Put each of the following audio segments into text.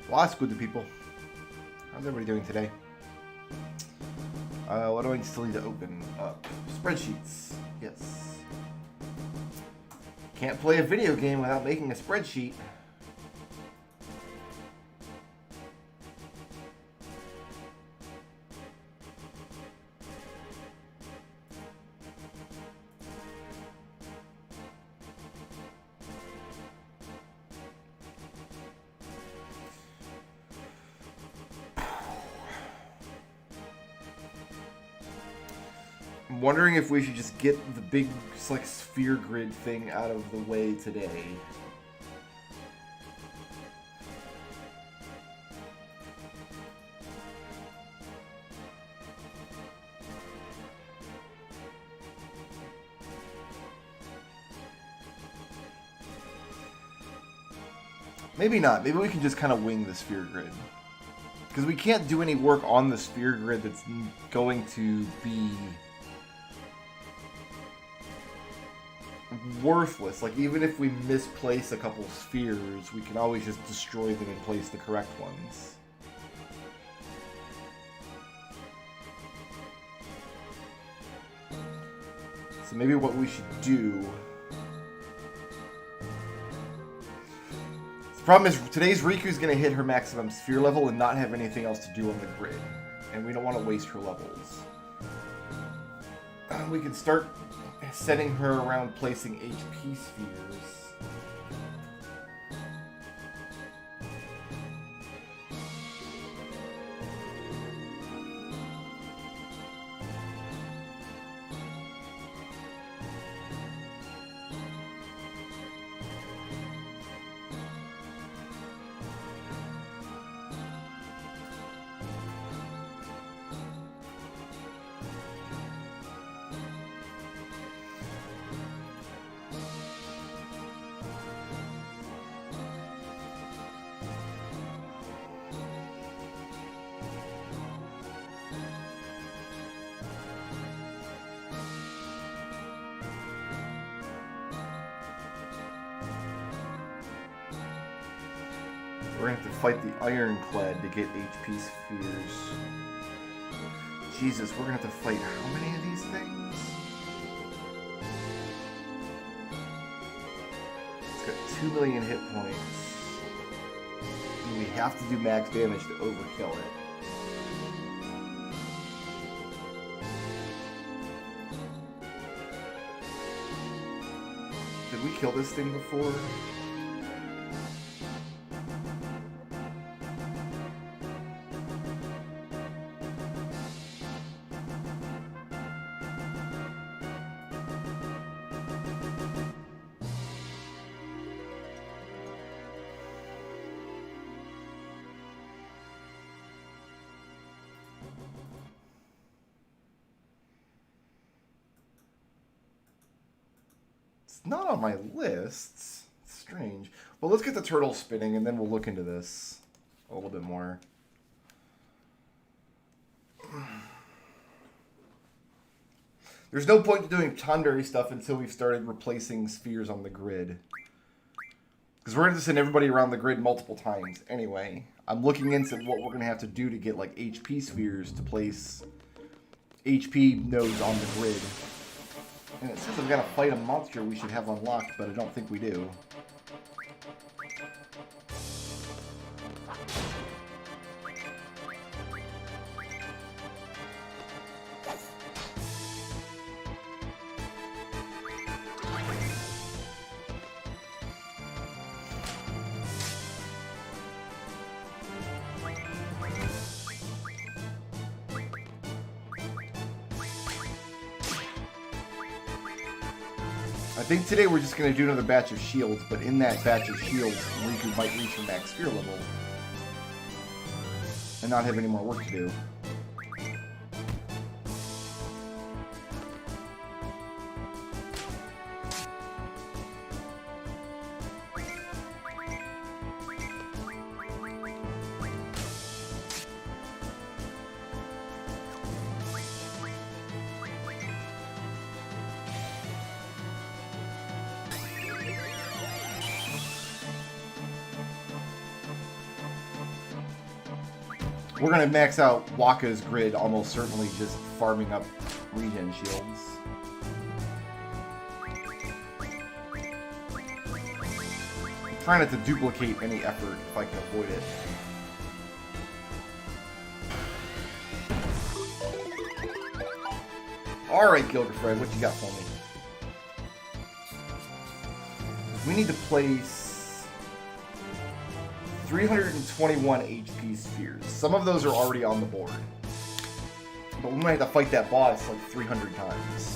What's good, people? How's everybody doing today? What do I still need to open up? Spreadsheets. Yes. Can't play a video game without making a spreadsheet. I'm wondering if we should just get the big like sphere grid thing out of the way today. Maybe not. Maybe we can just kind of wing the sphere grid. Because we can't do any work on the sphere grid that's going to be worthless. Like, even if we misplace a couple spheres, we can always just destroy them and place the correct ones. So maybe what we should do... The problem is, today's Riku's going to hit her maximum sphere level and not have anything else to do on the grid. And we don't want to waste her levels. We can start setting her around placing HP spheres. We're gonna have to fight the Ironclad to get HP spheres. Jesus, we're gonna have to fight how many of these things? It's got 2 million hit points. And we have to do max damage to overkill it. Did we kill this thing before? It's not on my list. It's strange. Well, let's get the turtle spinning, and then we'll look into this a little bit more. There's no point to doing Tonberry stuff until we've started replacing spheres on the grid. Because we're going to send everybody around the grid multiple times anyway. I'm looking into what we're going to have to do to get like HP spheres to place HP nodes on the grid. And it says we've got to fight a monster we should have unlocked, but I don't think we do. I think today we're just going to do another batch of shields, but in that batch of shields, Riku might reach the max sphere level and not have any more work to do. We're going to max out Wakka's grid, almost certainly just farming up Regen Shields. I'm trying not to duplicate any effort if I can avoid it. Alright, Gilgafred, what you got for me? We need to place 321 HP spheres. Some of those are already on the board. But we might have to fight that boss like 300 times.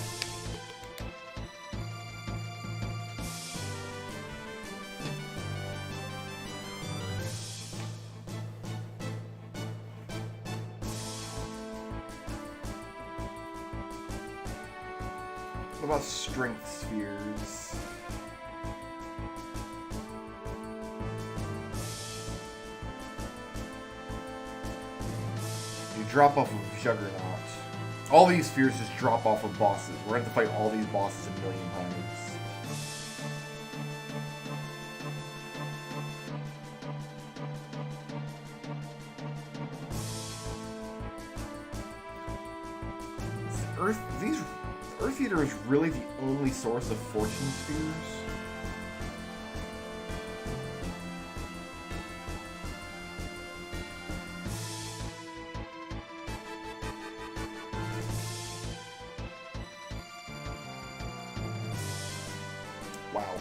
What about strength spheres? Drop off of Juggernaut. All these spheres just drop off of bosses. We're going to have to fight all these bosses a million times. Earth Eater is really the only source of fortune spheres. Wow.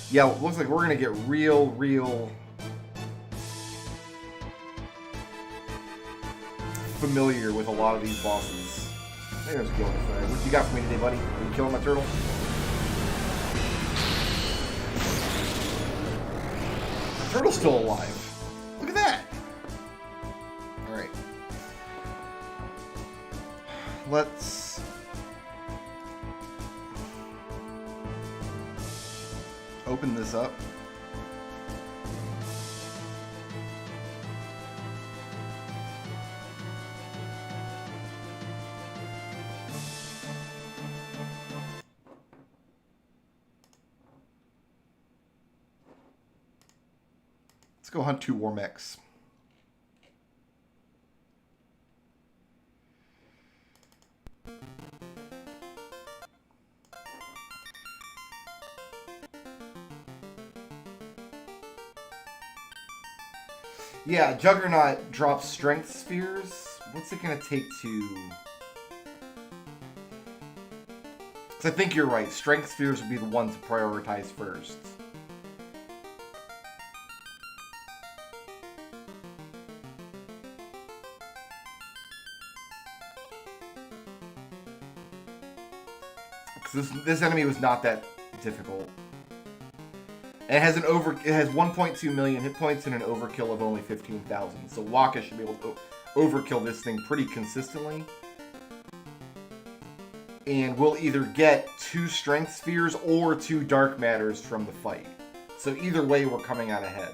Yeah, it looks like we're gonna get real familiar with a lot of these bosses. There's Gilgafred. What you got for me today, buddy? Are you killing my turtle? The turtle's still alive. Look at that! Alright. Let's... open this up. Let's go hunt 2 Warmechs. Yeah, Juggernaut drops strength spheres. What's it gonna take to... Because I think you're right. Strength spheres would be the one to prioritize first. Because this enemy was not that difficult. And it has it has 1.2 million hit points and an overkill of only 15,000. So Wakka should be able to overkill this thing pretty consistently. And we'll either get 2 strength spheres or 2 dark matters from the fight. So either way, we're coming out ahead.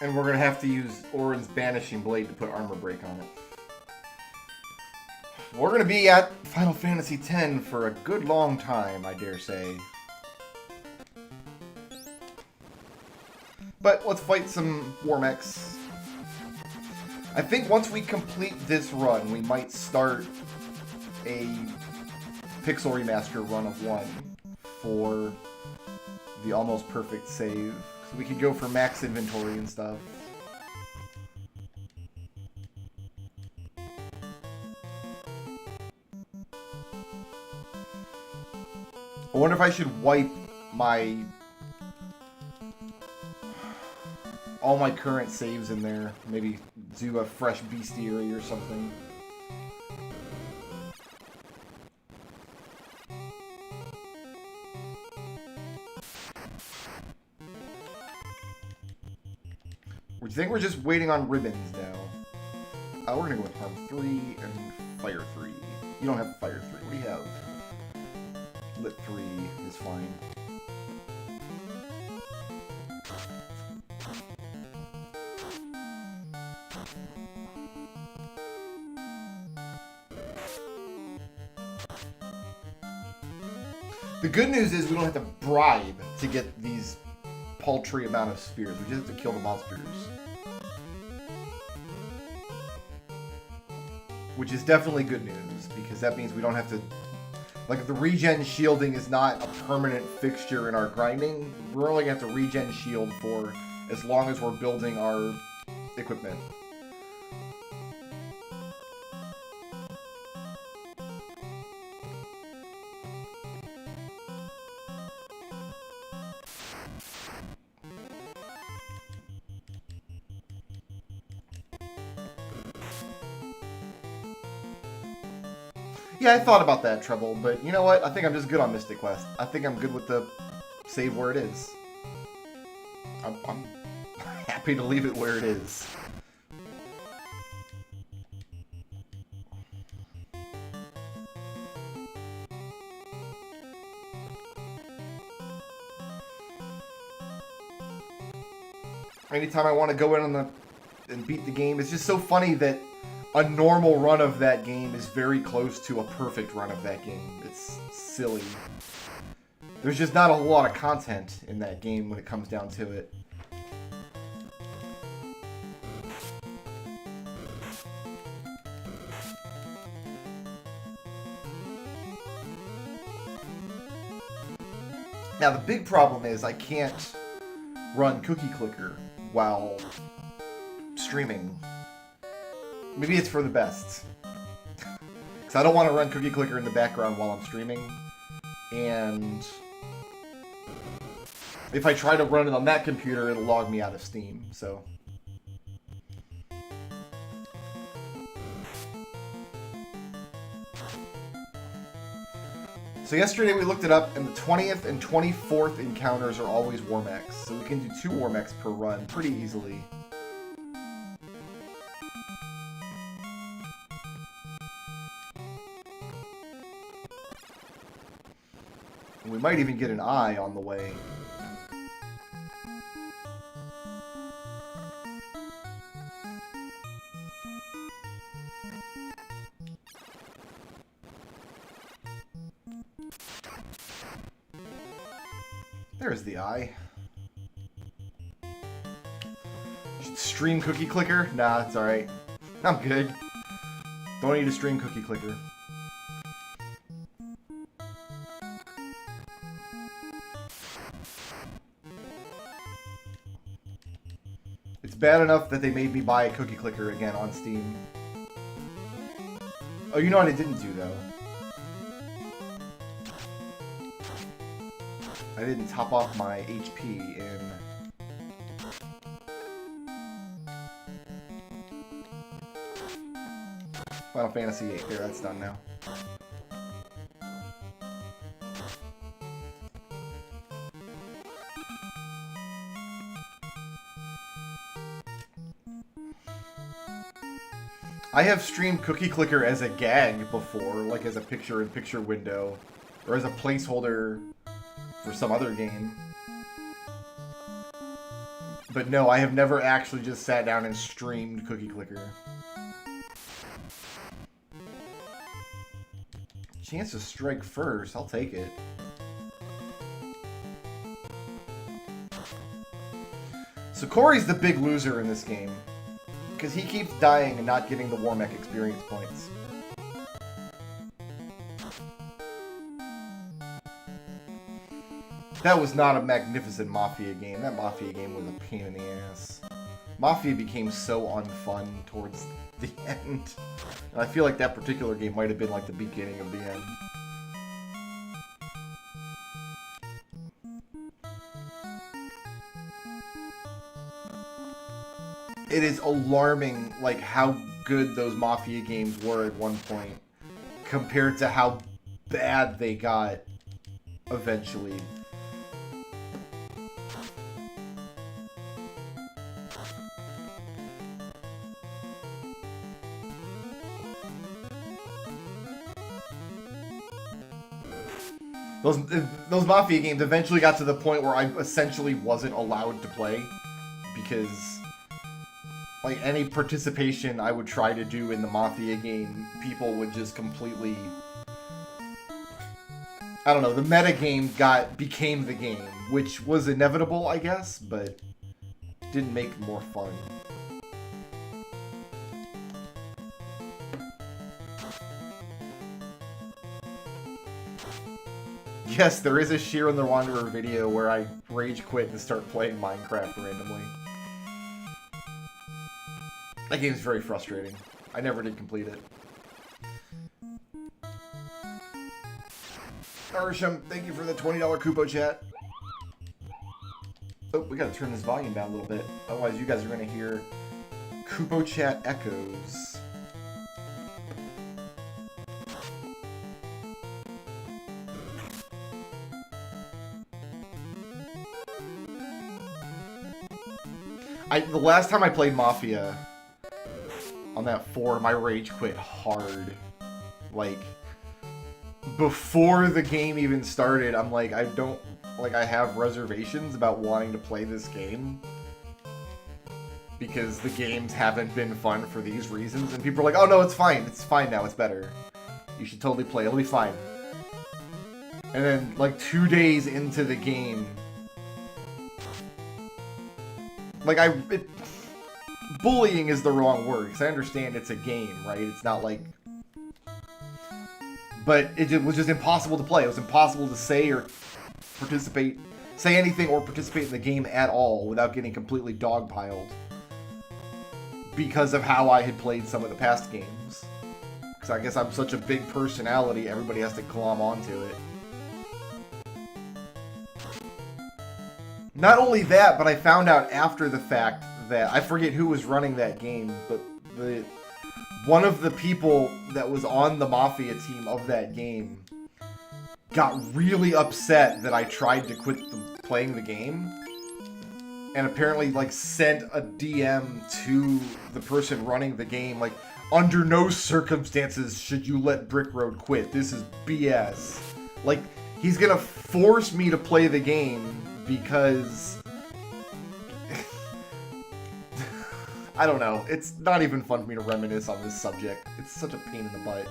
And we're going to have to use Orin's Banishing Blade to put Armor Break on it. We're going to be at Final Fantasy X for a good long time, I dare say. But let's fight some Warmechs. I think once we complete this run, we might start a Pixel Remaster run of 1 for the almost perfect save. So we could go for max inventory and stuff. I wonder if I should wipe all my current saves in there. Maybe do a fresh bestiary or something. I think we're just waiting on ribbons now. We're gonna go with Harm 3 and Fire 3. You don't have Fire 3. What do you have? Lit 3 is fine. The good news is we don't have to bribe to get these paltry amount of spheres. We just have to kill the monsters. Which is definitely good news, because that means we don't have to... Like, if the regen shielding is not a permanent fixture in our grinding, we're only going to have to regen shield for as long as we're building our equipment. Yeah, I thought about that, Trouble, but you know what? I think I'm just good on Mystic Quest. I think I'm good with the save where it is. I'm happy to leave it where it is. Anytime I want to go in on and beat the game, it's just so funny that a normal run of that game is very close to a perfect run of that game. It's silly. There's just not a lot of content in that game when it comes down to it. Now the big problem is I can't run Cookie Clicker while streaming. Maybe it's for the best. Because I don't want to run Cookie Clicker in the background while I'm streaming. And if I try to run it on that computer, it'll log me out of Steam. So yesterday we looked it up, and the 20th and 24th encounters are always Warmechs. So we can do 2 Warmechs per run pretty easily. We might even get an eye on the way. There's the eye. Should stream Cookie Clicker? Nah, it's alright. I'm good. Don't need to stream Cookie Clicker. It's bad enough that they made me buy a Cookie Clicker again on Steam. Oh, you know what I didn't do, though? I didn't top off my HP in... Final Fantasy VIII. There, that's done now. I have streamed Cookie Clicker as a gag before, like as a picture-in-picture window, or as a placeholder for some other game. But no, I have never actually just sat down and streamed Cookie Clicker. Chance to strike first, I'll take it. So Corey's the big loser in this game, because he keeps dying and not getting the Warmech experience points. That was not a magnificent Mafia game. That Mafia game was a pain in the ass. Mafia became so unfun towards the end. And I feel like that particular game might have been like the beginning of the end. It is alarming, like, how good those Mafia games were at one point compared to how bad they got eventually. Those Mafia games eventually got to the point where I essentially wasn't allowed to play because, like, any participation I would try to do in the Mafia game, people would just completely... I don't know, the meta game became the game, which was inevitable, I guess, but didn't make it more fun. Yes, there is a Sheer and the Wanderer video where I rage quit and start playing Minecraft randomly. That game is very frustrating. I never did complete it. Arsham, thank you for the $20 Kupo chat. Oh, we gotta turn this volume down a little bit. Otherwise, you guys are gonna hear Kupo chat echoes. The last time I played Mafia on that forum, I rage quit hard. Like, before the game even started, I'm like, I have reservations about wanting to play this game. Because the games haven't been fun for these reasons. And people are like, oh no, it's fine now, it's better. You should totally play, it'll be fine. And then, like, 2 days into the game... Like, bullying is the wrong word, because I understand it's a game, right? It's not like... But it was just impossible to play. It was impossible to say anything or participate in the game at all without getting completely dogpiled. Because of how I had played some of the past games. Because I guess I'm such a big personality, everybody has to glom onto it. Not only that, but I found out after the fact that, I forget who was running that game, but one of the people that was on the Mafia team of that game got really upset that I tried to quit playing the game. And apparently, like, sent a DM to the person running the game, like, under no circumstances should you let Brick Road quit. This is BS. Like, he's gonna force me to play the game because... I don't know. It's not even fun for me to reminisce on this subject. It's such a pain in the butt.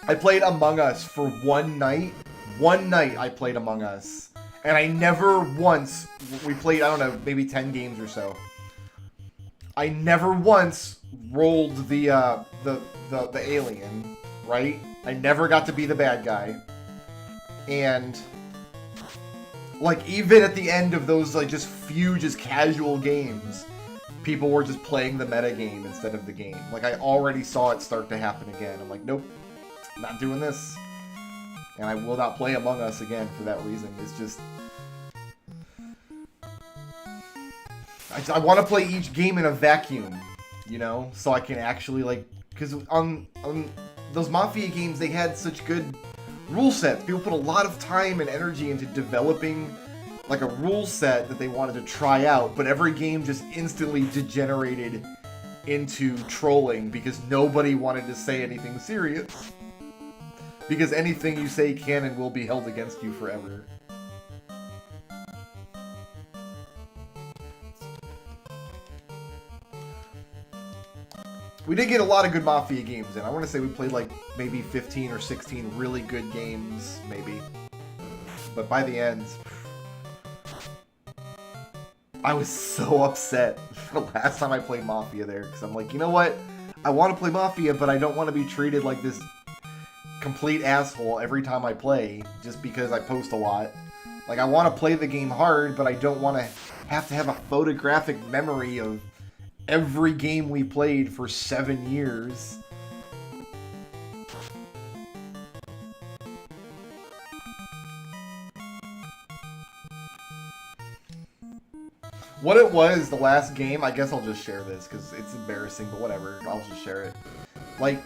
I played Among Us for one night. One night I played Among Us. And I never once... We played, I don't know, maybe 10 games or so. I never once rolled the alien, right? I never got to be the bad guy. And, like, even at the end of those, like, just few, just casual games, people were just playing the meta game instead of the game. Like, I already saw it start to happen again. I'm like, nope, not doing this. And I will not play Among Us again for that reason. It's just... I want to play each game in a vacuum, you know? So I can actually, like... Because on those Mafia games, they had such good rule sets. People put a lot of time and energy into developing, like, a rule set that they wanted to try out. But every game just instantly degenerated into trolling because nobody wanted to say anything serious. Because anything you say can and will be held against you forever. We did get a lot of good Mafia games in. I want to say we played like maybe 15 or 16 really good games, maybe. But by the end, I was so upset the last time I played Mafia there. Because I'm like, you know what? I want to play Mafia, but I don't want to be treated like this complete asshole every time I play just because I post a lot. Like, I want to play the game hard, but I don't want to have a photographic memory of every game we played for 7 years. What it was, the last game, I guess I'll just share this because it's embarrassing, but whatever, I'll just share it. Like,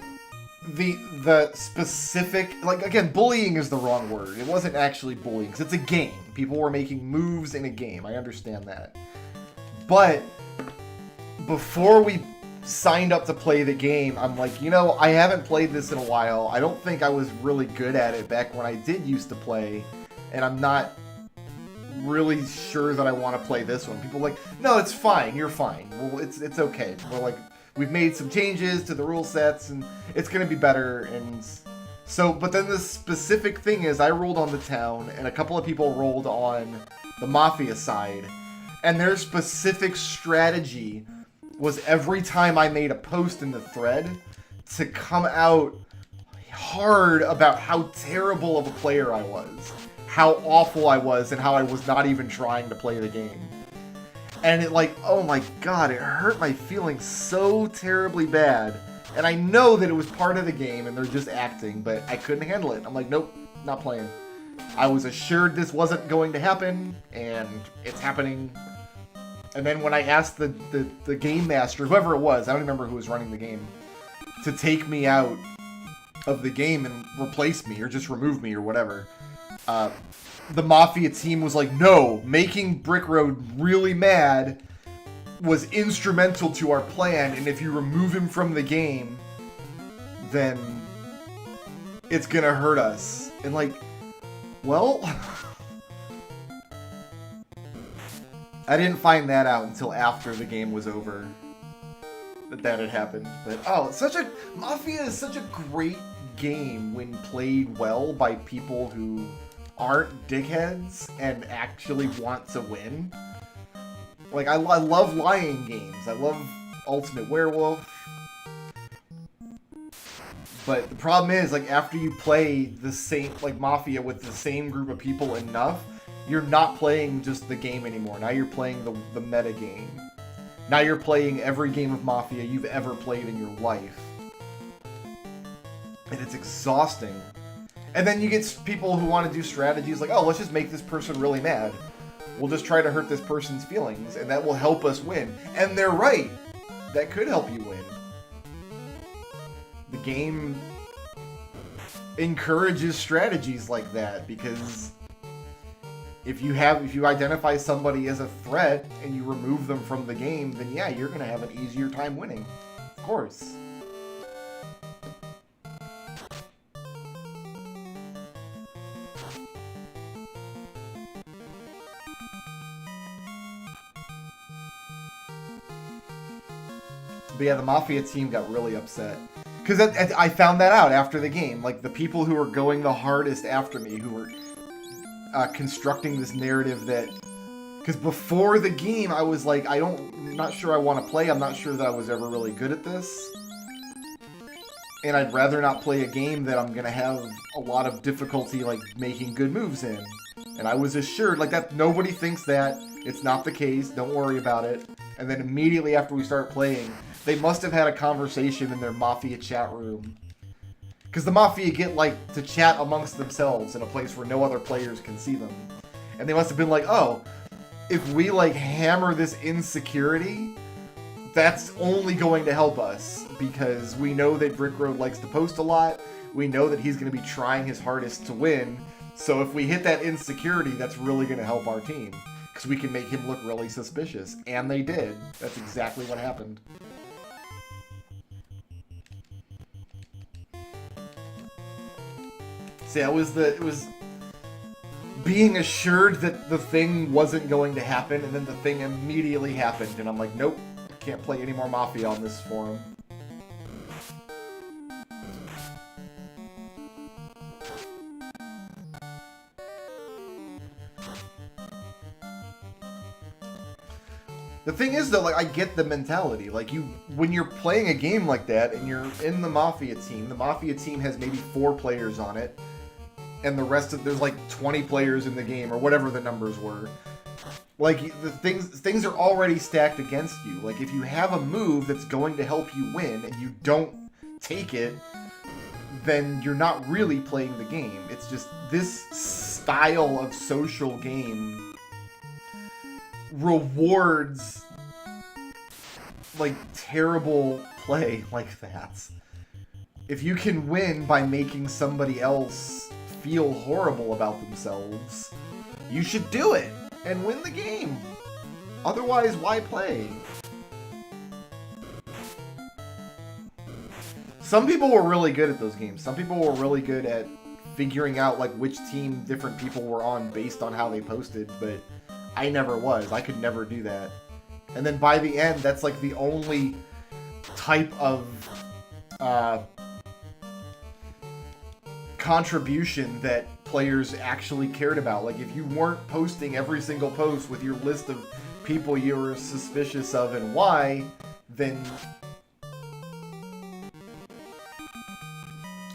the specific, like, again, bullying is the wrong word. It wasn't actually bullying, because it's a game. People were making moves in a game. I understand that. But before we signed up to play the game, I'm like, you know, I haven't played this in a while. I don't think I was really good at it back when I did used to play, and I'm not really sure that I want to play this one. People are like, no, it's fine. You're fine. Well, it's okay. We're like, we've made some changes to the rule sets, and it's going to be better. And so, but then the specific thing is, I rolled on the town, and a couple of people rolled on the Mafia side, and their specific strategy was every time I made a post in the thread to come out hard about how terrible of a player I was, how awful I was, and how I was not even trying to play the game. And it, like, oh my god, it hurt my feelings so terribly bad. And I know that it was part of the game and they're just acting, but I couldn't handle it. I'm like, nope, not playing. I was assured this wasn't going to happen, and it's happening. And then when I asked the game master, whoever it was, I don't remember who was running the game, to take me out of the game and replace me, or just remove me, or whatever, the Mafia team was like, no, making Brick Road really mad was instrumental to our plan, and if you remove him from the game, then it's gonna hurt us. And like, well, I didn't find that out until after the game was over, that had happened. But oh, Mafia is such a great game when played well by people who aren't dickheads and actually want to win. Like, I love lying games. I love Ultimate Werewolf. But the problem is, like, after you play the same, like, Mafia with the same group of people enough, you're not playing just the game anymore. Now you're playing the meta game. Now you're playing every game of Mafia you've ever played in your life. And it's exhausting. And then you get people who want to do strategies like, oh, let's just make this person really mad. We'll just try to hurt this person's feelings, and that will help us win. And they're right. That could help you win. The game encourages strategies like that, because if you identify somebody as a threat and you remove them from the game, then yeah, you're going to have an easier time winning. Of course. But yeah, the Mafia team got really upset. Because I found that out after the game. Like, the people who were going the hardest after me, who were constructing this narrative that... Because before the game, I was like, I'm not sure I want to play. I'm not sure that I was ever really good at this. And I'd rather not play a game that I'm going to have a lot of difficulty, like, making good moves in. And I was assured, like, that nobody thinks that. It's not the case. Don't worry about it. And then immediately after we start playing, they must have had a conversation in their Mafia chat room. Because the Mafia get, like, to chat amongst themselves in a place where no other players can see them. And they must have been like, oh, if we, like, hammer this insecurity, that's only going to help us. Because we know that Brick Road likes to post a lot. We know that he's going to be trying his hardest to win. So if we hit that insecurity, that's really going to help our team. Because we can make him look really suspicious. And they did. That's exactly what happened. So yeah, it was being assured that the thing wasn't going to happen, and then the thing immediately happened. And I'm like, nope, can't play any more Mafia on this forum. The thing is, though, like, I get the mentality. Like, when you're playing a game like that, and you're in the Mafia team has maybe 4 players on it, and the rest of, there's like 20 players in the game, or whatever the numbers were. Like, the things are already stacked against you. Like, if you have a move that's going to help you win, and you don't take it, then you're not really playing the game. It's just, this style of social game rewards like terrible play like that. If you can win by making somebody else feel horrible about themselves, you should do it and win the game. Otherwise, why play? Some people were really good at those games. Some people were really good at figuring out like which team different people were on based on how they posted, but I never was. I could never do that. And then by the end, that's like the only type of contribution that players actually cared about. Like, if you weren't posting every single post with your list of people you were suspicious of and why, then...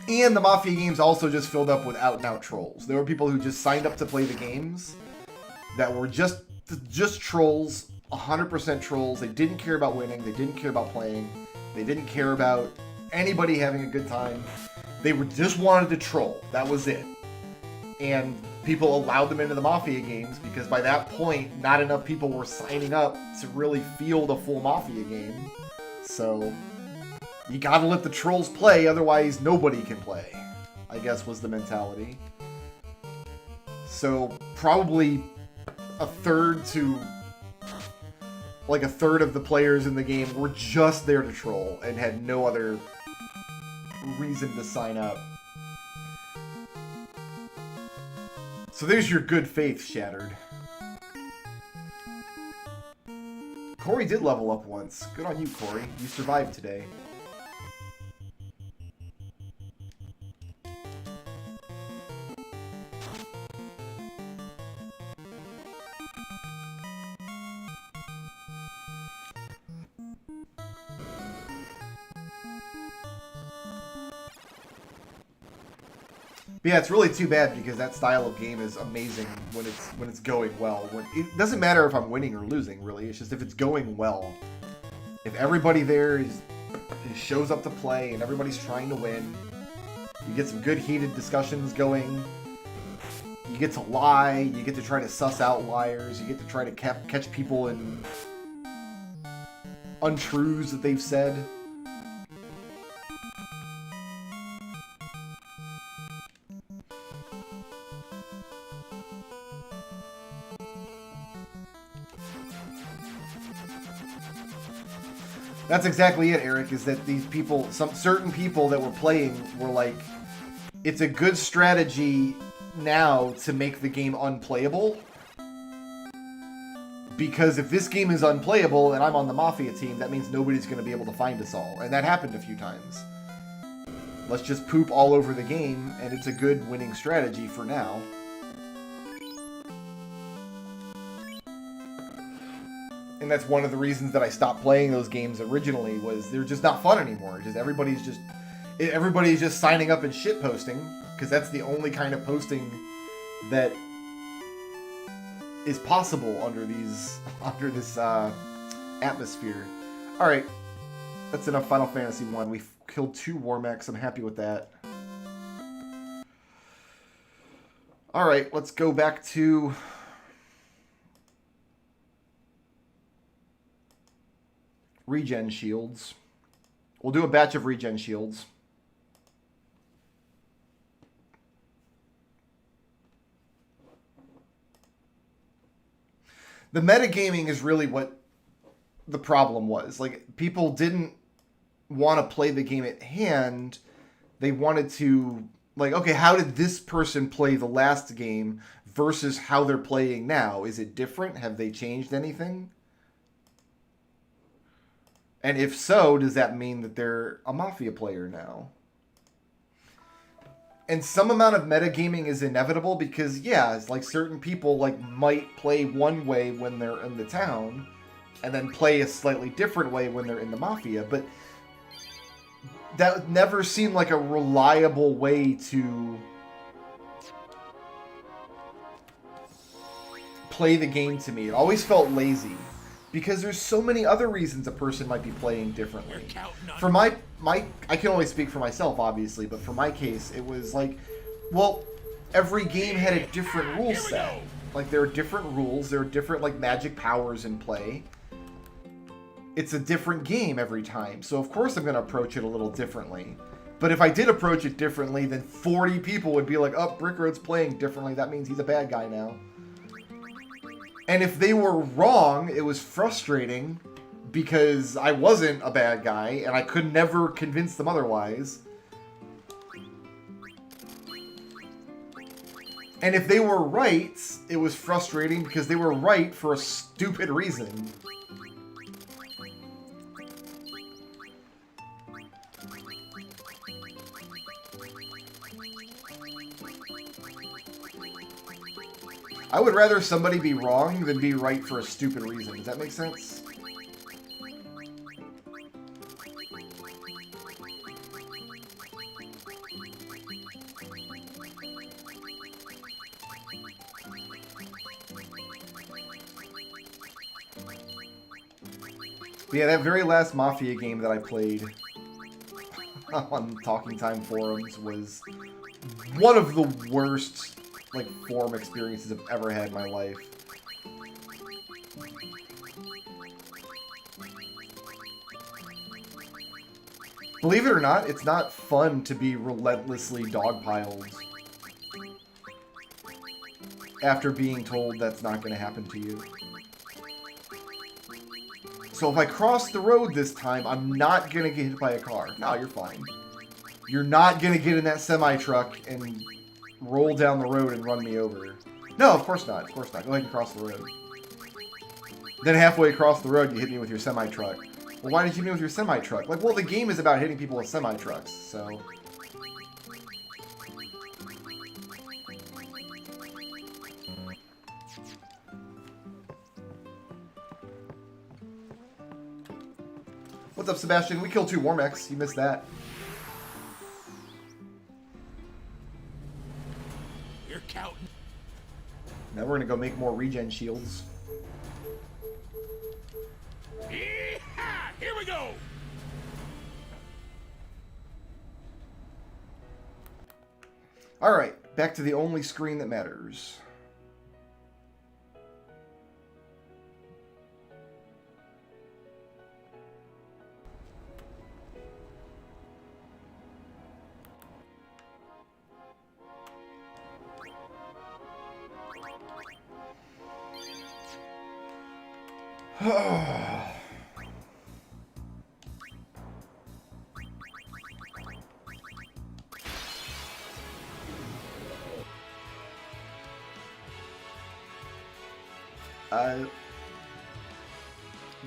And the Mafia games also just filled up with out-and-out trolls. There were people who just signed up to play the games that were just trolls, 100% trolls. They didn't care about winning. They didn't care about playing. They didn't care about anybody having a good time. They just wanted to troll. That was it. And people allowed them into the Mafia games because by that point, not enough people were signing up to really field a full Mafia game. So you gotta let the trolls play, otherwise nobody can play, I guess was the mentality. So probably a third of the players in the game were just there to troll and had no other reason to sign up. So there's your good faith shattered. Corey did level up once. Good on you, Corey. You survived today. Yeah, it's really too bad because that style of game is amazing when it's going well. It doesn't matter if I'm winning or losing, really. It's just if it's going well. If everybody there shows up to play and everybody's trying to win, you get some good heated discussions going. You get to lie. You get to try to suss out liars. You get to try to catch people in untruths that they've said. That's exactly it, Eric, is that these people, some certain people that were playing were like, it's a good strategy now to make the game unplayable. Because if this game is unplayable and I'm on the Mafia team, that means nobody's going to be able to find us all. And that happened a few times. Let's just poop all over the game, and it's a good winning strategy for now. And that's one of the reasons that I stopped playing those games originally, was they're just not fun anymore. Just everybody's just signing up and shit posting, because that's the only kind of posting that is possible under this atmosphere. Alright. That's enough Final Fantasy 1. We've killed 2 Warmechs. I'm happy with that. Alright, let's go back to... Regen Shields. We'll do a batch of Regen Shields. The metagaming is really what the problem was. Like, people didn't want to play the game at hand. They wanted to, like, okay, how did this person play the last game versus how they're playing now? Is it different? Have they changed anything? And if so, does that mean that they're a Mafia player now? And some amount of metagaming is inevitable because, yeah, it's like certain people like might play one way when they're in the town and then play a slightly different way when they're in the Mafia. But that never seemed like a reliable way to play the game to me. It always felt lazy. Because there's so many other reasons a person might be playing differently. For my I can only speak for myself, obviously, but for my case, it was like, well, every game had a different rule set. Like, there are different rules, there are different, like, magic powers in play. It's a different game every time, so of course I'm going to approach it a little differently. But if I did approach it differently, then 40 people would be like, oh, Brickroad's playing differently, that means he's a bad guy now. And if they were wrong, it was frustrating because I wasn't a bad guy and I could never convince them otherwise. And if they were right, it was frustrating because they were right for a stupid reason. I would rather somebody be wrong than be right for a stupid reason. Does that make sense? But yeah, that very last Mafia game that I played on Talking Time forums was one of the worst like forum experiences I've ever had in my life. Believe it or not, it's not fun to be relentlessly dogpiled after being told that's not going to happen to you. So if I cross the road this time, I'm not going to get hit by a car. No, you're fine. You're not going to get in that semi-truck and roll down the road and run me over. No, of course not. Of course not. Go ahead and cross the road. Then halfway across the road, you hit me with your semi-truck. Well, why did you hit me with your semi-truck? Like, well, the game is about hitting people with semi-trucks, so... What's up, Sebastian? We killed 2 Warmechs. You missed that. You're counting. Now we're gonna go make more Regen Shields. Here we go. Alright, back to the only screen that matters.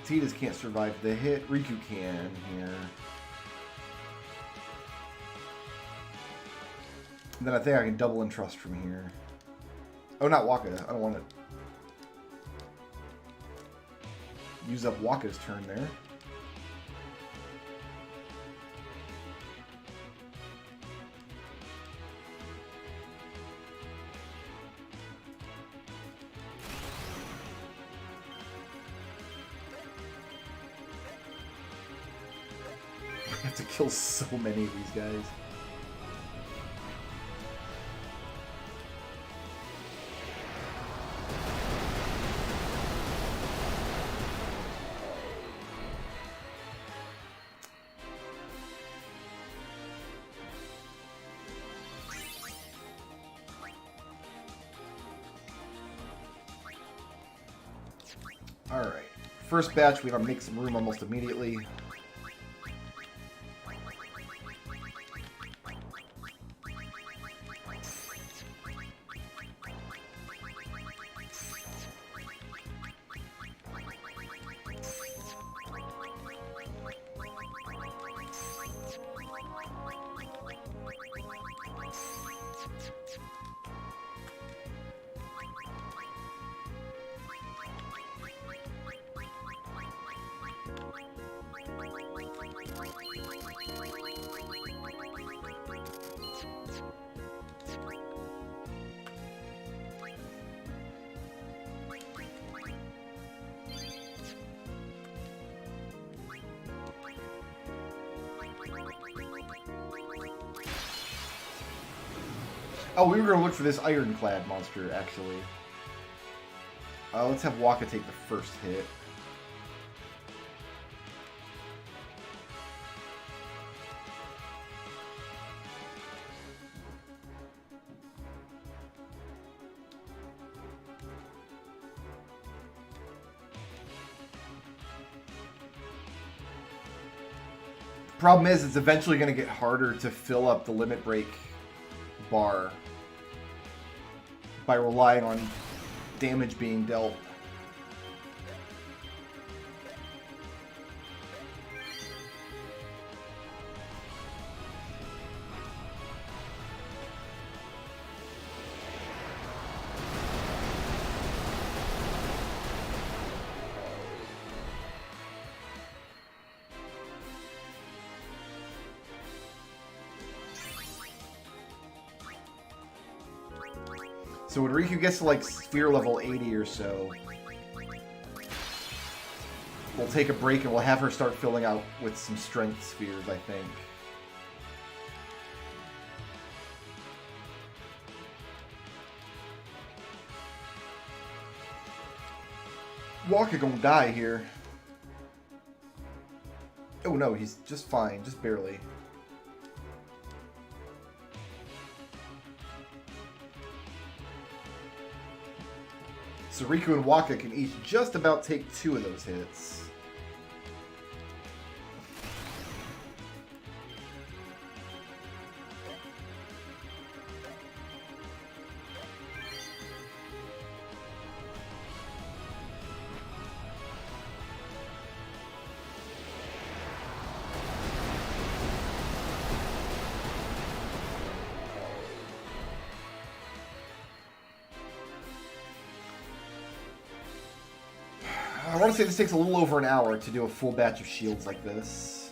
Titas can't survive the hit. Riku can here. And then I think I can double entrust from here. Oh, not Waka. I don't want to use up Waka's turn there. I have to kill so many of these guys. Alright. First batch, we gotta make some room almost immediately. Oh, we were going to look for this ironclad monster, actually. Let's have Waka take the first hit. Problem is, it's eventually going to get harder to fill up the limit break bar by relying on damage being dealt. So when Riku gets to like sphere level 80 or so, we'll take a break and we'll have her start filling out with some strength spheres, I think. Waka gonna die here. Oh no, he's just fine, just barely. So Riku and Waka can each just about take 2 of those hits. I want to say this takes a little over an hour to do a full batch of shields like this.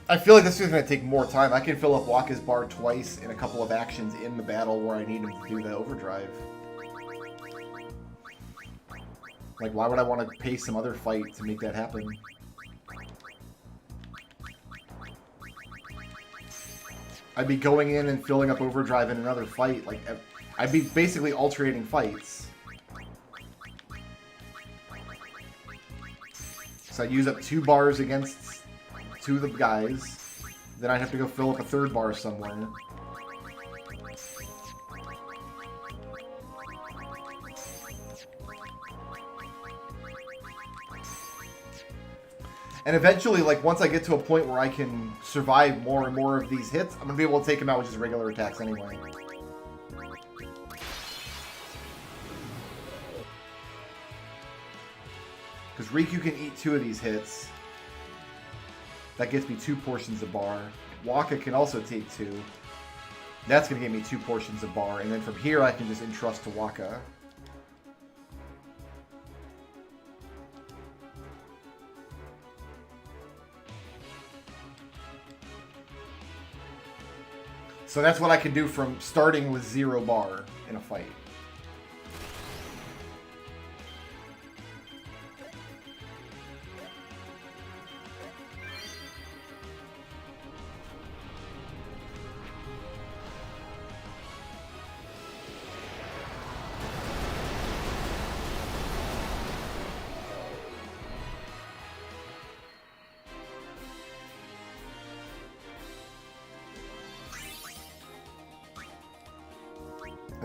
I feel like this is going to take more time. I can fill up Waka's bar twice in a couple of actions in the battle where I need him to do the overdrive. Like, why would I want to pay some other fight to make that happen? I'd be going in and filling up overdrive in another fight. Like, I'd be basically alternating fights. So I'd use up 2 bars against 2 of the guys. Then I'd have to go fill up a 3rd bar somewhere. And eventually, like, once I get to a point where I can survive more and more of these hits, I'm going to be able to take them out with just regular attacks anyway. Because Riku can eat 2 of these hits. That gets me 2 portions of bar. Waka can also take 2. That's going to give me 2 portions of bar. And then from here, I can just entrust to Waka. So that's what I can do from starting with 0 bar in a fight.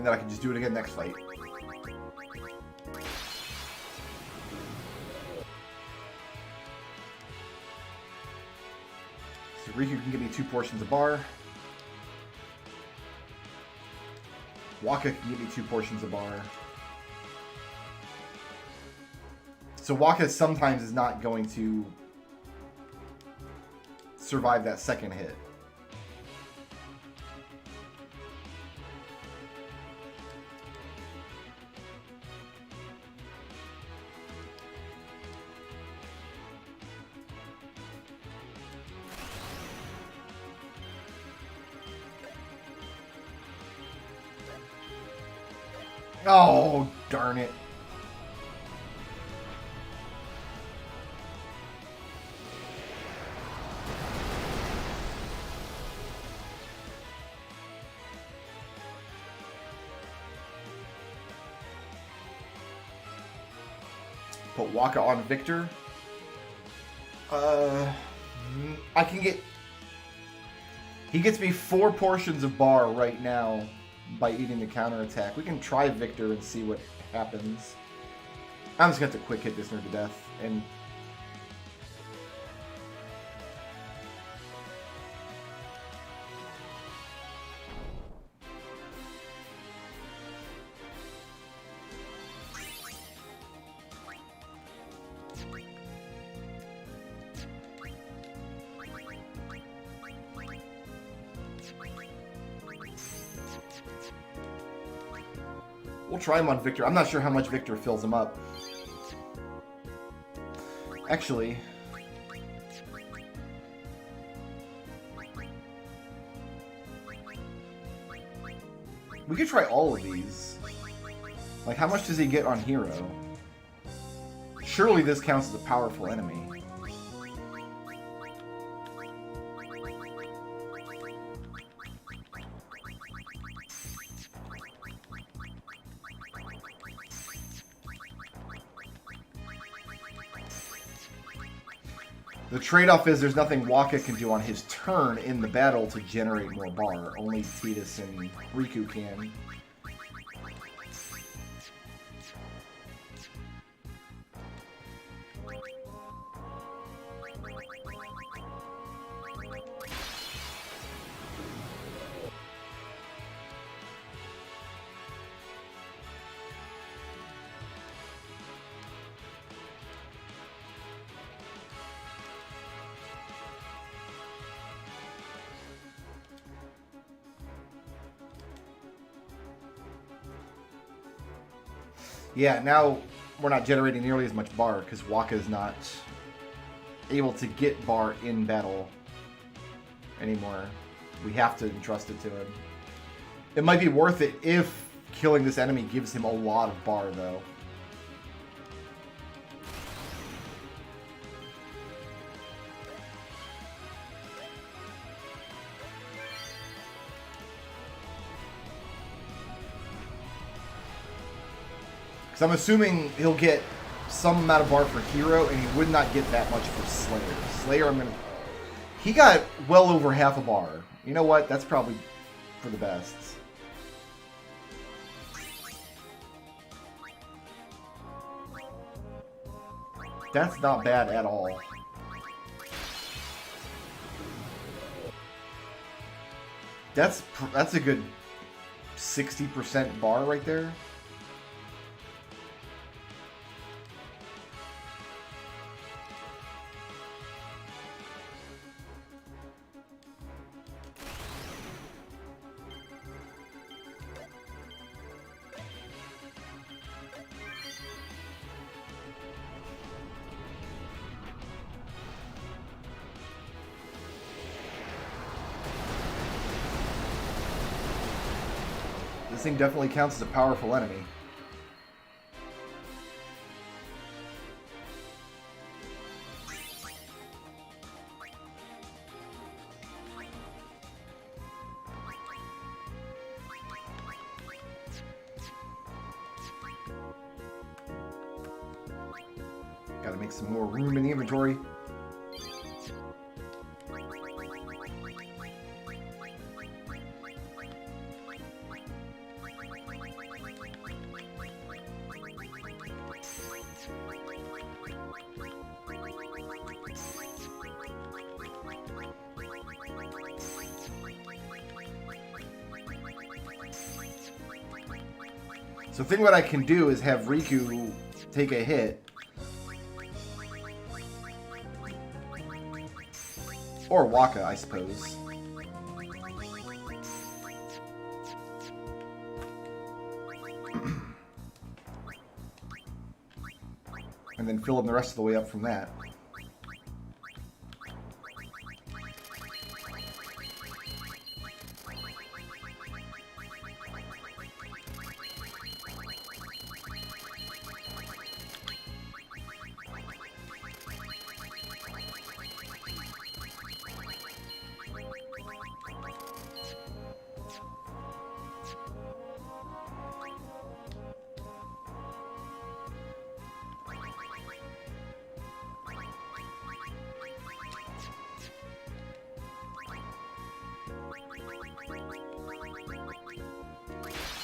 And then I can just do it again next fight. So Riku can give me 2 portions of bar. Waka can give me 2 portions of bar. So Waka sometimes is not going to survive that second hit. Oh, darn it. Put Waka on Victor. I can get... He gets me 4 portions of bar right now by eating the counterattack. We can try Victor and see what happens. I'm just going to have to quick hit this nerd to death. And we'll try him on Victor. I'm not sure how much Victor fills him up. Actually, we could try all of these. Like, how much does he get on Hero? Surely this counts as a powerful enemy. The trade-off is there's nothing Waka can do on his turn in the battle to generate more bar. Only Tidus and Riku can. Yeah, now we're not generating nearly as much bar because Waka is not able to get bar in battle anymore. We have to entrust it to him. It might be worth it if killing this enemy gives him a lot of bar, though. Because I'm assuming he'll get some amount of bar for Hero, and he would not get that much for Slayer. Slayer, I'm going to... He got well over half a bar. You know what? That's probably for the best. That's not bad at all. That's a good 60% bar right there. This thing definitely counts as a powerful enemy. Gotta make some more room in the inventory. So the thing what I can do is have Riku take a hit. Or Waka, I suppose. And then fill him the rest of the way up from that.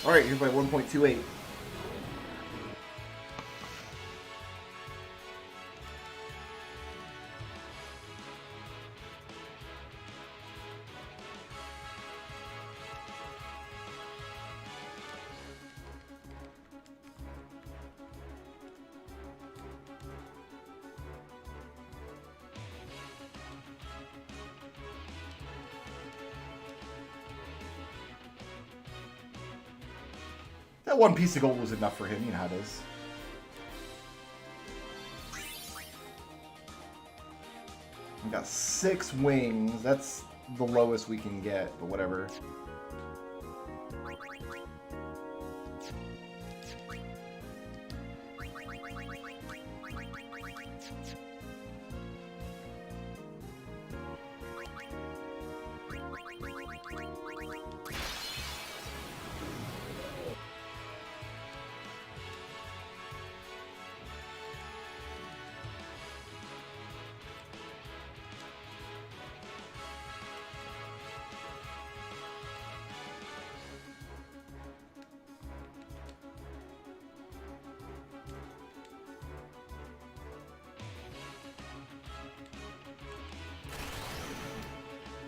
Alright, here's my 1.28. That one piece of gold was enough for him, you know how it is. We got 6 wings. That's the lowest we can get, but whatever.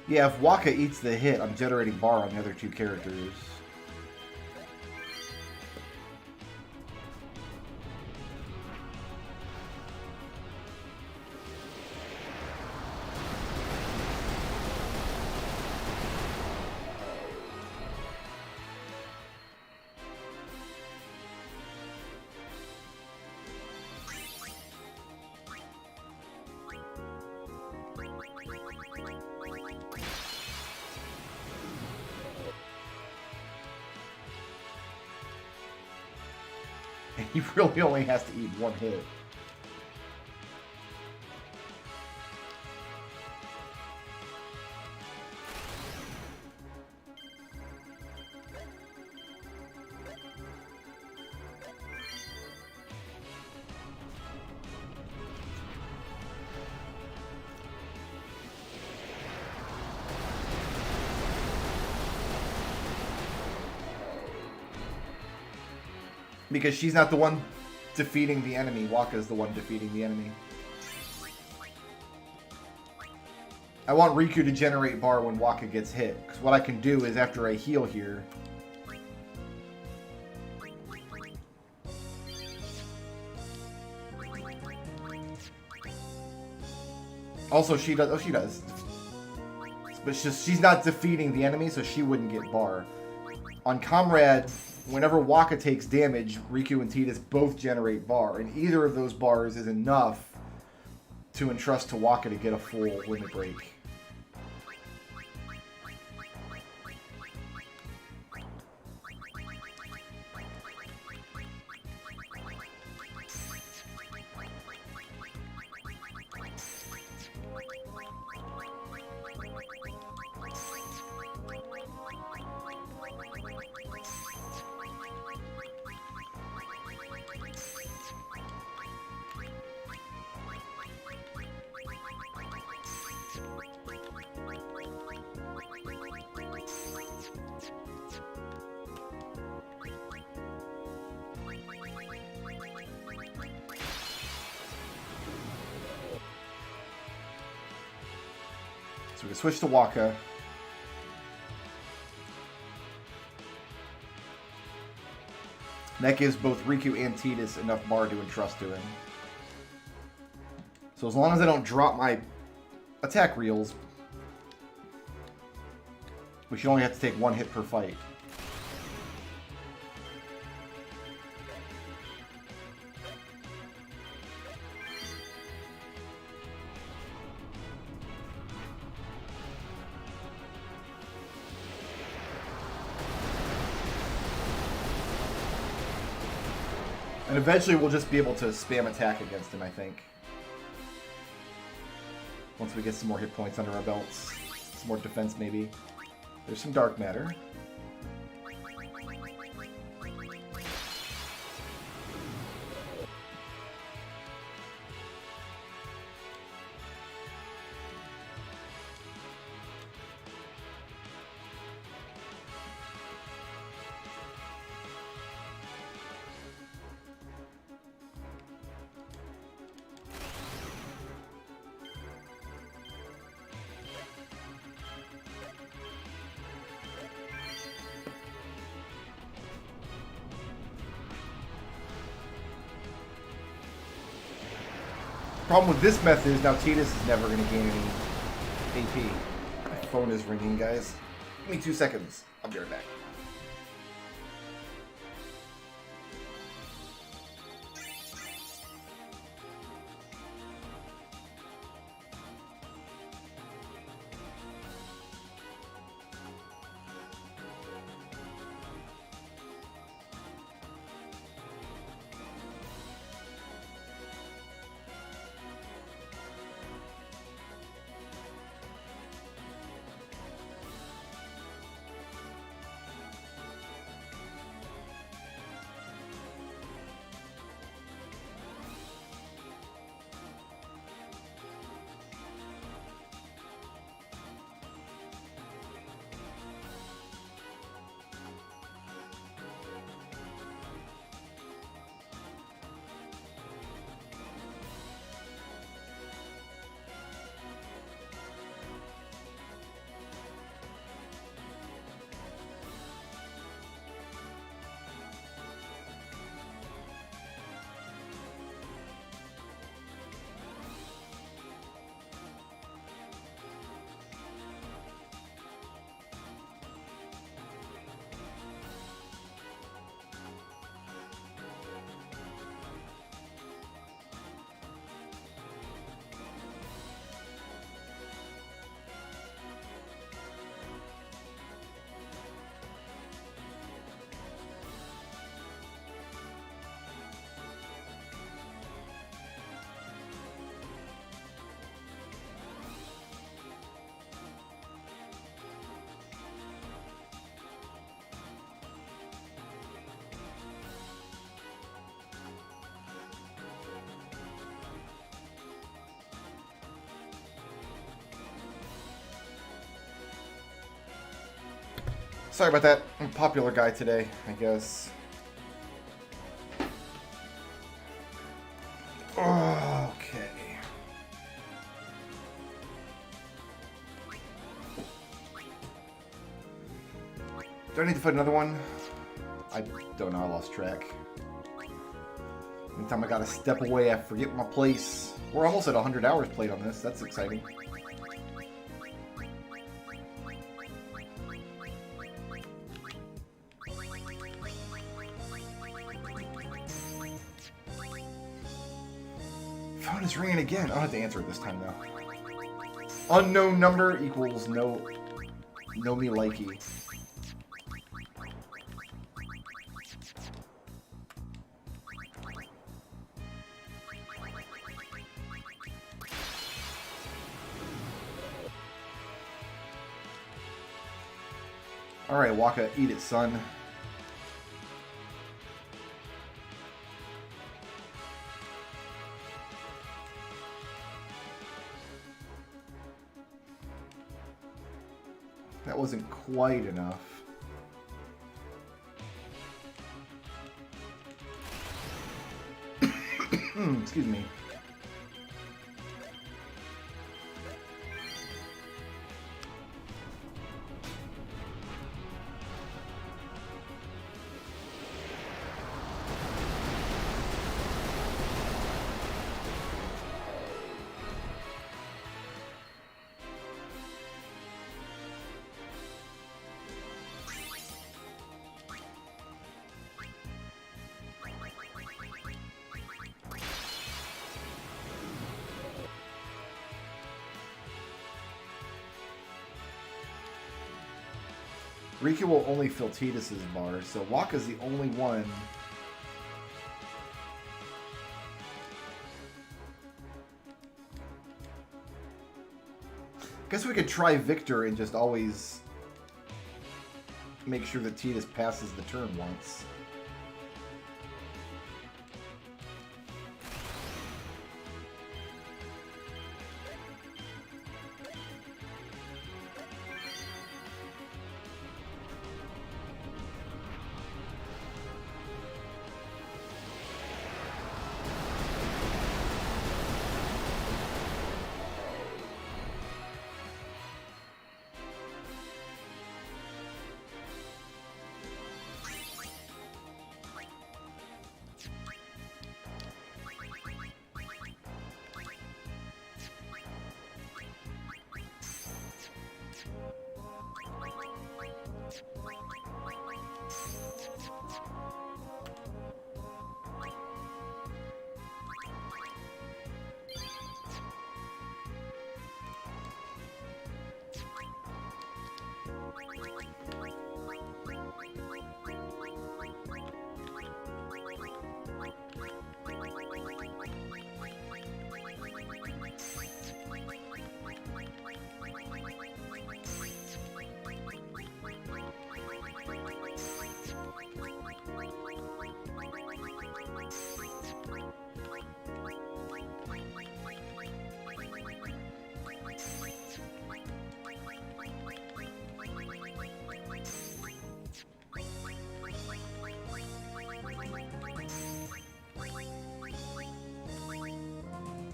Yeah, if Waka eats the hit, I'm generating bar on the other 2 characters. He really only has to eat 1 hit. Because she's not the one defeating the enemy. Waka's the one defeating the enemy. I want Riku to generate bar when Waka gets hit. Because what I can do is after I heal here... Also, she does... Oh, she does. But she's not defeating the enemy, so she wouldn't get bar. On Comrade... Whenever Waka takes damage, Riku and Tidus both generate bar, and either of those bars is enough to entrust to Waka to get a full limit break. So we can switch to Waka. And that gives both Riku and Tidus enough bar to entrust to him. So as long as I don't drop my attack reels, we should only have to take one hit per fight. And eventually we'll just be able to spam attack against him, I think. Once we get some more hit points under our belts. Some more defense, maybe. There's some dark matter. Problem with this method is now Tidus is never going to gain any AP. My phone is ringing, guys. Give me 2 seconds. I'll be right back. Sorry about that. I'm a popular guy today, I guess. Okay. Do I need to fight another one? I don't know, I lost track. Anytime I gotta step away, I forget my place. We're almost at 100 hours played on this, that's exciting. Phone is ringing again. I don't have to answer it this time, though. Unknown number equals no me likey. Alright, Waka, eat it, son. That wasn't quite enough. Excuse me. Riku will only fill Tidus's bar, so Waka's the only one. Guess we could try Victor and just always make sure that Tidus passes the turn once.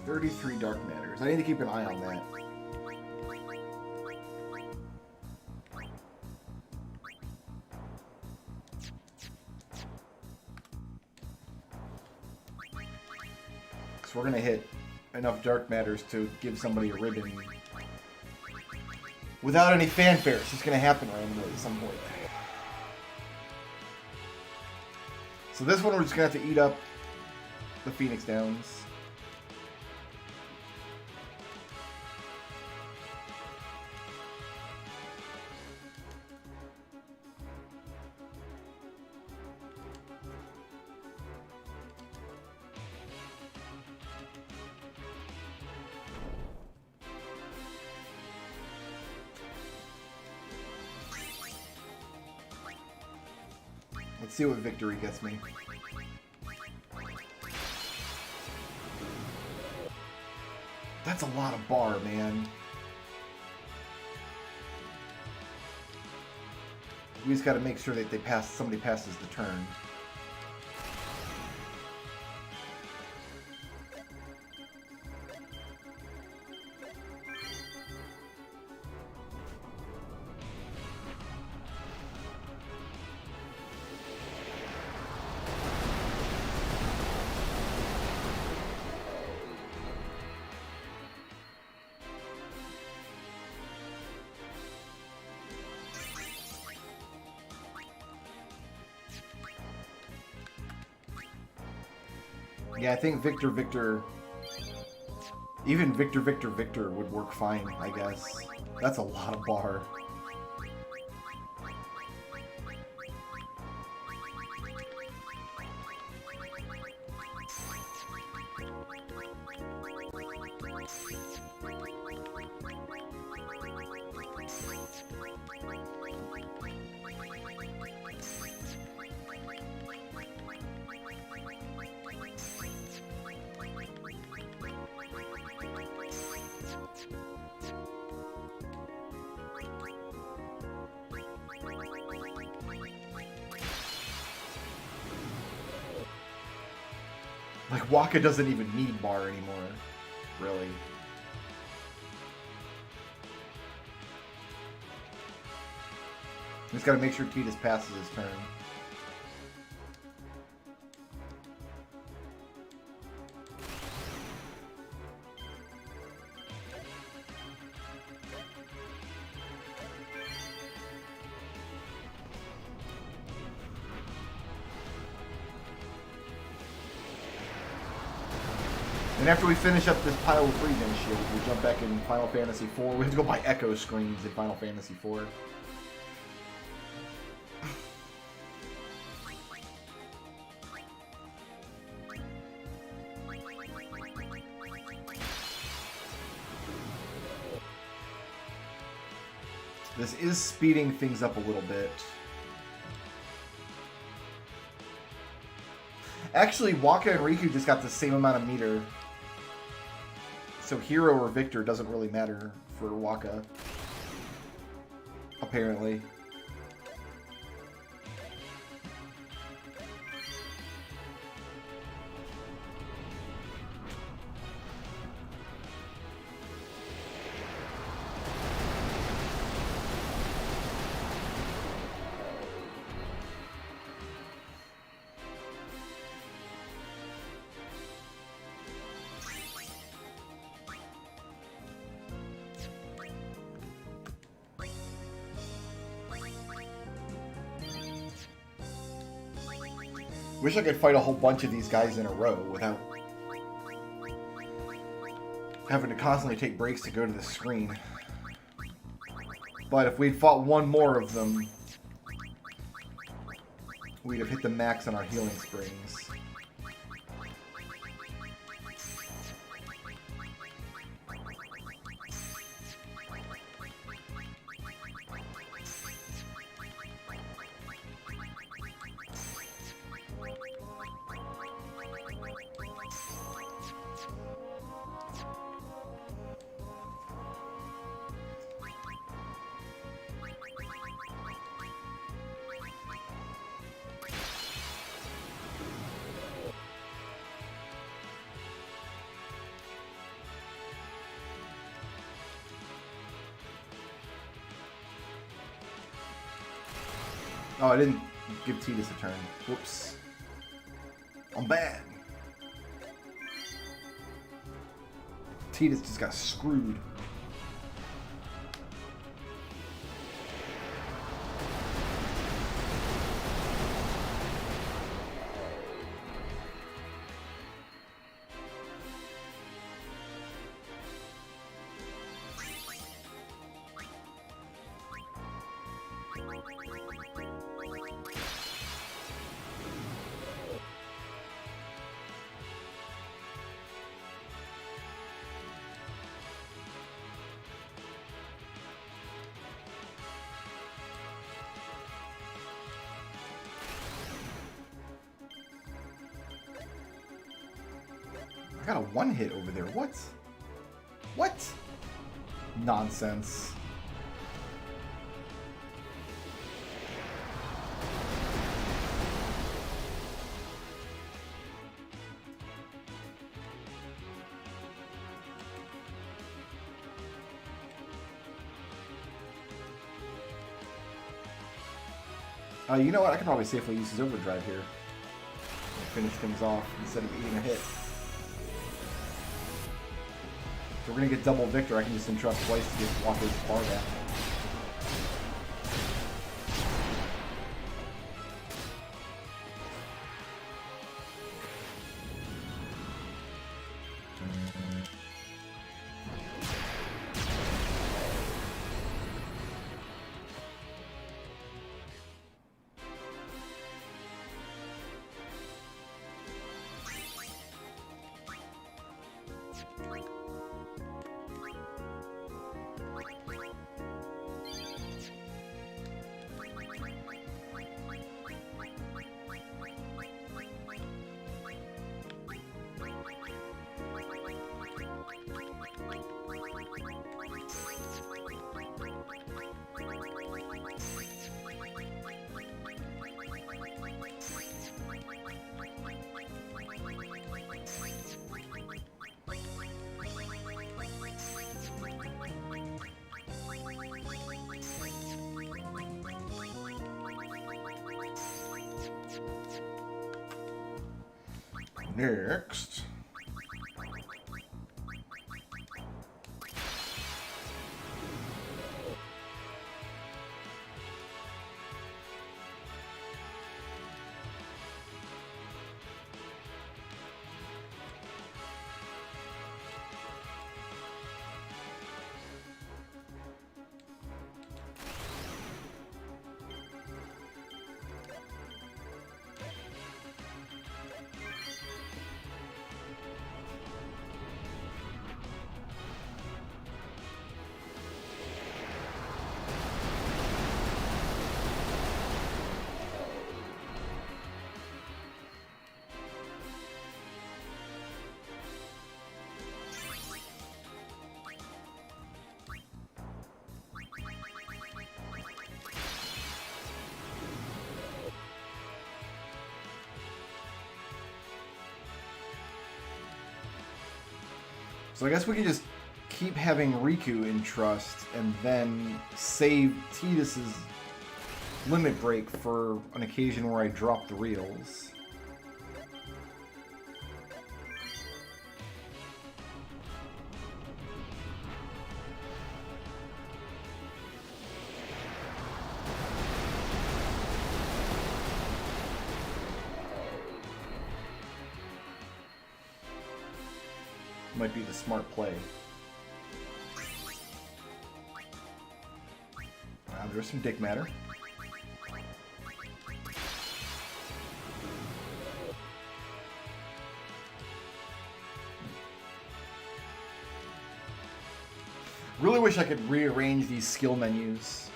$33 Dark Matters. I need to keep an eye on that. Because we're going to hit enough Dark Matters to give somebody a ribbon. Without any fanfare. It's just going to happen randomly at some point. So this one we're just going to have to eat up the Phoenix Downs. Let's see what victory gets me. That's a lot of bar, man. We just got to make sure that somebody passes the turn. Yeah, I think Victor, even Victor would work fine, I guess. That's a lot of bar. Like, Waka doesn't even need bar anymore, really. Just gotta make sure Tidus passes his turn. And after we finish up this pile of Regen Shields, we jump back in Final Fantasy IV. We have to go buy Echo Screens in Final Fantasy IV. This is speeding things up a little bit. Actually, Waka and Riku just got the same amount of meter. So hero or victor doesn't really matter for Waka. Apparently. Wish I could fight a whole bunch of these guys in a row without having to constantly take breaks to go to the screen. But if we'd fought one more of them, we'd have hit the max on our healing springs. Oh, I didn't give Tidus a turn. Whoops. I'm bad. Tidus just got screwed. I got a one hit over there. What? What? Nonsense. You know what? I could probably safely use his overdrive here. Finish things off instead of eating a hit. So we're gonna get double victor. I can just entrust twice to get Walker's bar back. Next. So I guess we can just keep having Riku in trust and then save Tidus's limit break for an occasion where I drop the reels. Might be the smart play. There's some dick matter. Really wish I could rearrange these skill menus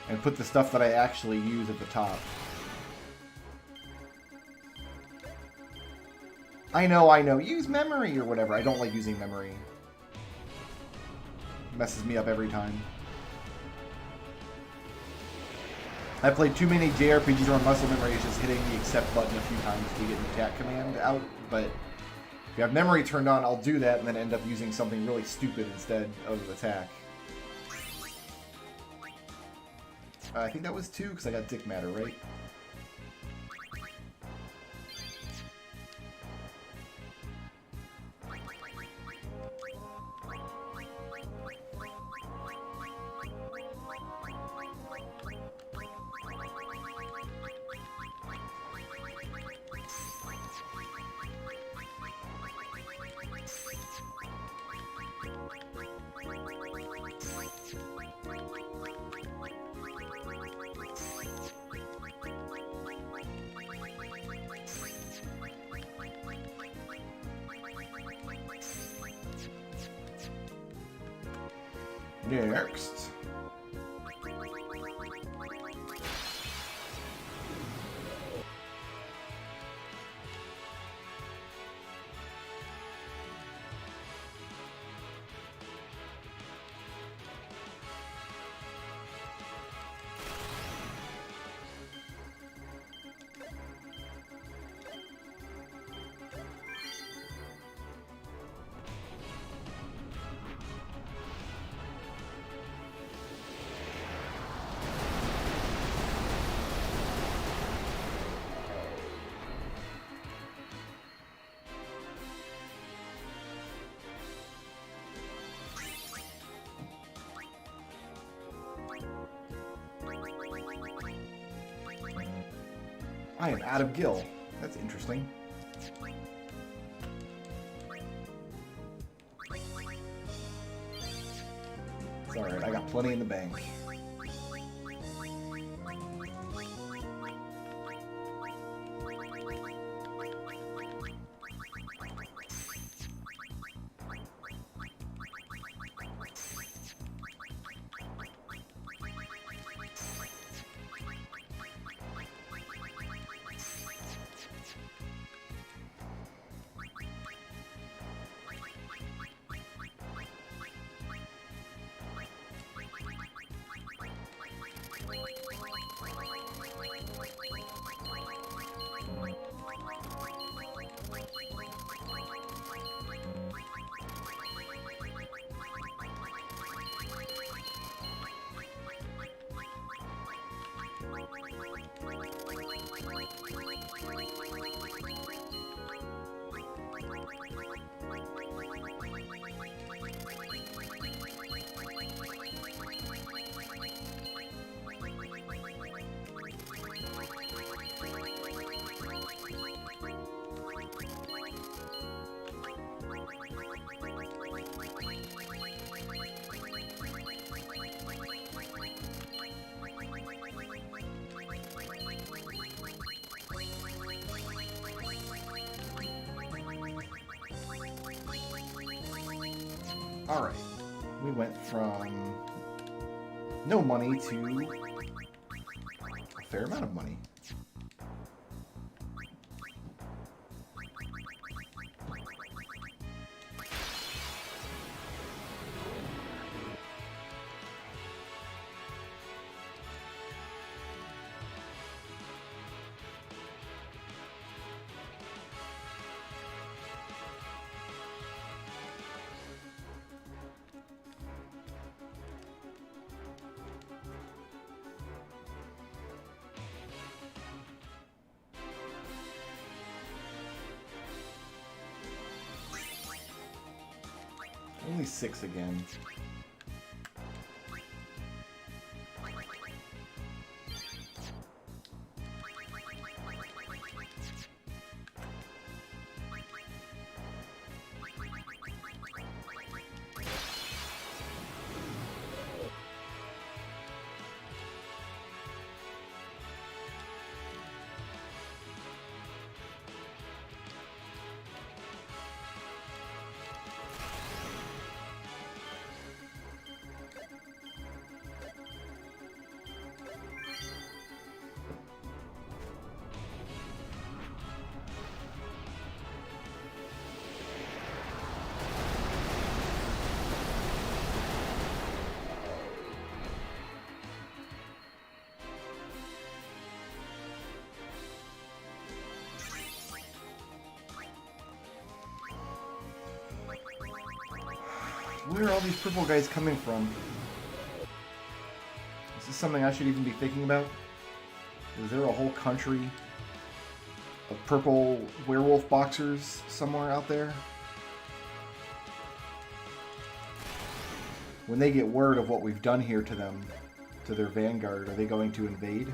and put the stuff that I actually use at the top. I know. Use memory or whatever. I don't like using memory. It messes me up every time. I played too many JRPGs where muscle memory is just hitting the accept button a few times to get an attack command out, but if you have memory turned on, I'll do that and then end up using something really stupid instead of attack. I think that was 2 because I got dick matter, right? Next. I am out of gil. That's interesting. It's alright, I got plenty in the bank. Alright, we went from no money to a fair amount of money. only 6 again. Where are all these purple guys coming from? Is this something I should even be thinking about? Is there a whole country of purple werewolf boxers somewhere out there? When they get word of what we've done here to them, to their vanguard, are they going to invade?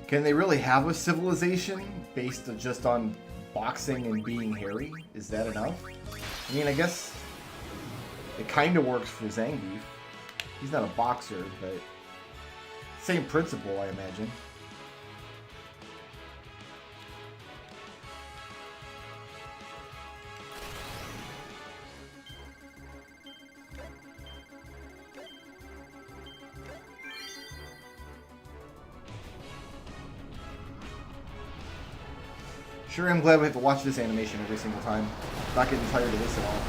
Can they really have a civilization based just on boxing and being hairy? Is that enough? I mean, I guess it kind of works for Zangief. He's not a boxer, but same principle, I imagine. Sure, I'm glad we have to watch this animation every single time. Not getting tired of this at all.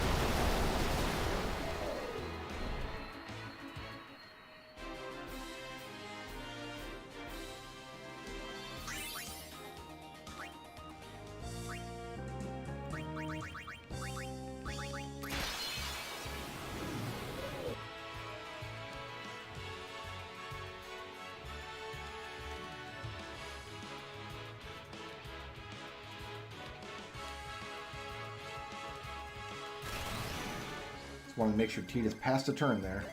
Want to make sure Tita's passed a turn there.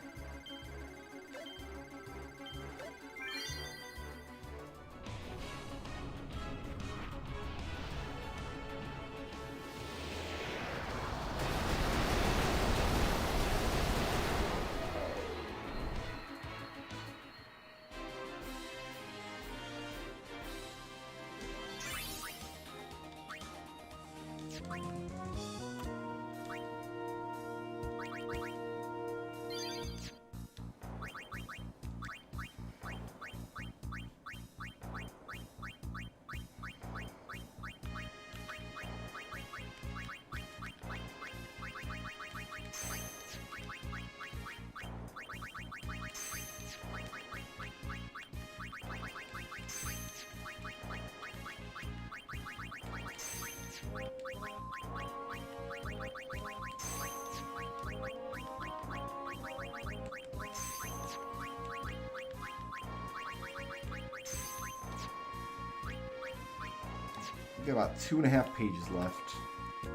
We've got about 2.5 pages left. Can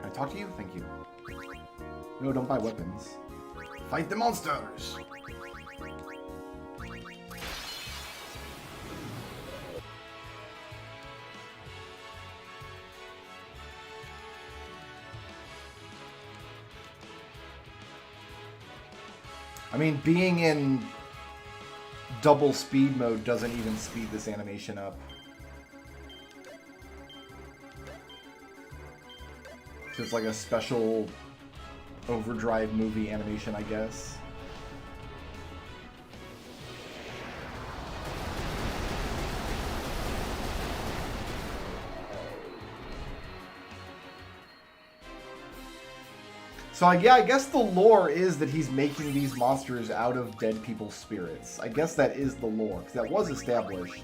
I talk to you? Thank you. No, don't buy weapons. Fight the monsters! I mean, being in double speed mode doesn't even speed this animation up. So it's like a special overdrive movie animation, I guess. So yeah, I guess the lore is that he's making these monsters out of dead people's spirits. I guess that is the lore, because that was established.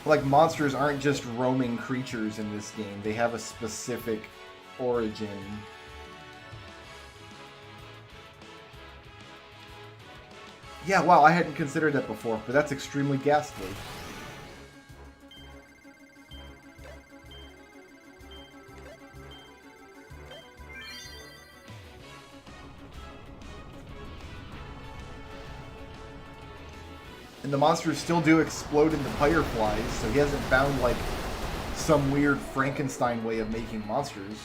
Like, monsters aren't just roaming creatures in this game. They have a specific origin. Yeah, wow, I hadn't considered that before, but that's extremely ghastly. And the monsters still do explode into fireflies, so he hasn't found, like, some weird Frankenstein way of making monsters.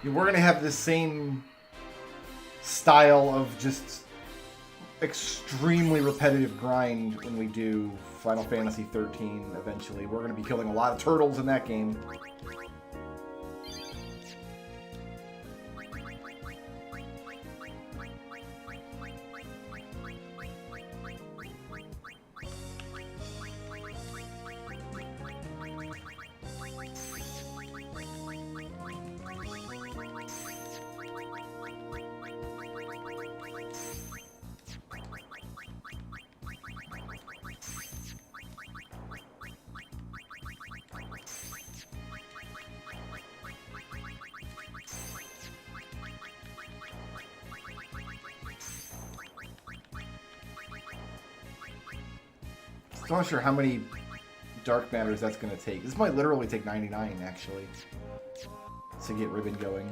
We're going to have the same style of just extremely repetitive grind when we do Final Fantasy XIII eventually. We're going to be killing a lot of turtles in that game. I'm not sure how many dark matters that's going to take. This might literally take 99, actually, to get Ribbon going.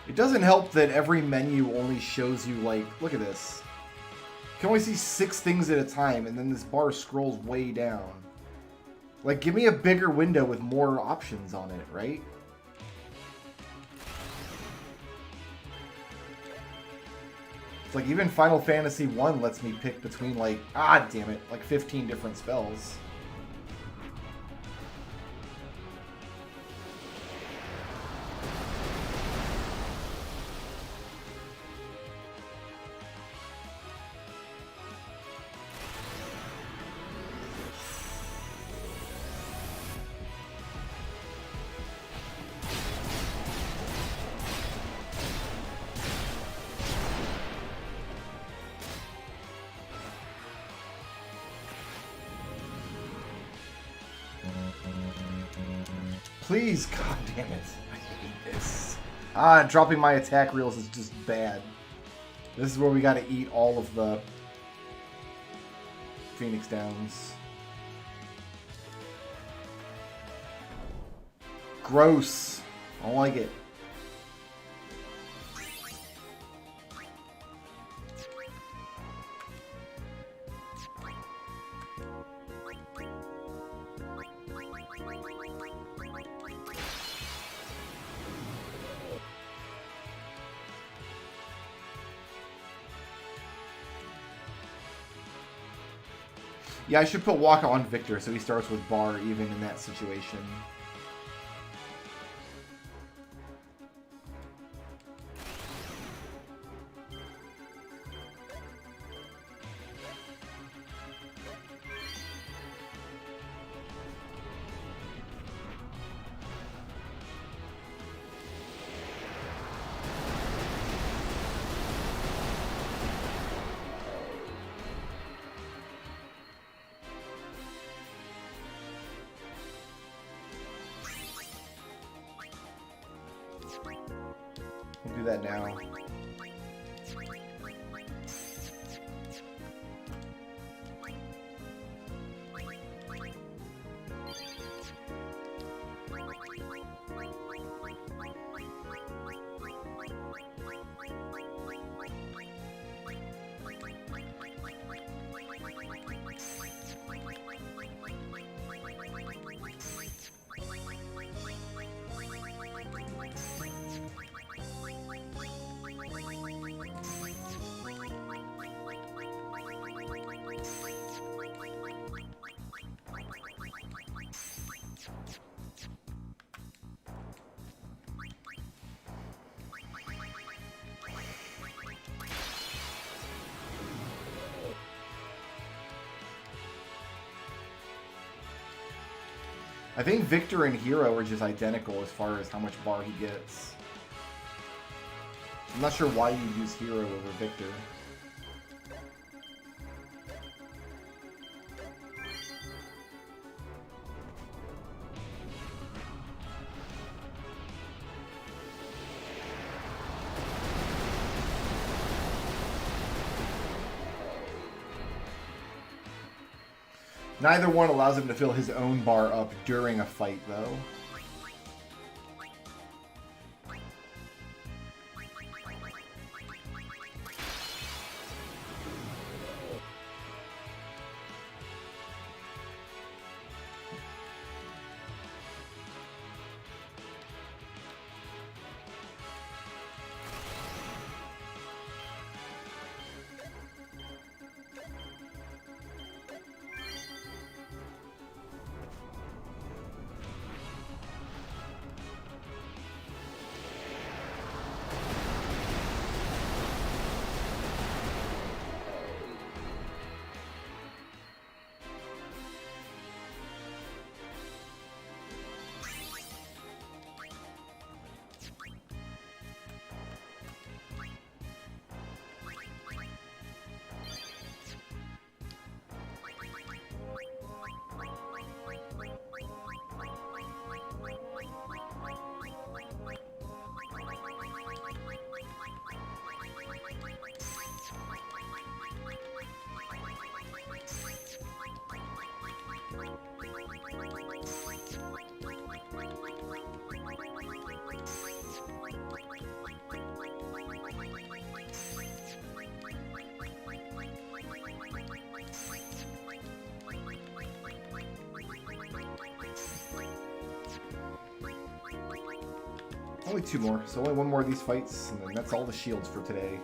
It doesn't help that every menu only shows you, like, look at this. You can only see 6 things at a time, and then this bar scrolls way down. Like, give me a bigger window with more options on it, right? It's like, even Final Fantasy I lets me pick between, like, damn it, like 15 different spells. Please, god damn it. I hate this. Ah, dropping my attack reels is just bad. This is where we gotta eat all of the Phoenix Downs. Gross. I don't like it. Yeah, I should put Waka on Victor so he starts with Bar even in that situation. Do that now. I think Victor and Hero are just identical as far as how much bar he gets. I'm not sure why you use Hero over Victor. Neither one allows him to fill his own bar up during a fight, though. Only two more, so only one more of these fights, and then that's all the shields for today.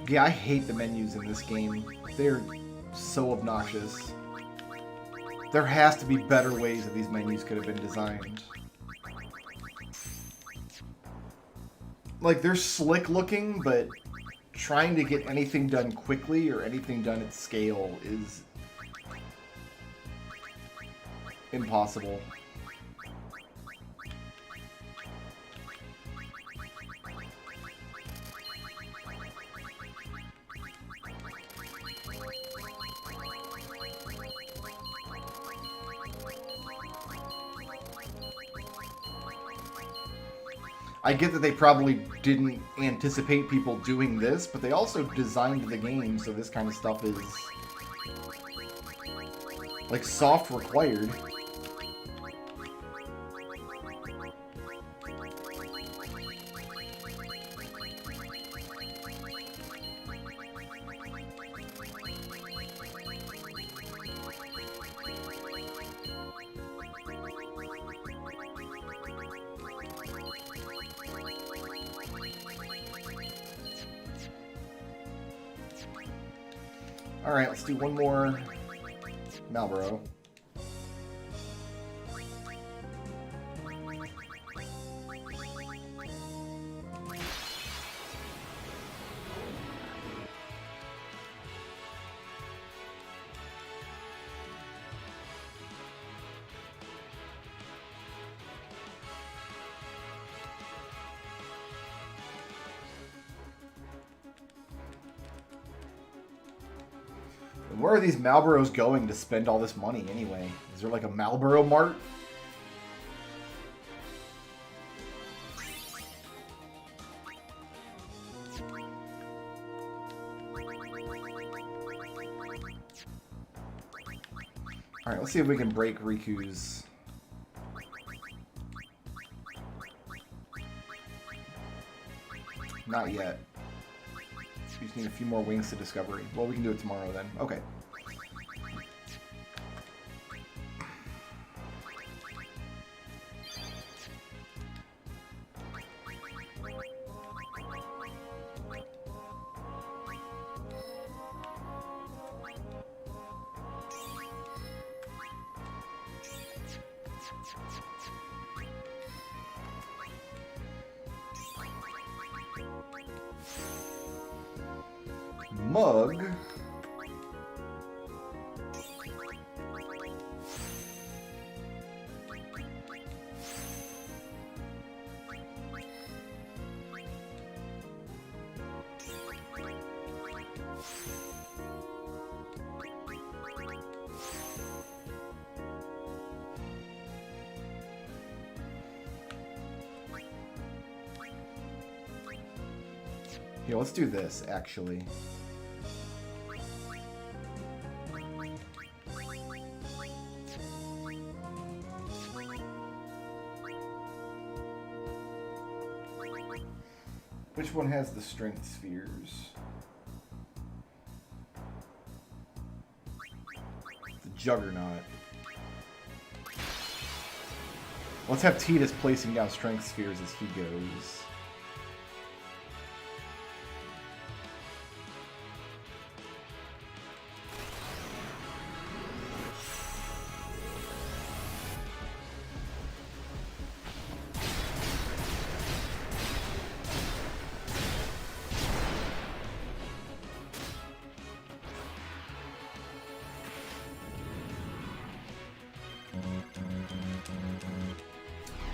Yeah, I hate the menus in this game. They're so obnoxious. There has to be better ways that these menus could have been designed. Like, they're slick looking, but trying to get anything done quickly or anything done at scale is impossible. I get that they probably didn't anticipate people doing this, but they also designed the game so this kind of stuff is like soft required. Alright, let's do one more Malboro. Where are these Malboros going to spend all this money anyway? Is there like a Malboro mart? Alright, let's see if we can break Riku's. Not yet. We just need a few more wings to discovery. Well, we can do it tomorrow then. Okay. Mug. Yeah, let's do this, actually. Which one has the strength spheres? The Juggernaut. Let's have Tidus placing down strength spheres as he goes.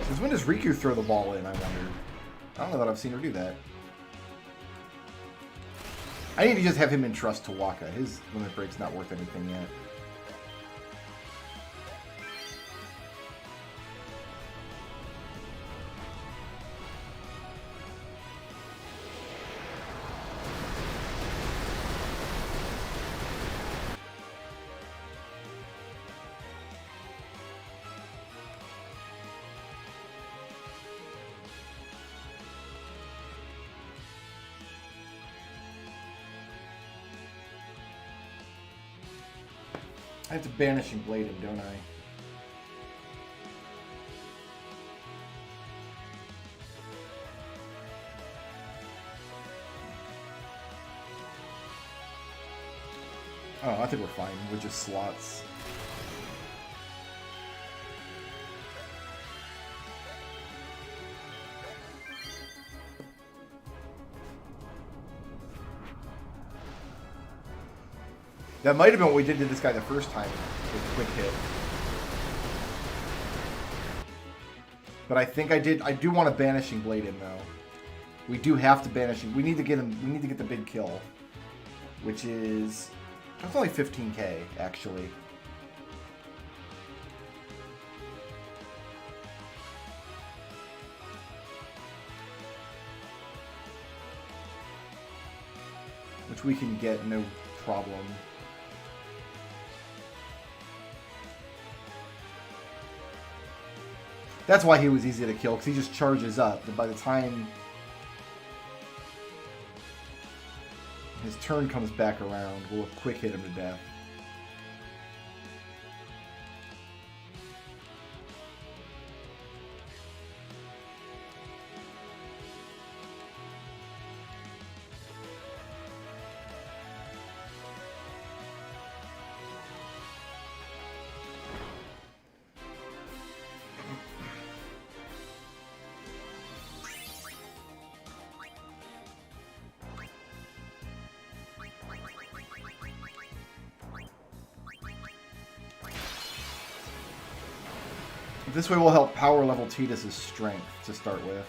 Since when does Riku throw the ball in, I wonder? I don't know that I've seen her do that. I need to just have him entrust Tawaka. His limit break's not worth anything yet. I have to Banishing Blade him, don't I? Oh, I think we're fine with just slots. That might have been what we did to this guy the first time with quick hit. But I think I do want a Banishing Blade in though. We do have to Banishing. We need to get him. We need to get the big kill, which is that's only 15k actually. Which we can get no problem. That's why he was easy to kill, because he just charges up. And by the time his turn comes back around, we'll quick hit him to death. This way we'll help power level Tidus's strength to start with.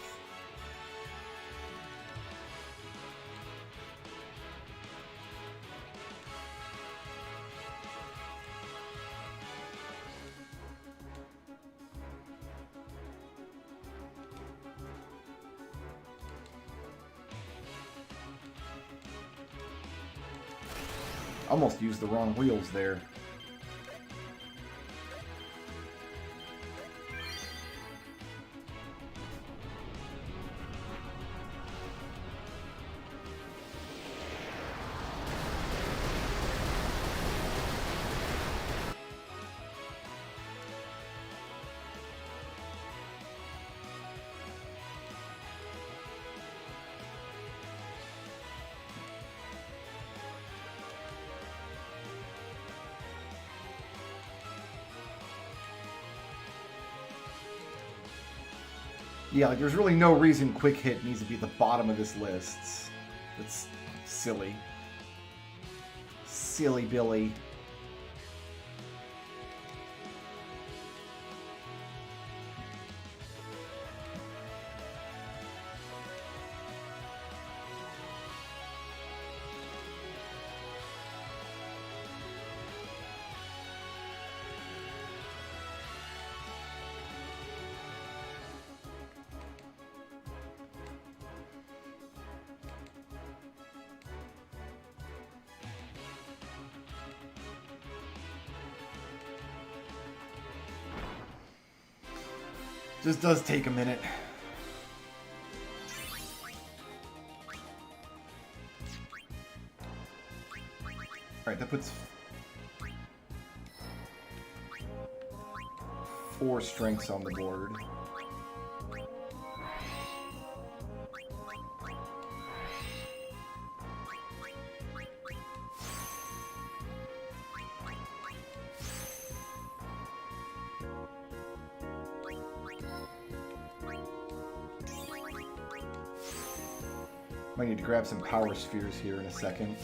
Almost used the wrong wheels there. Yeah, like there's really no reason quick hit needs to be at the bottom of this list. It's silly. Silly Billy. Just does take a minute. Alright, that puts 4 strengths on the board. Might need to grab some power spheres here in a second.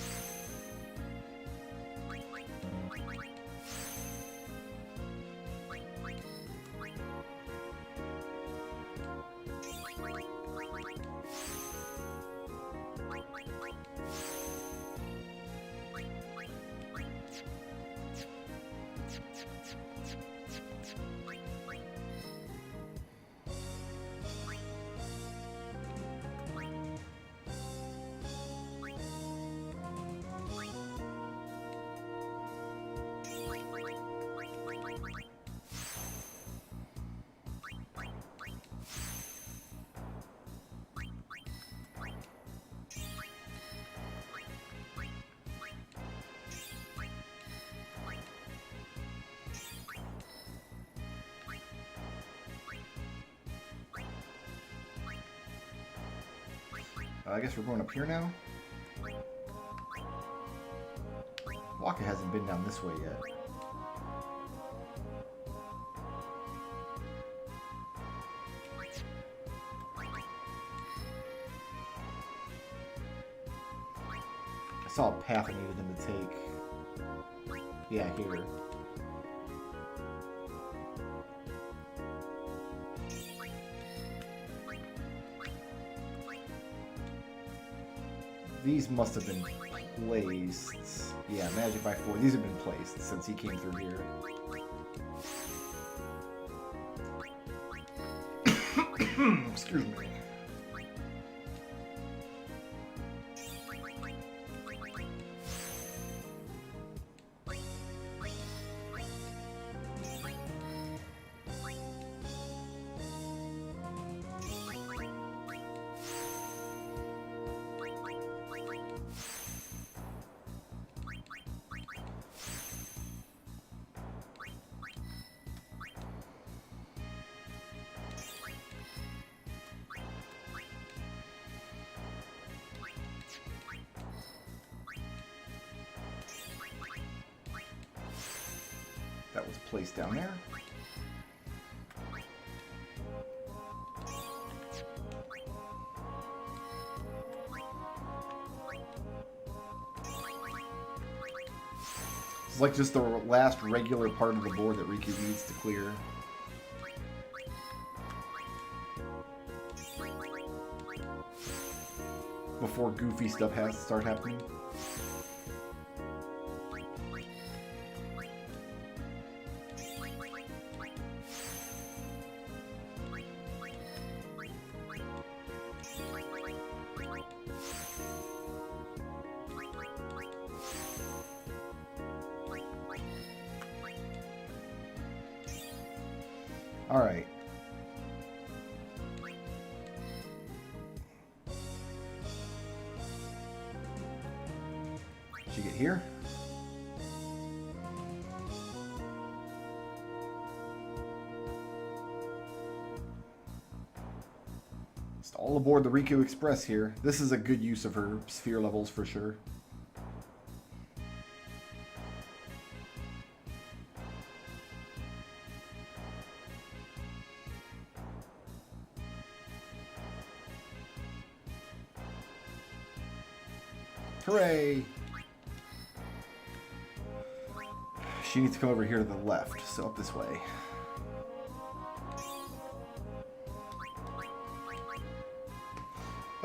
I guess we're going up here now. Waka hasn't haven't been down this way yet. I saw a path I needed them to take. Yeah, here. These must have been placed. Yeah, Magic by 4. These have been placed since he came through here. Excuse me. That was placed down there. It's like just the last regular part of the board that Riku needs to clear. Before goofy stuff has to start happening. All right. She get here? Just all aboard the Riku Express here. This is a good use of her sphere levels for sure. Hooray! She needs to come over here to the left, so up this way.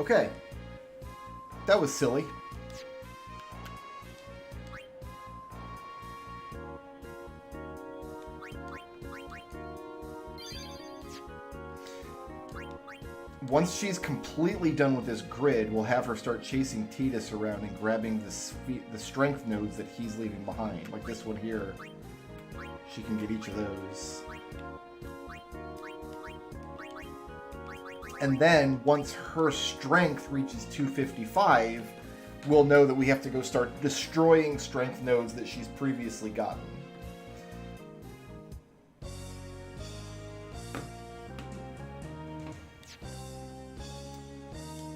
Okay. That was silly. Once she's completely done with this grid, we'll have her start chasing Tidus around and grabbing the strength nodes that he's leaving behind. Like this one here. She can get each of those. And then, once her strength reaches 255, we'll know that we have to go start destroying strength nodes that she's previously gotten.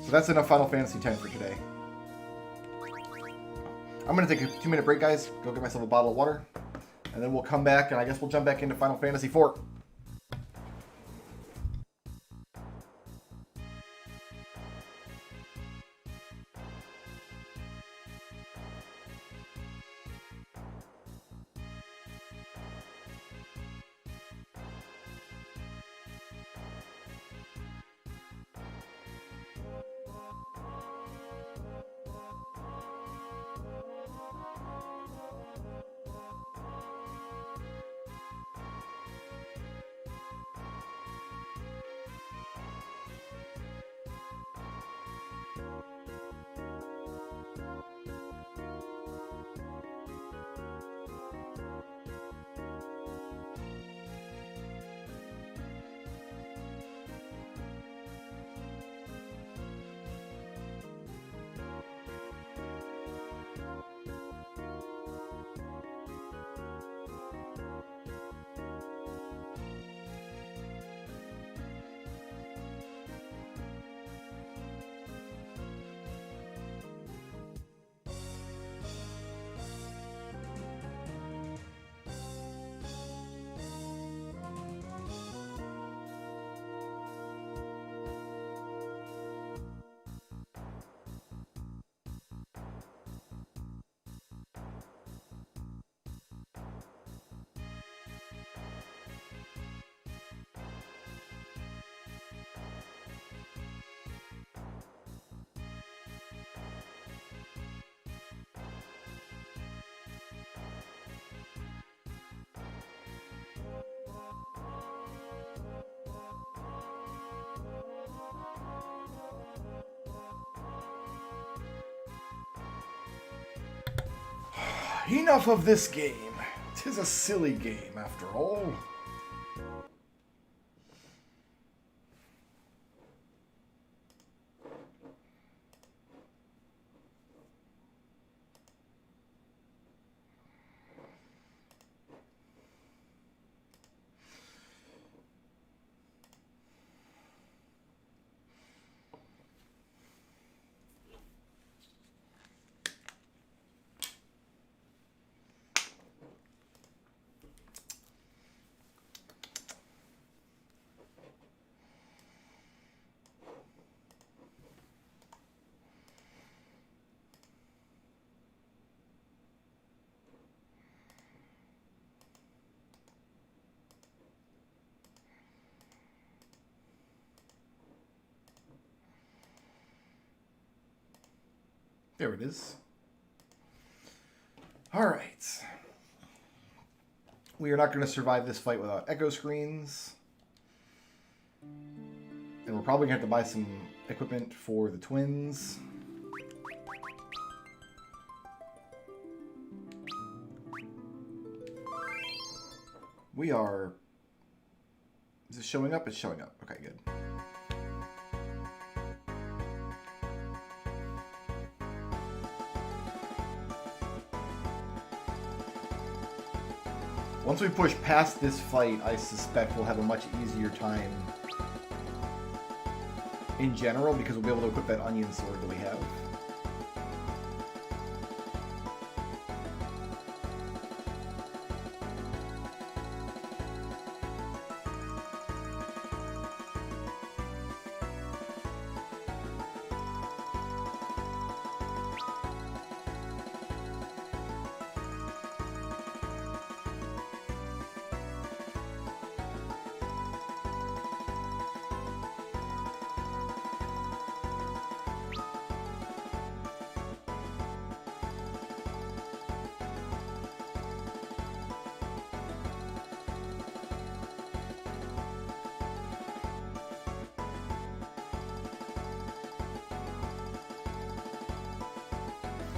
So that's enough Final Fantasy X for today. I'm going to take a 2-minute break, guys. Go get myself a bottle of water. And then we'll come back, and I guess we'll jump back into Final Fantasy IV. Enough of this game. 'Tis a silly game, after all. There it is. All right. We are not going to survive this fight without echo screens. And we're probably going to have to buy some equipment for the twins. We are... Is it showing up? It's showing up. Okay, good. Once we push past this fight, I suspect we'll have a much easier time in general, because we'll be able to equip that onion sword that we have.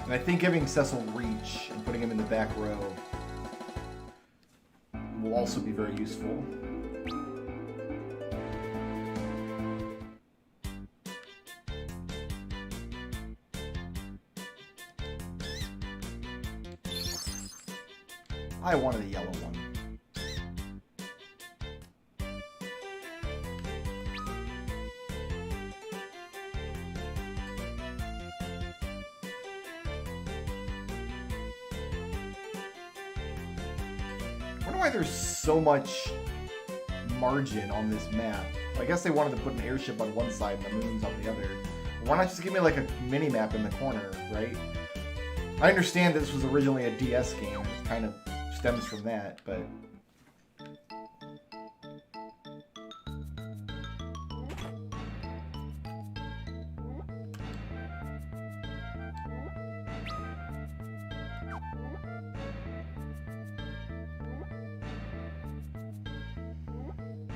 And I think giving Cecil reach and putting him in the back row will also be very useful. I wanted a yellow one. I wonder why there's so much margin on this map. I guess they wanted to put an airship on one side and the moons on the other. Why not just give me like a mini map in the corner, right? I understand that this was originally a DS game. It kind of stems from that, but...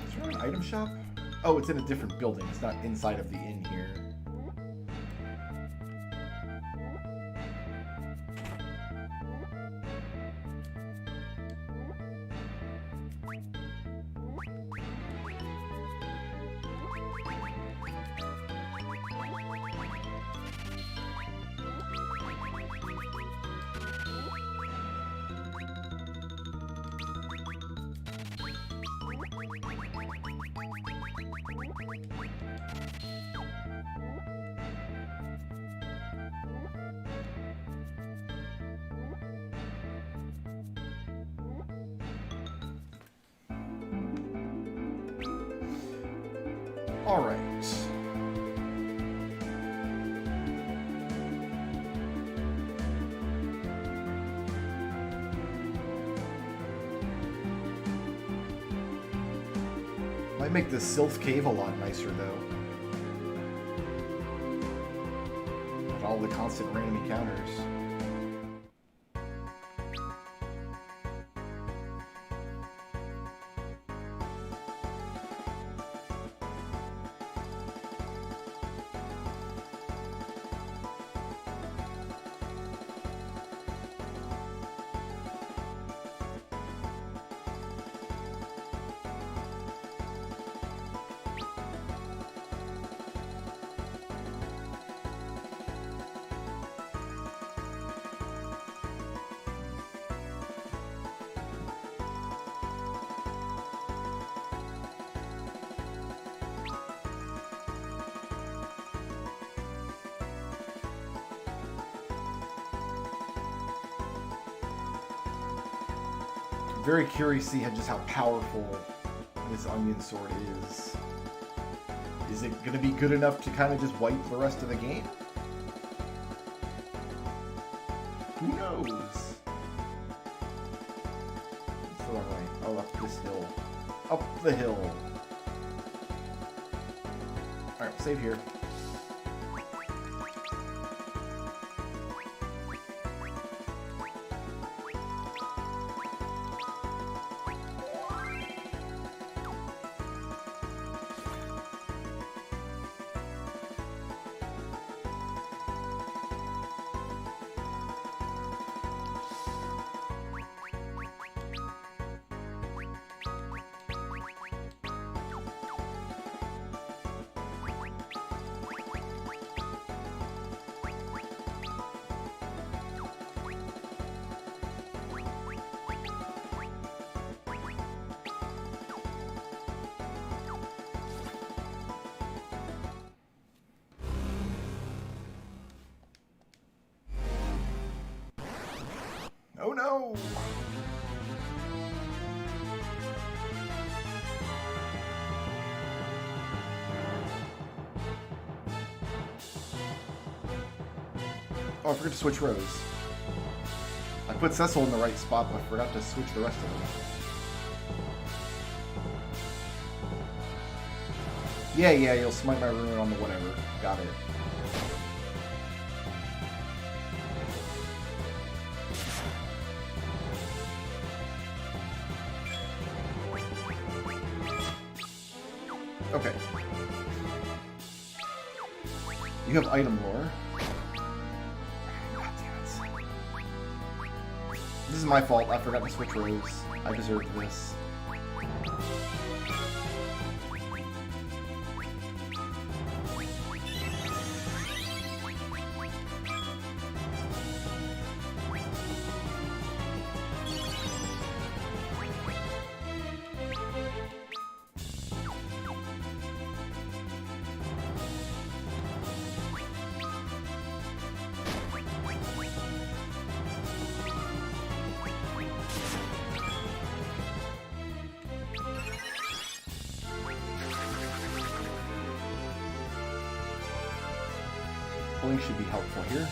Is there an item shop? Oh, it's in a different building. It's not inside of the inn here. All right. Might make the Sylph Cave a lot nicer, though. With all the constant random encounters. very curious to see just how powerful this onion sword is. Is it going to be good enough to kind of just wipe the rest of the game? Who knows? It's the wrong way. Oh, up this hill. Up the hill. Alright, save here. Oh no! Oh, I forgot to switch rows. I put Cecil in the right spot, but I forgot to switch the rest of them. Yeah, you'll smite my rune on the whatever. Got it. Okay. You have item lore. God damn it. This is my fault. I forgot to switch rows. I deserved this. Pulling should be helpful here.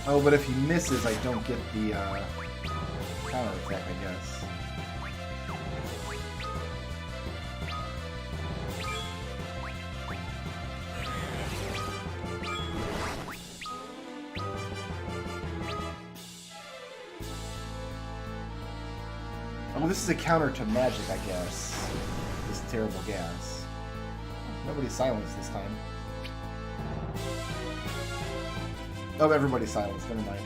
Oh, but if he misses, I don't get the counter attack, I guess. Oh, this is a counter to magic, I guess. This terrible gas. Nobody's silenced this time. Oh, everybody's silenced. Never mind.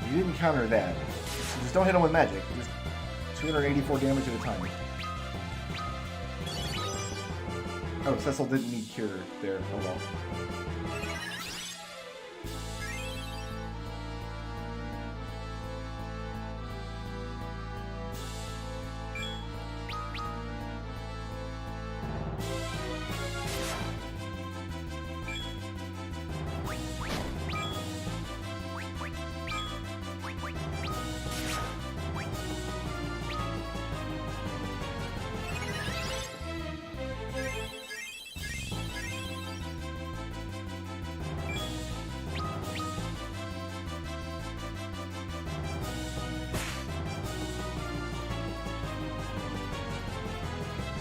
You didn't counter that. Just don't hit him with magic. Just 284 damage at a time. Oh, Cecil didn't need cure there. Oh well.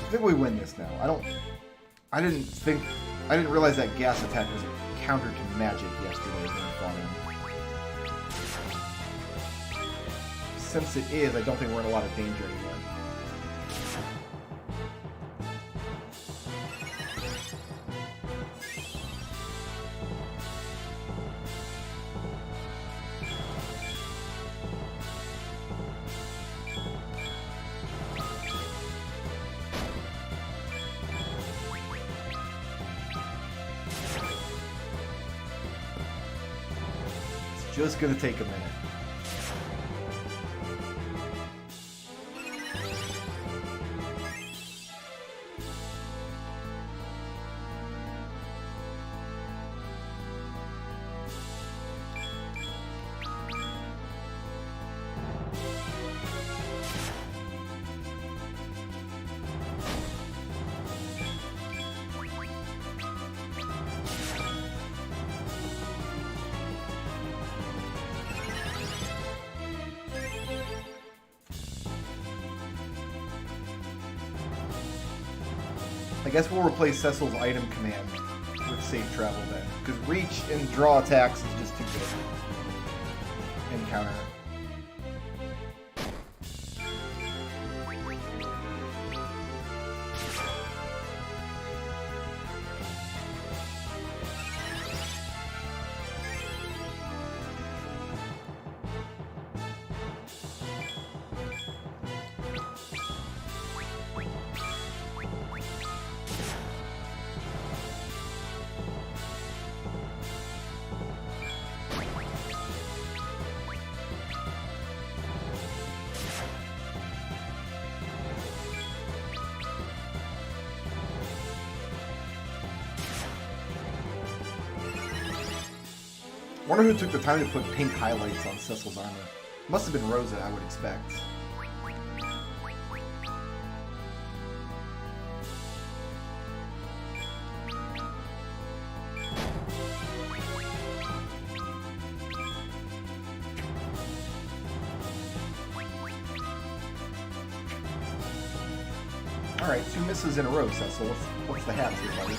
I think we win this now. I didn't realize that gas attack was a counter to magic yesterday when we fought him. Since it is, I don't think we're in a lot of danger anymore. It's just gonna take a minute. I guess we'll replace Cecil's item command with safe travel then, because reach and draw attacks is just too good. And counter. I wonder who took the time to put pink highlights on Cecil's armor. Must have been Rosa, I would expect. Alright, 2 misses in a row, Cecil. What's the hat here, buddy?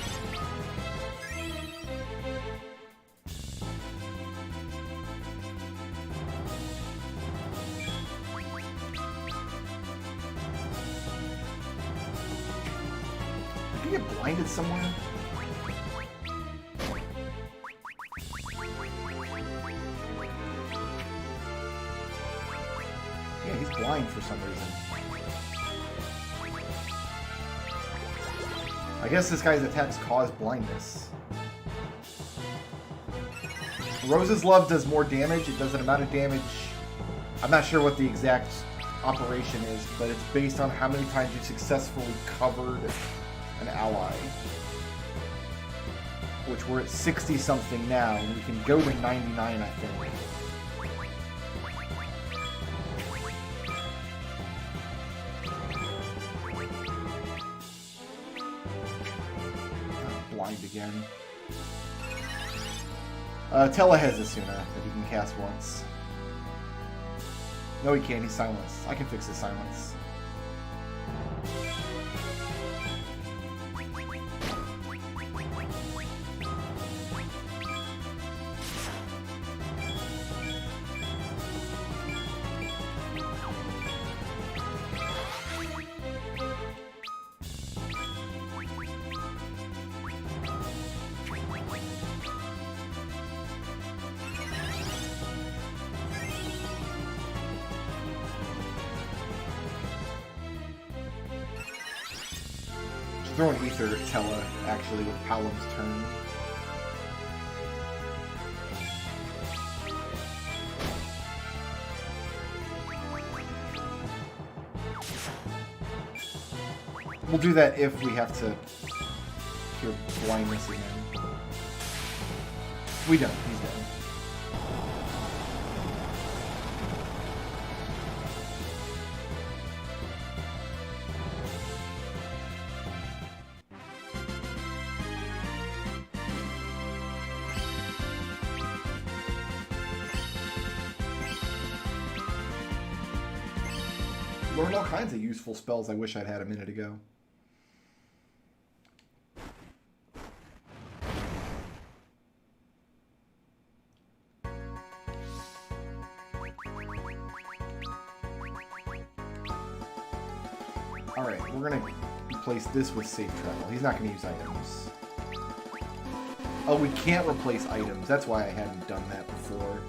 Did he get blinded somewhere? Yeah, he's blind for some reason. I guess this guy's attacks cause blindness. Rose's Love does more damage. It does an amount of damage. I'm not sure what the exact operation is, but it's based on how many times you've successfully covered an ally. Which we're at 60-something now, and we can go to 99, I think. Blind again. Tella has Asuna that he can cast once. No, he can't. He's silenced. I can fix his silence. Throw an Ether at Tella, actually, with Palam's turn. We'll do that if we have to cure blindness again. We don't. He's dead. Learned all kinds of useful spells I wish I'd had a minute ago. Alright, we're gonna replace this with safe travel. He's not gonna use items. Oh, we can't replace items. That's why I hadn't done that before.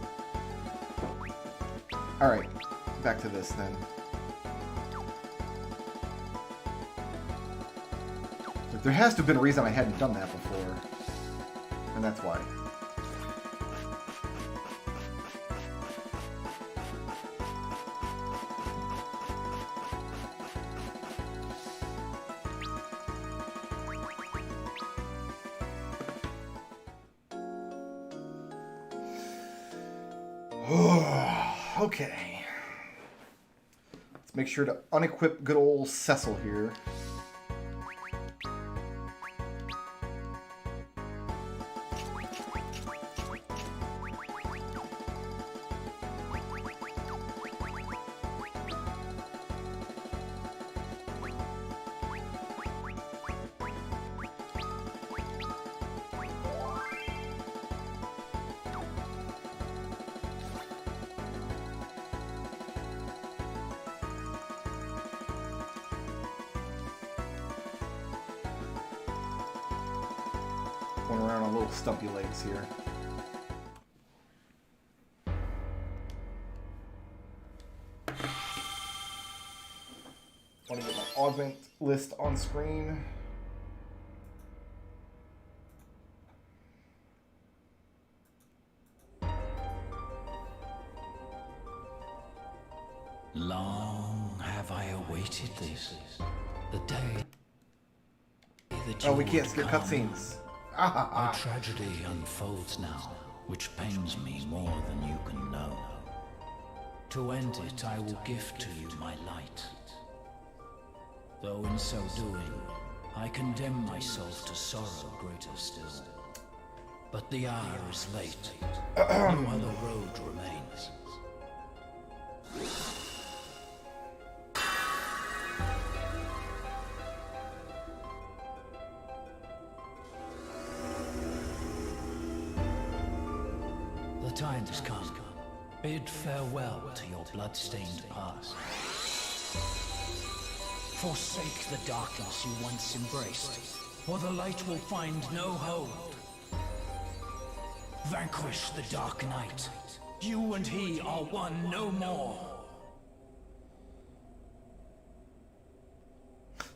Alright, back to this then. Like, there has to have been a reason I hadn't done that before. And that's why. Okay. Let's make sure to unequip good old Cecil here. Going around on little stumpy legs here. Want to get my augment list on screen. Long have I awaited this, the day that Oh, we can't skip cutscenes. A tragedy unfolds now, which pains me more than you can know. To end it, I will gift to you my light. Though in so doing, I condemn myself to sorrow greater still. But the hour is late, no other road remains. The time has come. Bid farewell to your blood-stained past. Forsake the darkness you once embraced, or the light will find no hold. Vanquish the Dark Knight. You and he are one no more.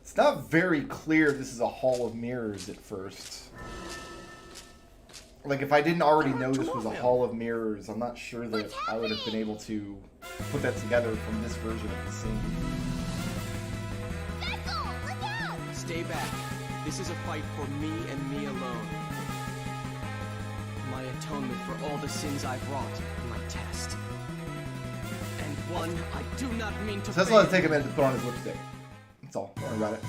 It's not very clear this is a Hall of Mirrors at first. Like, if I didn't already know this was a Hall of Mirrors, I'm not sure that I would have been able to put that together from this version of the scene. Stay back. This is a fight for me and me alone. My atonement for all the sins I've wrought in my test. And one I do not mean to So that's why I take a minute to put on his lipstick. That's all. Don't worry about it.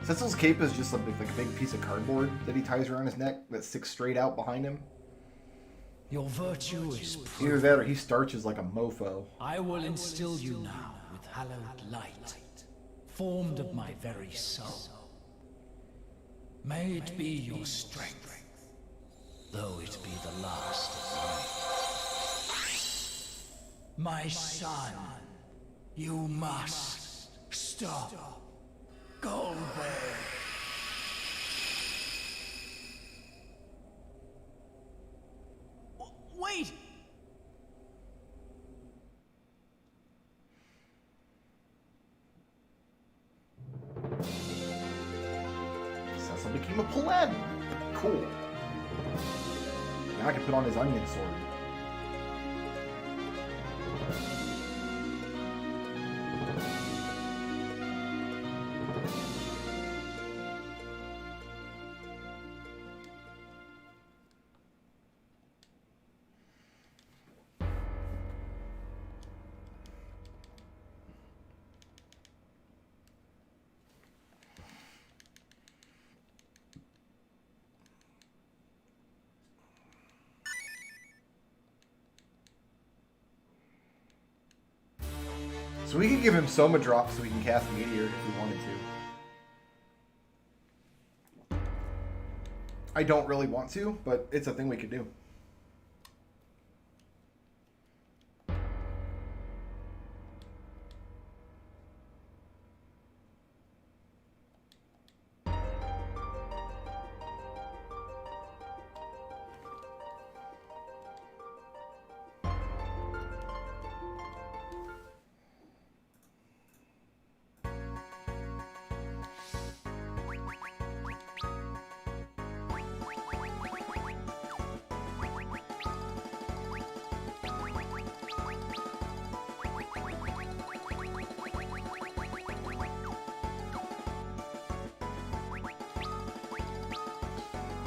Cecil's cape is just like a big piece of cardboard that he ties around his neck that sticks straight out behind him. Your virtue is Either that or he starches like a mofo. I will instill you now with hallowed light, formed of my very soul. May it be your strength, though it be the last of mine. My son, you must stop. Go away. Wait! Cecil became a pleb. Cool. Now I can put on his onion sword. So we could give him Soma drop so we can cast Meteor if we wanted to. I don't really want to, but it's a thing we could do.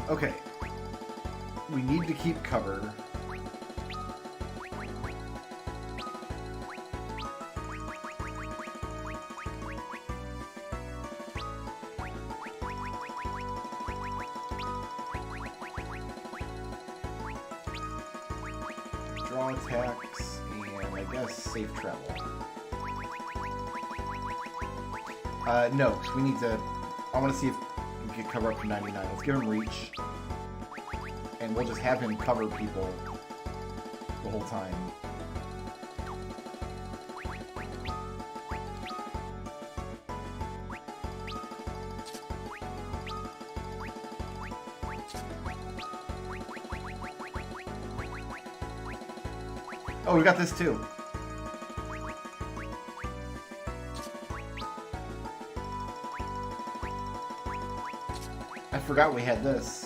Okay. We need to keep cover. Draw attacks, and I guess safe travel. No, so we need to... I want to see if we can cover up to 99. Let's give him reach. And we'll just have him cover people the whole time. Oh, we got this too. I forgot we had this.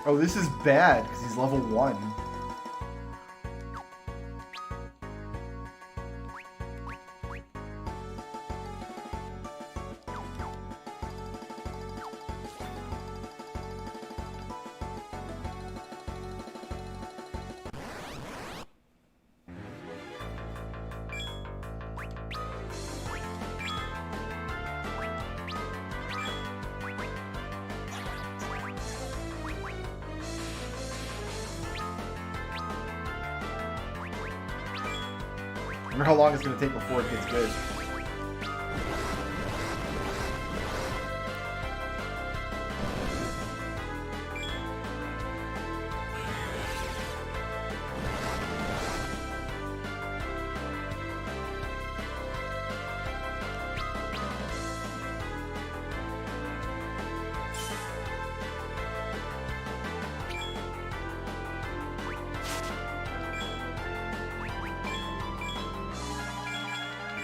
Oh, this is bad because he's level 1. I wonder how long it's going to take before it gets good.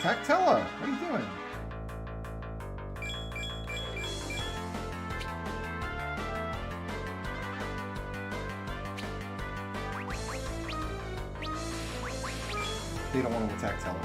Tactella, what are you doing? They don't want to attack Tella.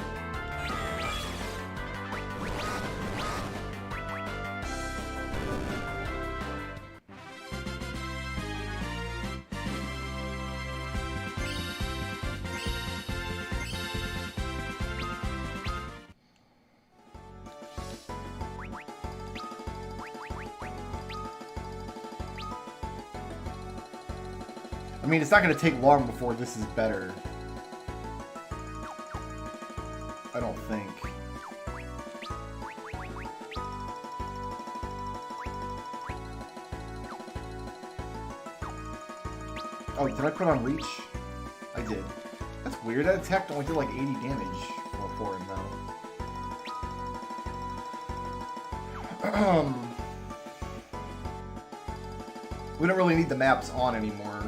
I mean, it's not going to take long before this is better. I don't think. Oh, did I put on reach? I did. That's weird. That attack only did like 80 damage for him, though. We don't really need the maps on anymore.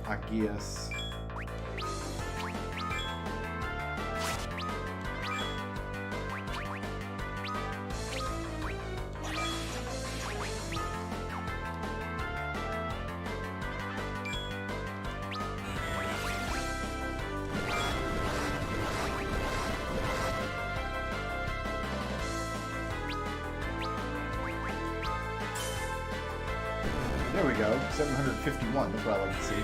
I guess. There we go, 751, that's what I like to see.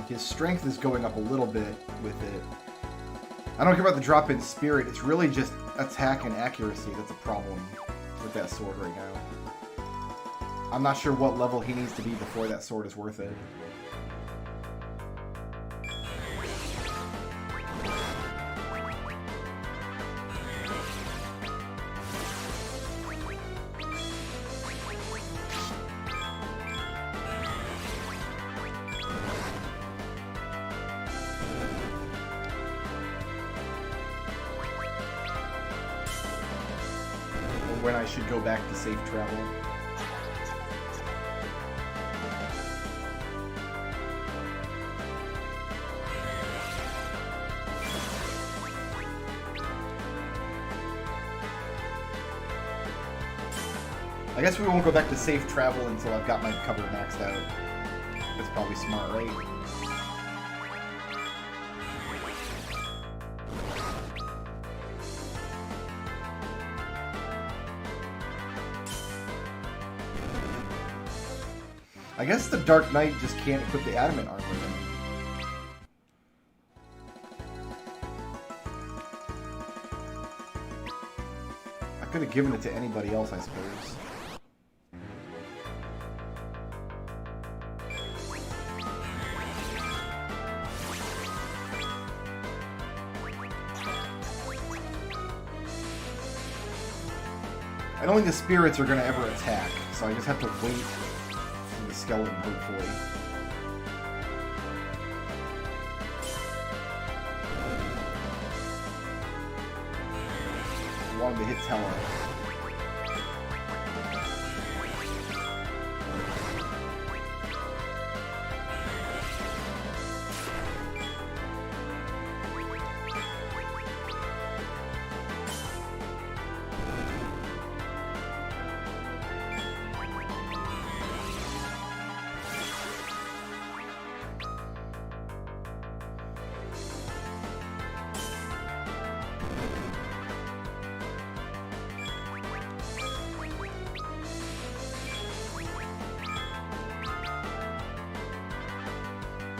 His strength is going up a little bit with it. I don't care about the drop in spirit. It's really just attack and accuracy that's a problem with that sword right now. I'm not sure what level he needs to be before that sword is worth it. When I should go back to safe travel. I guess we won't go back to safe travel until I've got my cover maxed out. That's probably smart, right? I guess the Dark Knight just can't equip the Adamant armor then. I could have given it to anybody else, I suppose. I don't think the spirits are going to ever attack, so I just have to wait for the skeleton, hopefully. I wanted to hit Tella.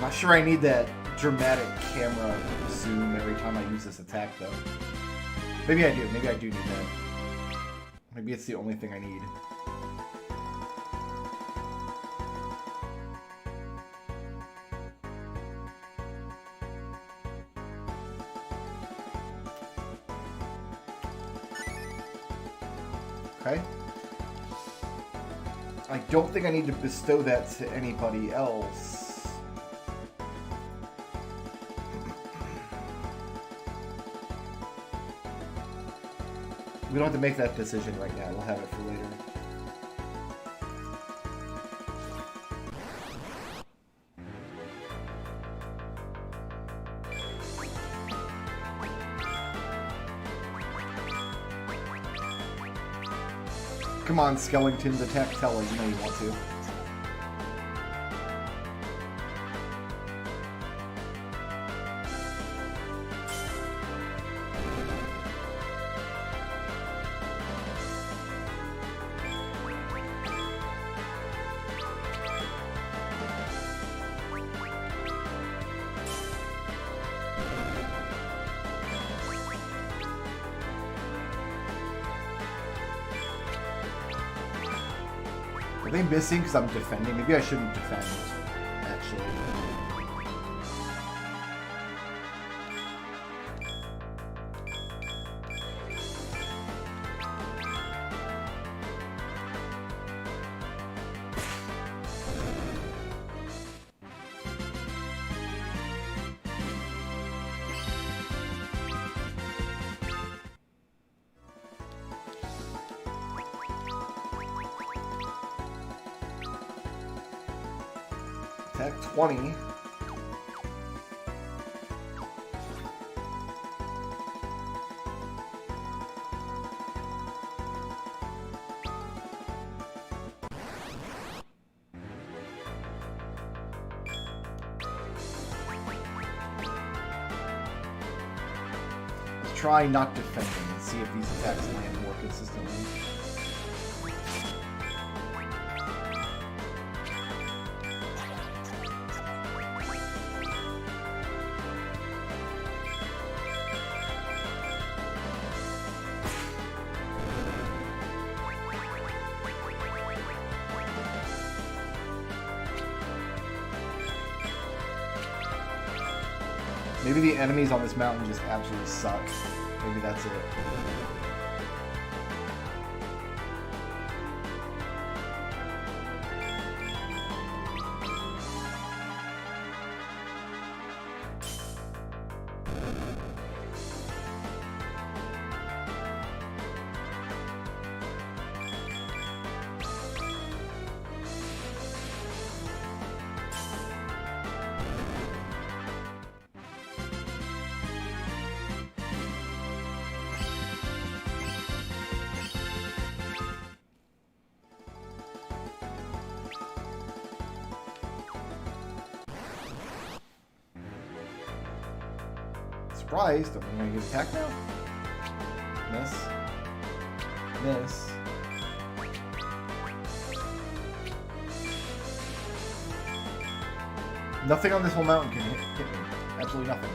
Not sure I need that dramatic camera zoom every time I use this attack, though. Maybe I do. Maybe I do need that. Maybe it's the only thing I need. Okay. I don't think I need to bestow that to anybody else. We don't have to make that decision right now. We'll have it for later. Come on, skeletons, attack Tella. You know you want to. Are they missing because I'm defending? Maybe I shouldn't defend, actually. Attack 20. Let's try not defending and see if these attacks land more consistently. Maybe the enemies on this mountain just absolutely suck. Maybe that's it. Surprised. I'm gonna get attacked now. Miss. Miss. Nothing on this whole mountain can hit me. Absolutely nothing.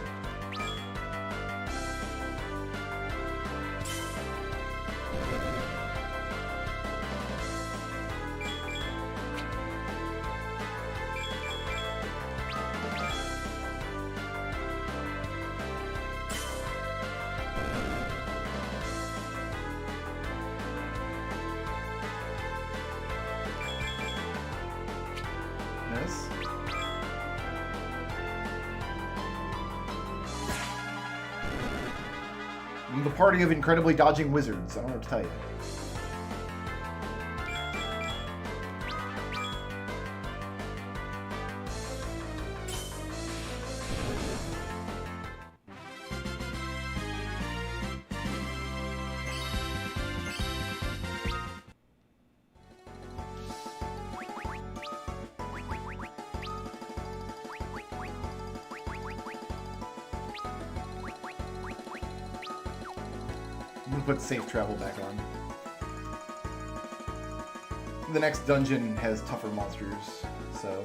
Miss. I'm the party of incredibly dodging wizards. I don't know what to tell you. I'm gonna put safe travel back on. The next dungeon has tougher monsters, so...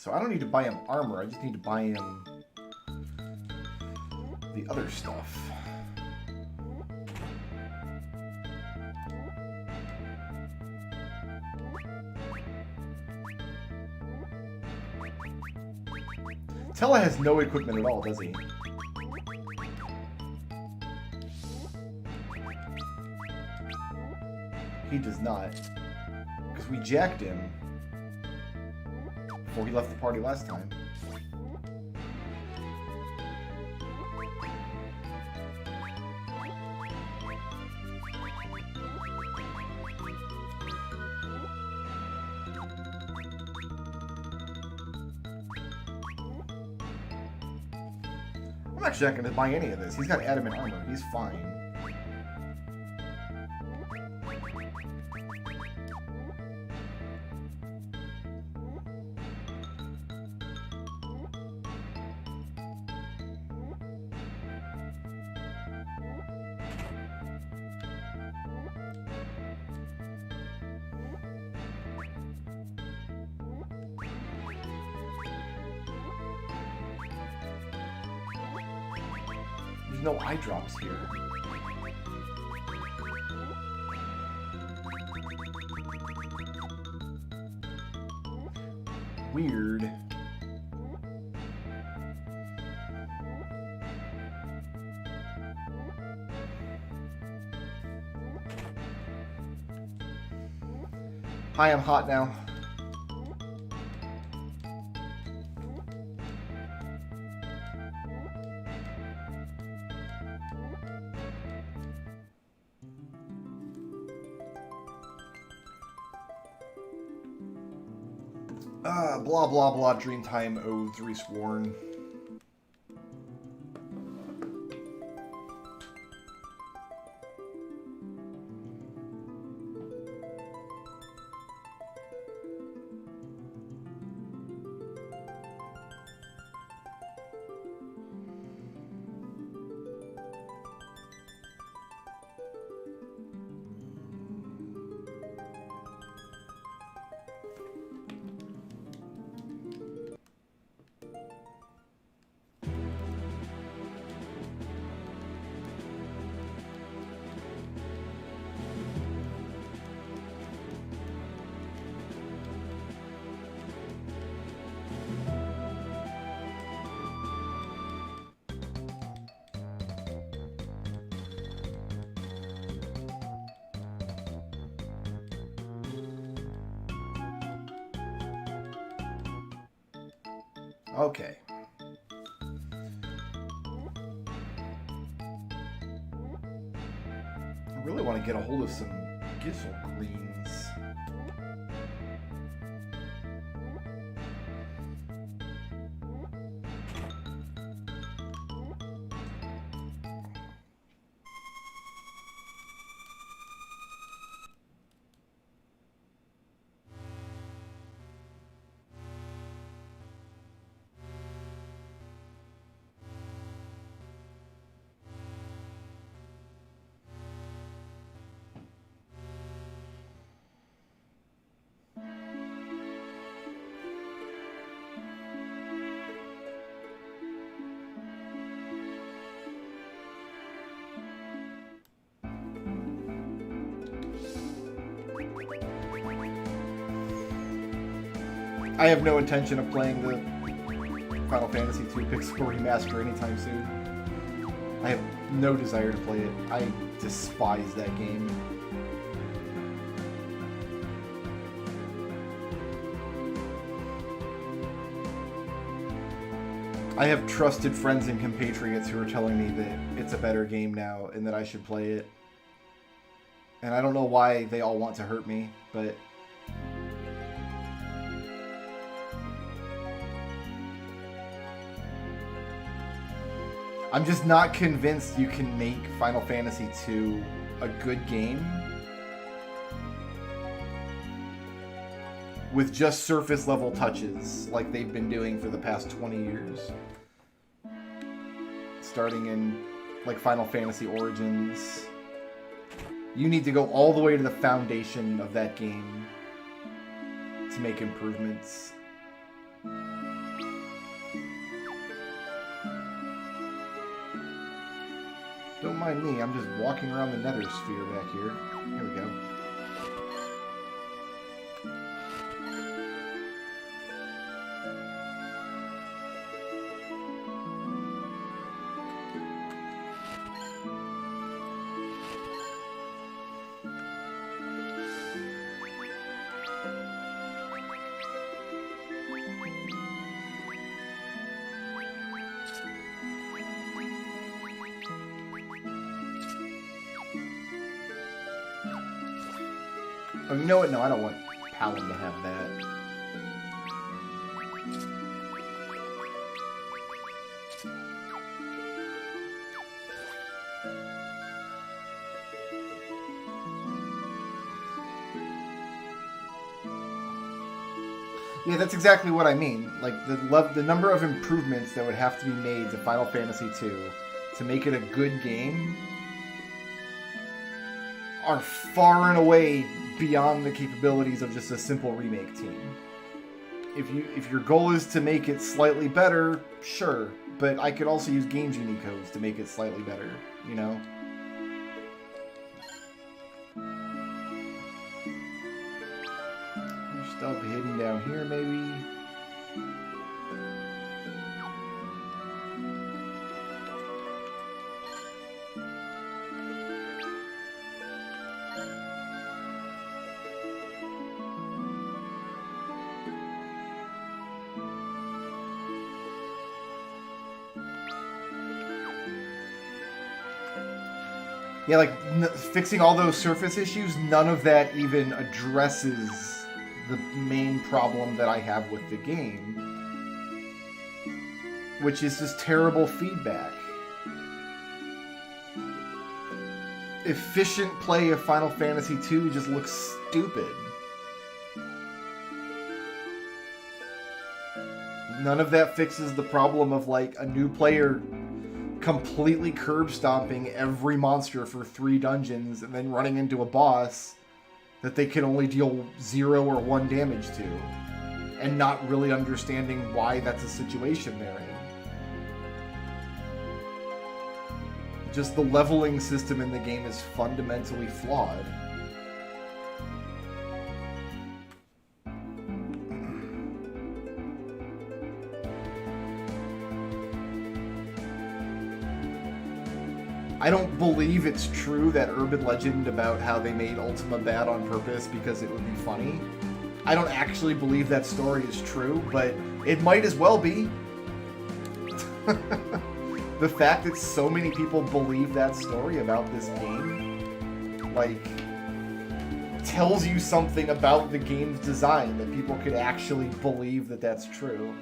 So I don't need to buy him armor, I just need to buy him the other stuff. Tella has no equipment at all, does he? He does not. Because we jacked him before he left the party last time. I'm actually not going to buy any of this. He's got adamant armor. He's fine. There's no eye drops here. Weird. Hi, I'm hot now. Blah blah blah, Dreamtime oaths resworn. Okay. I really want to get a hold of some Gizzle greens. I have no intention of playing the Final Fantasy II Pixel Remaster anytime soon. I have no desire to play it. I despise that game. I have trusted friends and compatriots who are telling me that it's a better game now and that I should play it. And I don't know why they all want to hurt me, but... I'm just not convinced you can make Final Fantasy II a good game with just surface level touches like they've been doing for the past 20 years. Starting in like Final Fantasy Origins. You need to go all the way to the foundation of that game to make improvements. Don't mind me, I'm just walking around the nether sphere back here. Here we go. Oh, you know what? No, I don't want Palin to have that. Yeah, that's exactly what I mean. Like, the number of improvements that would have to be made to Final Fantasy II to make it a good game are far and away beyond the capabilities of just a simple remake team. If your goal is to make it slightly better, sure, but I could also use Game Genie codes to make it slightly better, you know? There's stuff hidden down here, maybe. Yeah, like, fixing all those surface issues, none of that even addresses the main problem that I have with the game, which is just terrible feedback. Efficient play of Final Fantasy II just looks stupid. None of that fixes the problem of, like, a new player completely curb stomping every monster for 3 dungeons and then running into a boss that they can only deal 0 or 1 damage to, and not really understanding why that's a situation they're in. Just the leveling system in the game is fundamentally flawed. I don't believe it's true, that urban legend about how they made Ultima bad on purpose because it would be funny. I don't actually believe that story is true, but it might as well be. The fact that so many people believe that story about this game, like, tells you something about the game's design, that people could actually believe that that's true.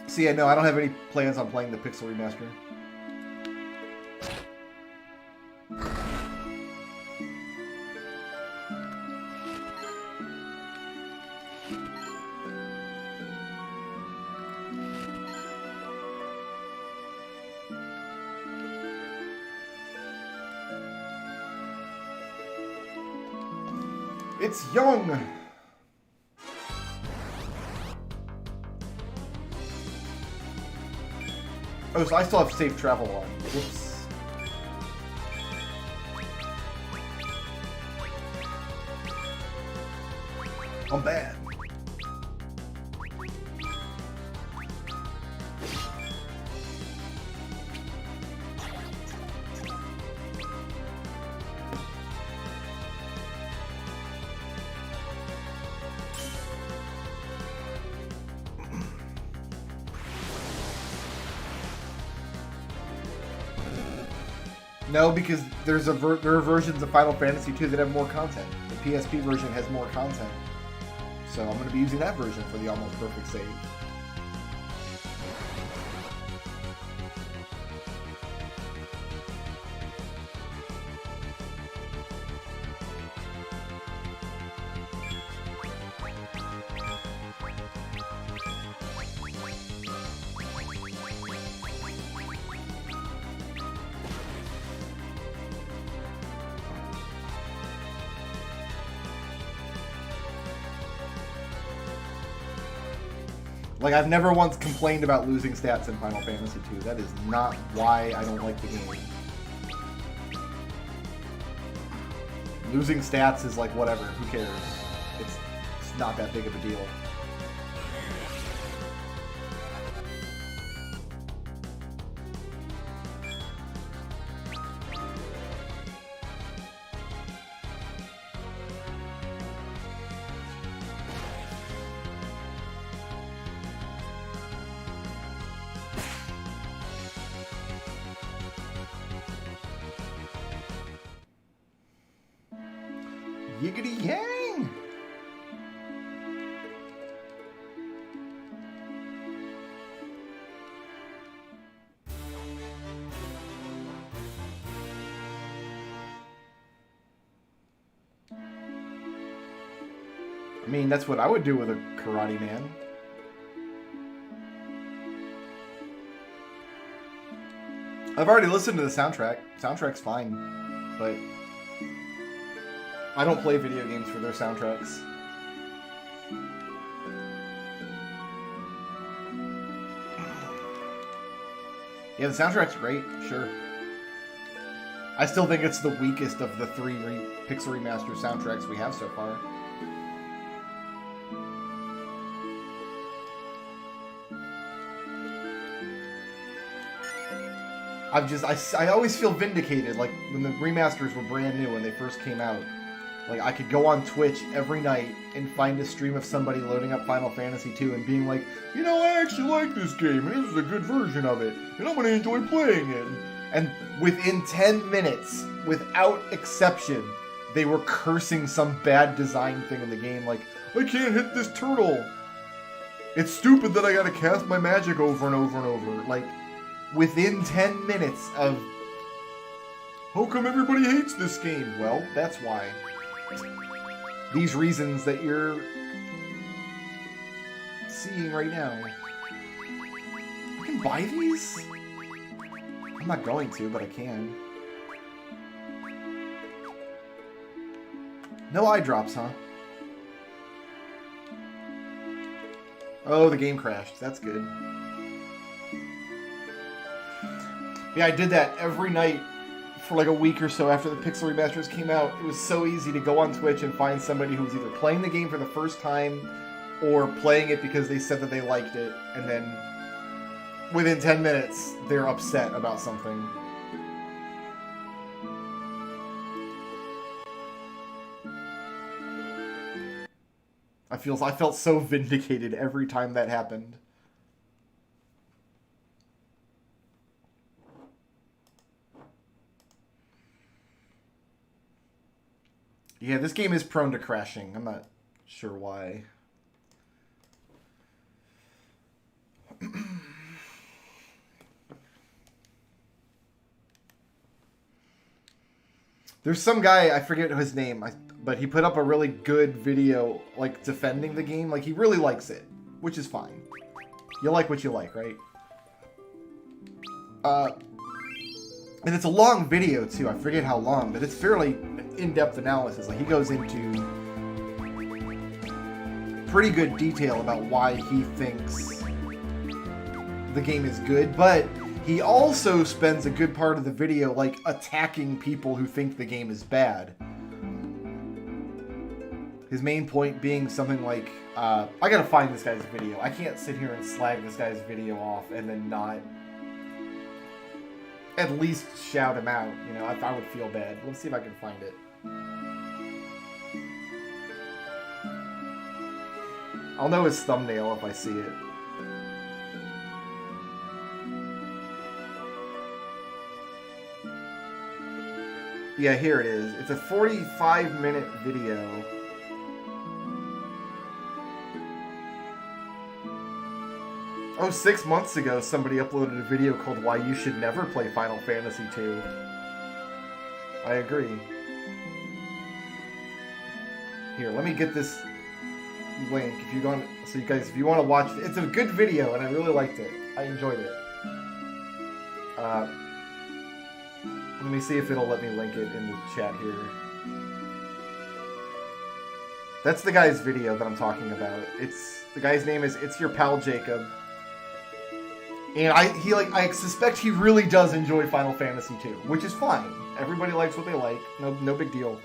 So yeah, no, I don't have any plans on playing the Pixel Remaster. It's young! Oh, so I still have safe travel on. Whoops. I'm bad. No, because there are versions of Final Fantasy II that have more content. The PSP version has more content. So I'm going to be using that version for the almost perfect save. Like, I've never once complained about losing stats in Final Fantasy II. That is not why I don't like the game. Losing stats is like, whatever, who cares? It's not that big of a deal. Yiggity yang! I mean, that's what I would do with a Karate Man. I've already listened to the soundtrack. Soundtrack's fine, but I don't play video games for their soundtracks. Yeah, the soundtrack's great, sure. I still think it's the weakest of the three Pixel Remaster soundtracks we have so far. I always feel vindicated, like, when the remasters were brand new when they first came out. Like, I could go on Twitch every night and find a stream of somebody loading up Final Fantasy II and being like, you know, I actually like this game, and this is a good version of it, and I'm gonna enjoy playing it. And within 10 minutes, without exception, they were cursing some bad design thing in the game, like, I can't hit this turtle! It's stupid that I gotta cast my magic over and over and over. Like, within 10 minutes of, how come everybody hates this game? Well, that's why. These reasons that you're seeing right now. I can buy these? I'm not going to, but I can. No eye drops, huh? Oh, the game crashed. That's good. Yeah, I did that every night for like a week or so after the Pixel Remasters came out. It was so easy to go on Twitch and find somebody who was either playing the game for the first time or playing it because they said that they liked it, and then within 10 minutes, they're upset about something. I felt so vindicated every time that happened. Yeah, this game is prone to crashing. I'm not sure why. There's some guy, I forget his name, but he put up a really good video, like, defending the game. Like, he really likes it, which is fine. You like what you like, right? And it's a long video, too. I forget how long, but it's fairly in-depth analysis. Like, he goes into pretty good detail about why he thinks the game is good, but he also spends a good part of the video, like, attacking people who think the game is bad. His main point being something like, I gotta find this guy's video. I can't sit here and slag this guy's video off and then not at least shout him out. You know, I would feel bad. Let's see if I can find it. I'll know his thumbnail if I see it. Yeah, here it is. It's a 45-minute video. Oh, 6 months ago, somebody uploaded a video called Why You Should Never Play Final Fantasy II. I agree. Here, let me get this link. If you want, so you guys, if you want to watch, it's a good video, and I really liked it. I enjoyed it. Let me see if it'll let me link it in the chat here. That's the guy's video that I'm talking about. The guy's name is It's Your Pal Jacob. And I suspect he really does enjoy Final Fantasy II, which is fine. Everybody likes what they like. No big deal.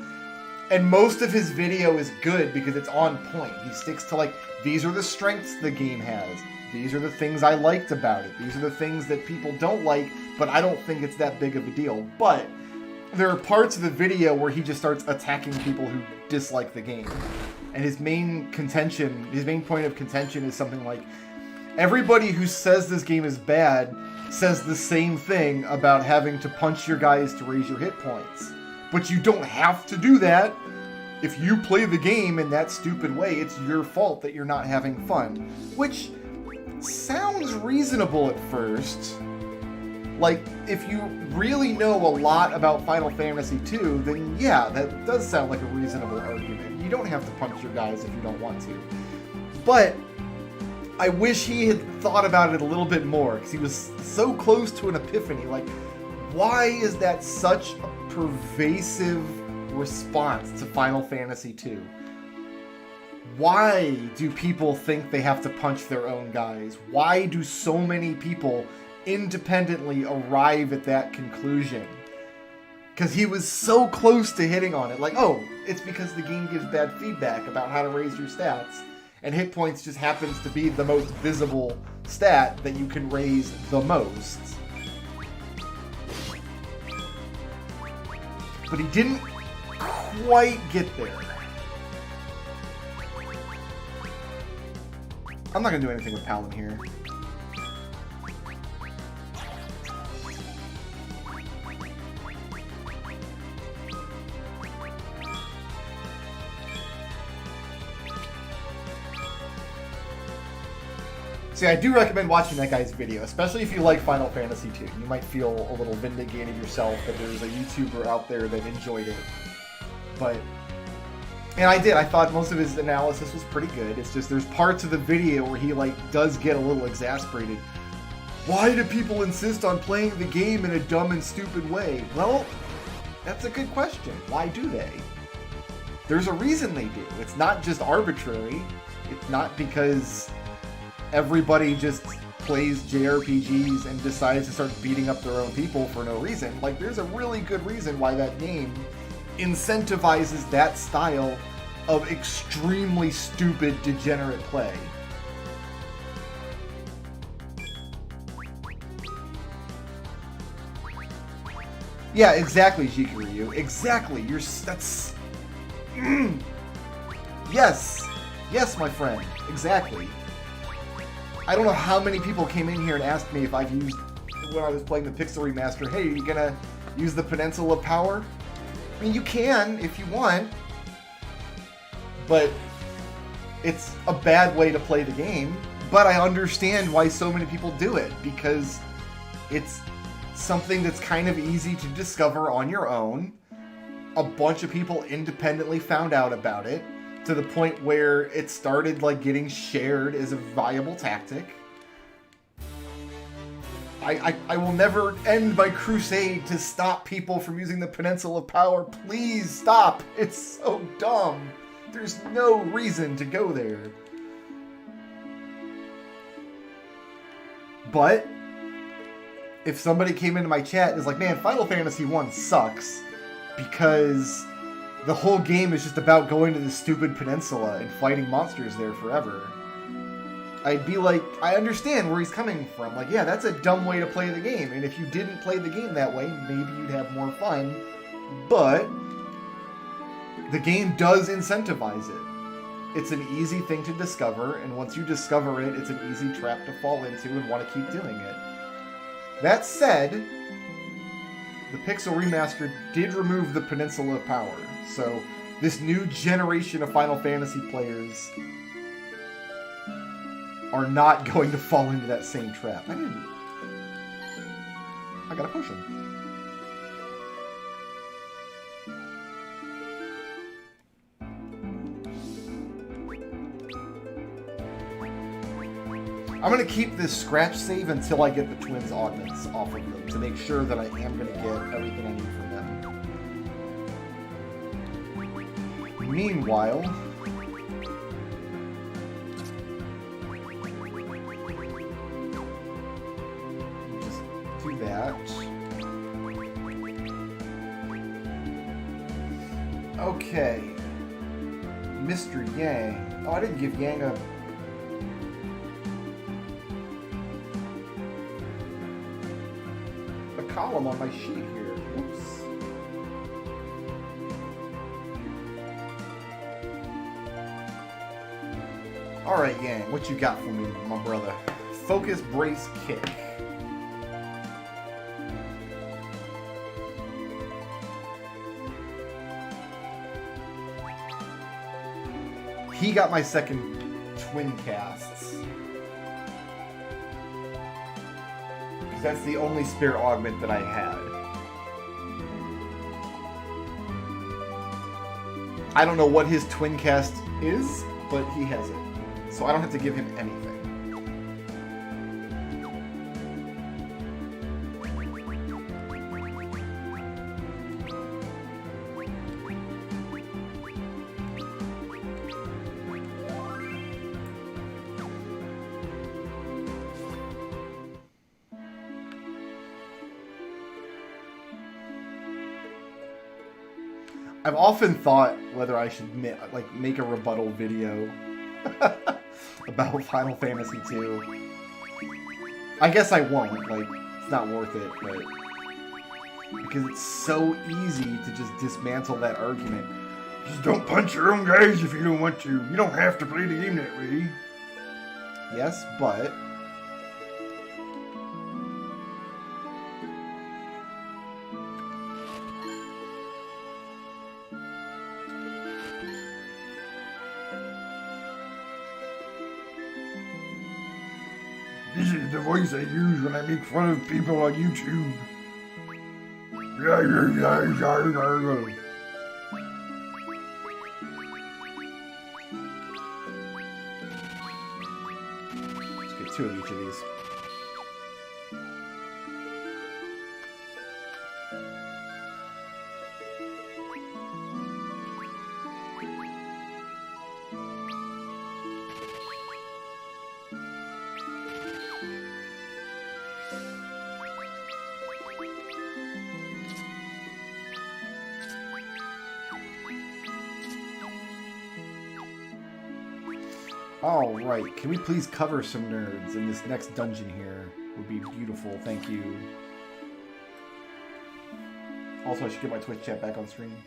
And most of his video is good because it's on point. He sticks to, like, these are the strengths the game has. These are the things I liked about it. These are the things that people don't like, but I don't think it's that big of a deal. But there are parts of the video where he just starts attacking people who dislike the game. And his main point of contention is something like, everybody who says this game is bad says the same thing about having to punch your guys to raise your hit points. But you don't have to do that. If you play the game in that stupid way, it's your fault that you're not having fun. Which sounds reasonable at first. Like, if you really know a lot about Final Fantasy II, then yeah, that does sound like a reasonable argument. You don't have to punch your guys if you don't want to. But I wish he had thought about it a little bit more, because he was so close to an epiphany. Like, why is that such a pervasive response to Final Fantasy II? Why do people think they have to punch their own guys? Why do so many people independently arrive at that conclusion? Because he was so close to hitting on it. Like, oh, it's because the game gives bad feedback about how to raise your stats. And hit points just happens to be the most visible stat that you can raise the most. But he didn't quite get there. I'm not going to do anything with Paladin here. See, I do recommend watching that guy's video, especially if you like Final Fantasy II. You might feel a little vindicated yourself that there's a YouTuber out there that enjoyed it. And I did. I thought most of his analysis was pretty good. It's just there's parts of the video where he, like, does get a little exasperated. Why do people insist on playing the game in a dumb and stupid way? Well, that's a good question. Why do they? There's a reason they do. It's not just arbitrary. It's not because everybody just plays JRPGs and decides to start beating up their own people for no reason. Like, there's a really good reason why that game incentivizes that style of extremely stupid, degenerate play. Yeah, exactly, Jikuryu. Exactly. That's... Yes! Yes, my friend. Exactly. I don't know how many people came in here and asked me if I've used, when I was playing the Pixel Remaster, hey, are you gonna use the Peninsula Power? I mean, you can if you want, but it's a bad way to play the game. But I understand why so many people do it, because it's something that's kind of easy to discover on your own. A bunch of people independently found out about it, to the point where it started, like, getting shared as a viable tactic. I will never end my crusade to stop people from using the Peninsula Power. Please stop. It's so dumb. There's no reason to go there. But if somebody came into my chat and is like, man, Final Fantasy I sucks because the whole game is just about going to the stupid peninsula and fighting monsters there forever, I'd be like, I understand where he's coming from. Like, yeah, that's a dumb way to play the game. And if you didn't play the game that way, maybe you'd have more fun. But the game does incentivize it. It's an easy thing to discover, and once you discover it, it's an easy trap to fall into and want to keep doing it. That said, the Pixel Remaster did remove the Peninsula Power. So this new generation of Final Fantasy players are not going to fall into that same trap. I gotta push him. I'm gonna keep this scratch save until I get the twins augments off of them to make sure that I am gonna get everything I need from them. Meanwhile, that. Okay. Mr. Yang. Oh, I didn't give Yang a column on my sheet here. Oops. Alright, Yang, what you got for me, my brother? Focus, brace, kick. He got my second twin casts. Because that's the only spare augment that I had. I don't know what his twin cast is, but he has it. So I don't have to give him anything. I've often thought whether I should make a rebuttal video about Final Fantasy II. I guess I won't. Like, it's not worth it, but because it's so easy to just dismantle that argument. Just don't punch your own guys if you don't want to. You don't have to play the game that way. Yes, but this is the voice I use when I make fun of people on YouTube. Let's get 2 of each of these. Alright, can we please cover some nerds in this next dungeon here? Would be beautiful, thank you. Also, I should get my Twitch chat back on stream.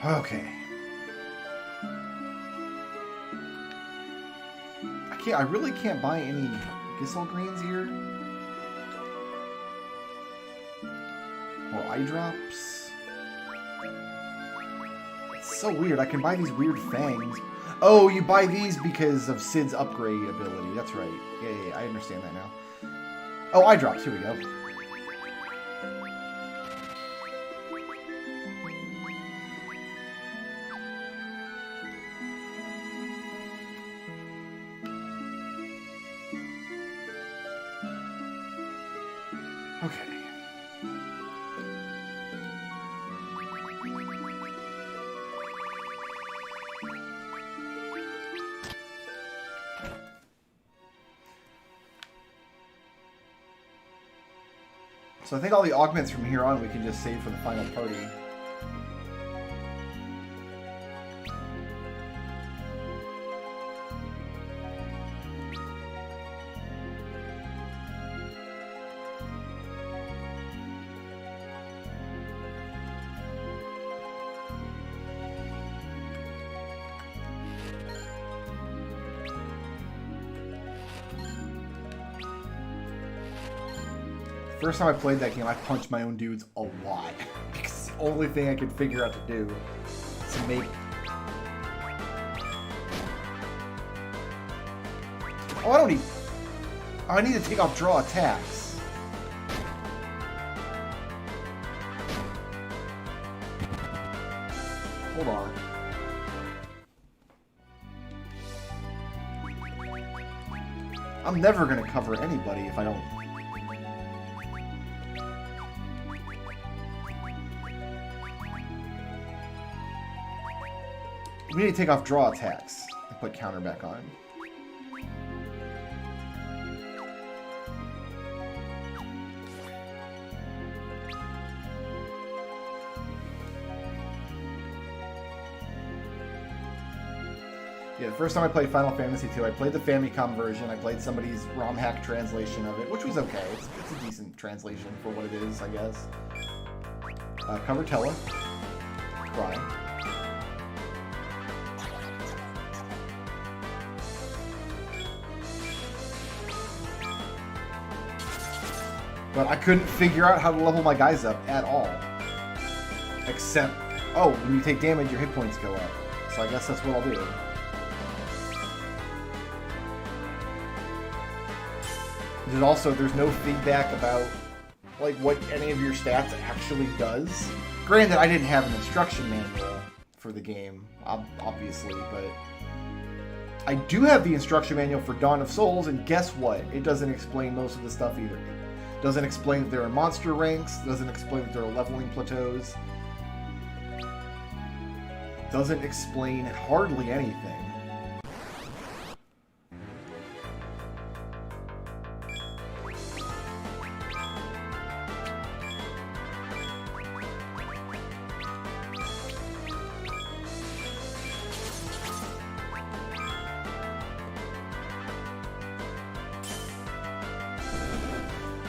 Okay. I really can't buy any Gissel Greens here. Or eye drops. It's so weird, I can buy these weird fangs. Oh, you buy these because of Sid's upgrade ability. That's right. Yeah, I understand that now. Oh, eye drops. Here we go. Okay. So I think all the augments from here on we can just save for the final party. First time I played that game, I punched my own dudes a lot. Because it's the only thing I could figure out to do. To make... Oh, I don't need... Oh, I need to take off draw attacks. Hold on. I'm never going to cover anybody if I don't... We need to take off draw attacks and put counter back on. Yeah, the first time I played Final Fantasy II, I played the Famicom version. I played somebody's ROM hack translation of it, which was okay. It's a decent translation for what it is, I guess. Covertella. Cry. But I couldn't figure out how to level my guys up at all. Except, oh, when you take damage, your hit points go up. So I guess that's what I'll do. There's no feedback about like what any of your stats actually does. Granted, I didn't have an instruction manual for the game, obviously, but I do have the instruction manual for Dawn of Souls, and guess what? It doesn't explain most of the stuff either. It doesn't explain that there are monster ranks, doesn't explain that there are leveling plateaus. Doesn't explain hardly anything.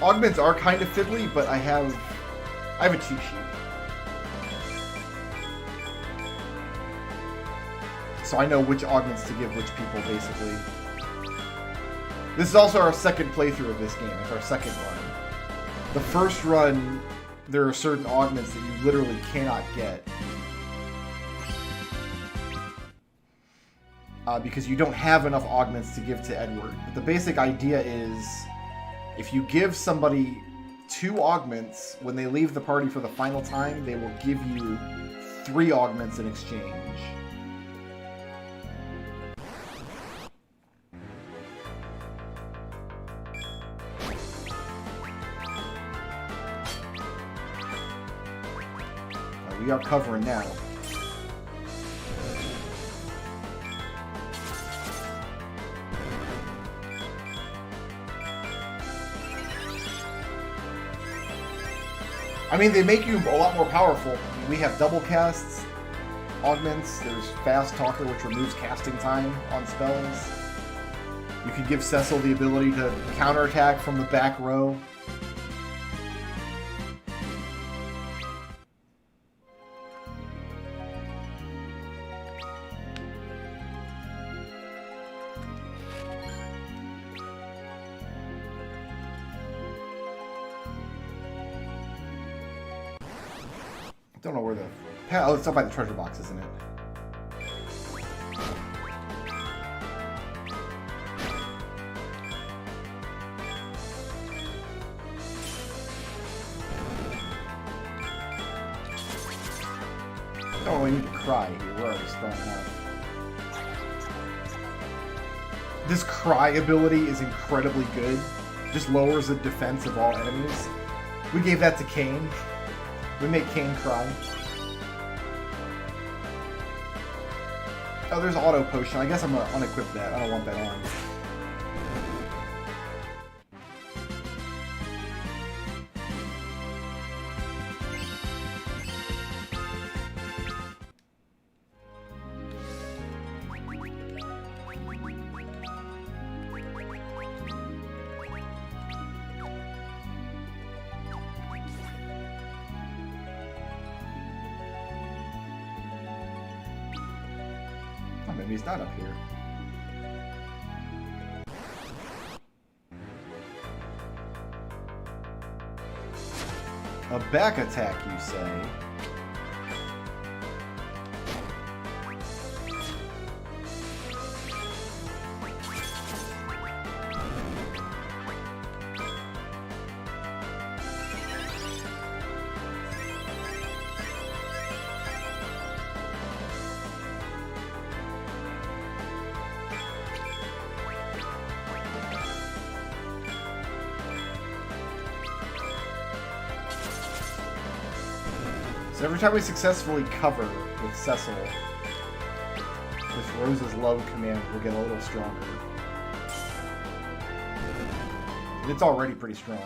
Augments are kind of fiddly, but I have a cheat sheet. So I know which augments to give which people, basically. This is also our second playthrough of this game. It's our second run. The first run, there are certain augments that you literally cannot get. Because you don't have enough augments to give to Edward. But the basic idea is, if you give somebody 2 augments, when they leave the party for the final time, they will give you 3 augments in exchange. We are covering now. I mean, they make you a lot more powerful. We have double casts, augments, there's Fast Talker, which removes casting time on spells. You can give Cecil the ability to counterattack from the back row. Don't know where the... Oh, it's up by the treasure box, isn't it? Don't really need to cry here. We're already strong enough. This cry ability is incredibly good. Just lowers the defense of all enemies. We gave that to Cain. We make Cain cry. Oh, there's auto potion. I guess I'm gonna unequip that. I don't want that on. Maybe he's not up here. A back attack, you say? So every time we successfully cover with Cecil, this Rose's Love command will get a little stronger. It's already pretty strong.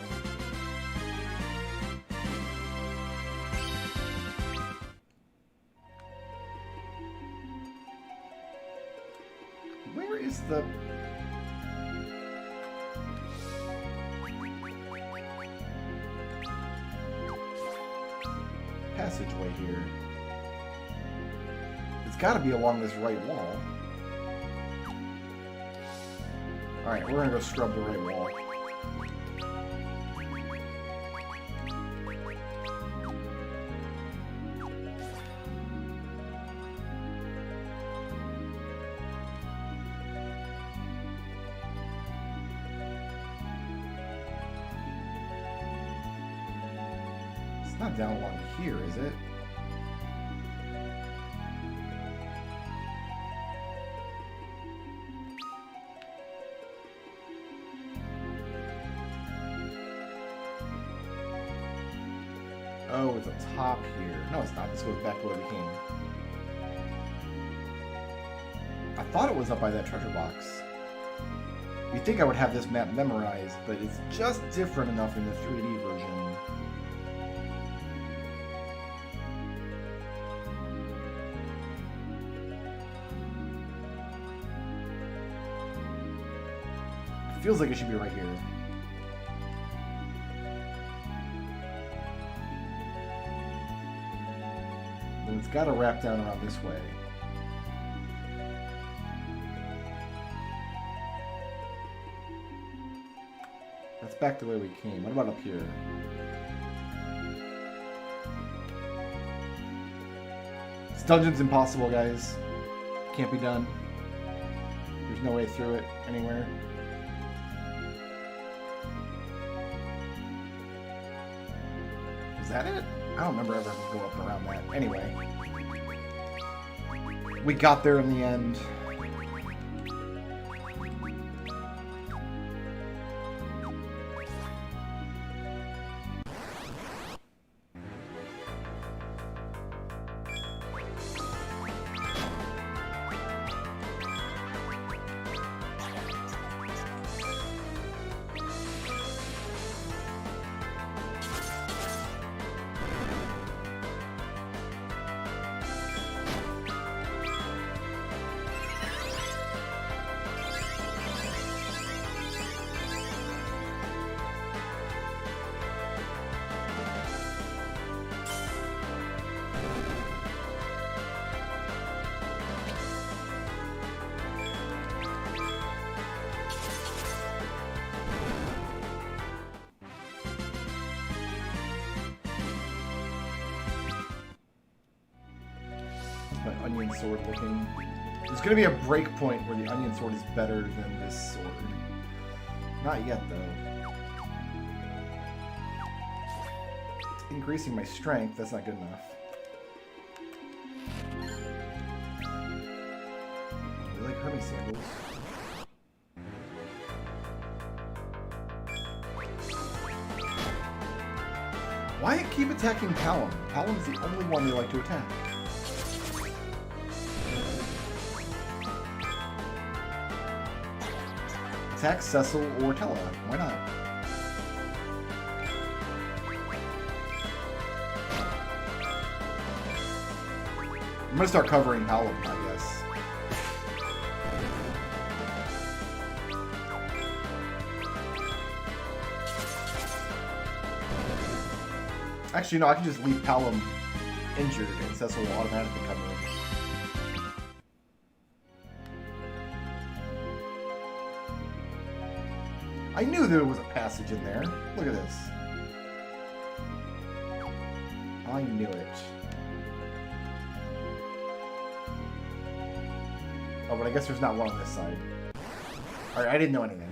the... passageway here? It's gotta be along this right wall. Alright, we're gonna go scrub the right wall. It's not down along here, is it? Oh, it's up top here. No, it's not. This goes back to where we came. I thought it was up by that treasure box. You'd think I would have this map memorized, but it's just different enough in the 3D version. It feels like it should be right here. Then it's got to wrap down around this way. That's back the way we came. What about up here? This dungeon's impossible, guys. Can't be done. There's no way through it anywhere. Is that it? I don't remember ever having to go up and around that. Anyway. We got there in the end. My onion sword looking. There's gonna be a break point where the onion sword is better than this sword. Not yet, though. It's increasing my strength. That's not good enough. I like Hermes sandals. Why keep attacking Palom? Palom's the only one they like to attack. Attack Cecil or Tella. Why not? I'm gonna start covering Palom, I guess. Actually, no, I can just leave Palom injured and Cecil will automatically cover him. I knew there was a passage in there. Look at this. I knew it. Oh, but I guess there's not one on this side. Alright, I didn't know anything.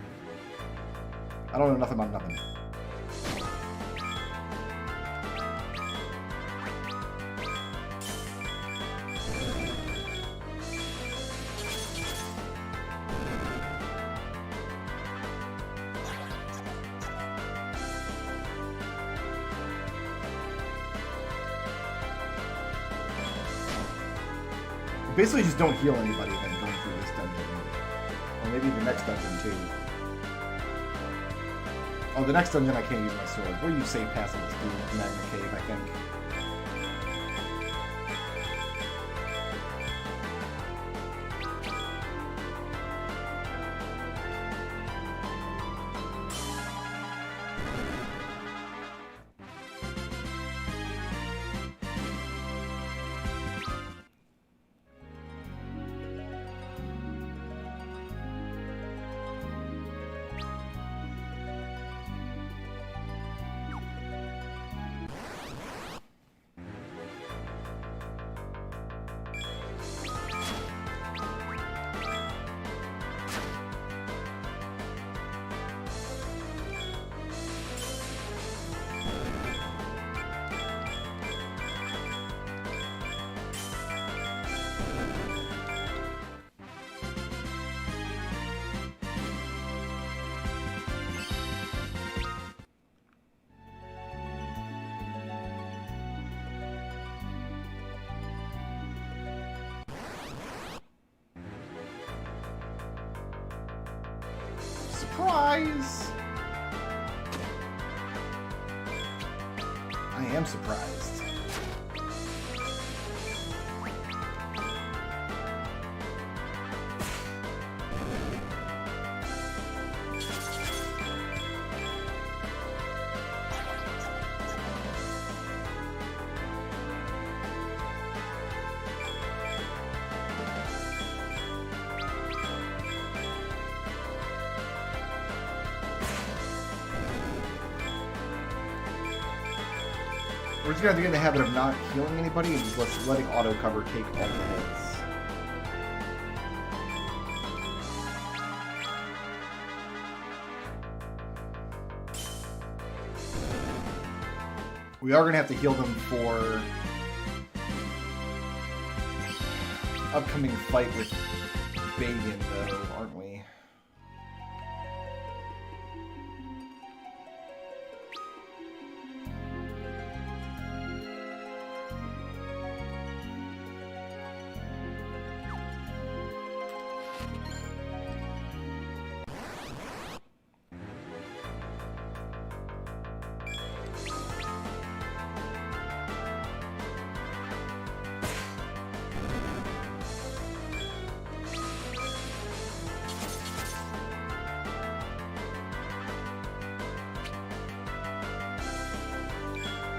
I don't know nothing about nothing. Basically just don't heal anybody then going through this dungeon. Or maybe the next dungeon too. Oh, the next dungeon I can't use my sword. Where you save passages through Magna Cave, I think. surprise? I am surprised. We're just gonna have to get in the habit of not healing anybody and just letting auto cover take all the hits. We are gonna have to heal them for upcoming fight with Bagan, though, aren't we?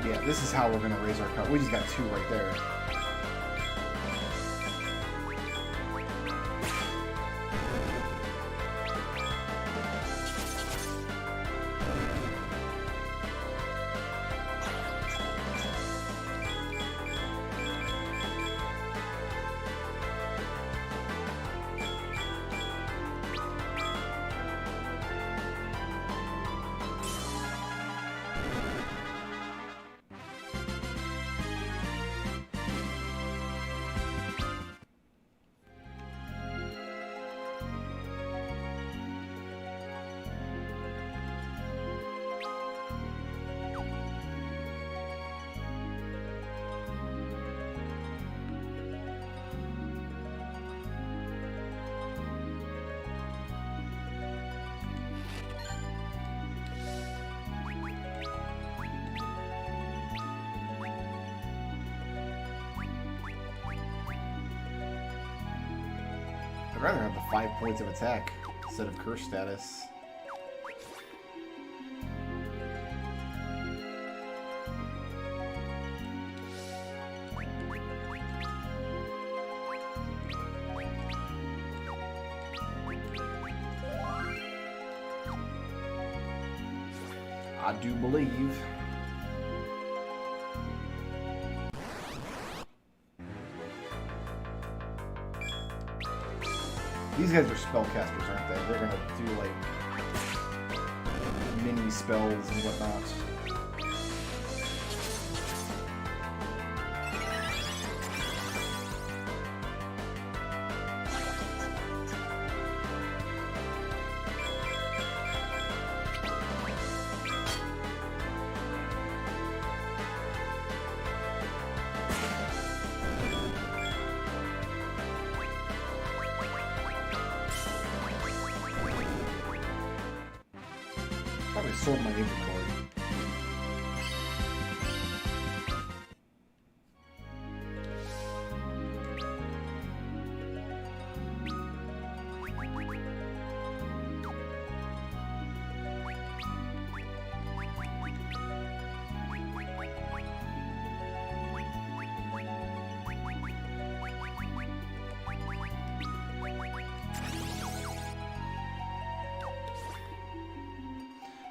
Yeah, this is how we're gonna raise our cut. We just got 2 right there. I'd rather have the 5 points of attack instead of curse status. I do believe. These guys are spellcasters, aren't they? They're gonna do, like, mini spells and whatnot. Probably sold my inventory.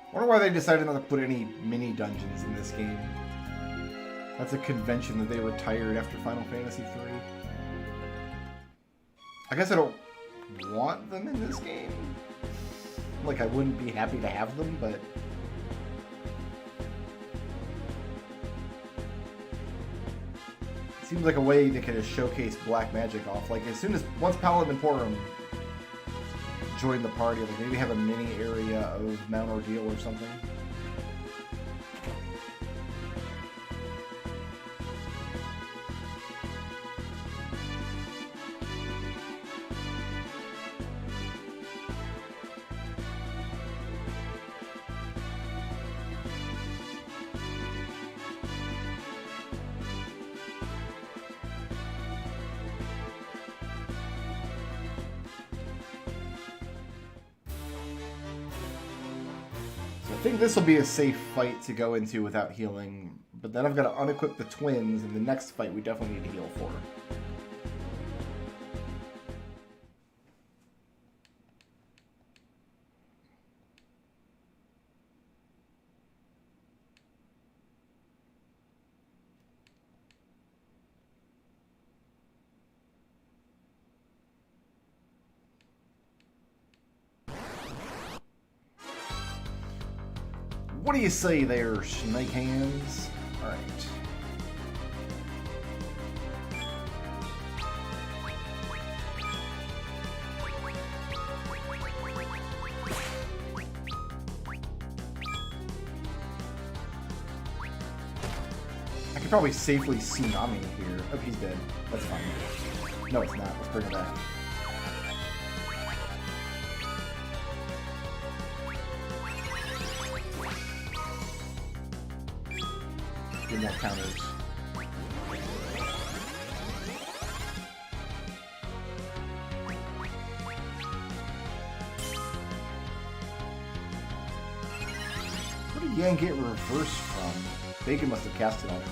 I wonder why they decided not to put any mini dungeons in this game. That's a convention that they retired after Final Fantasy III. I guess I don't want them in this game. Like, I wouldn't be happy to have them, but... it seems like a way they could showcase black magic off. Like, as soon as... once Paladin Emporium join the party, like maybe have a mini area of Mount Ordeal or something. think this will be a safe fight to go into without healing, but then I've got to unequip the twins, and the next fight we definitely need to heal for. What do you say there, snake hands? Alright. I could probably safely tsunami here. Oh, he's dead. That's fine. No, it's not. Let's bring it back. Get more counters. Where did Yang get reversed from? Bacon must have cast it on him.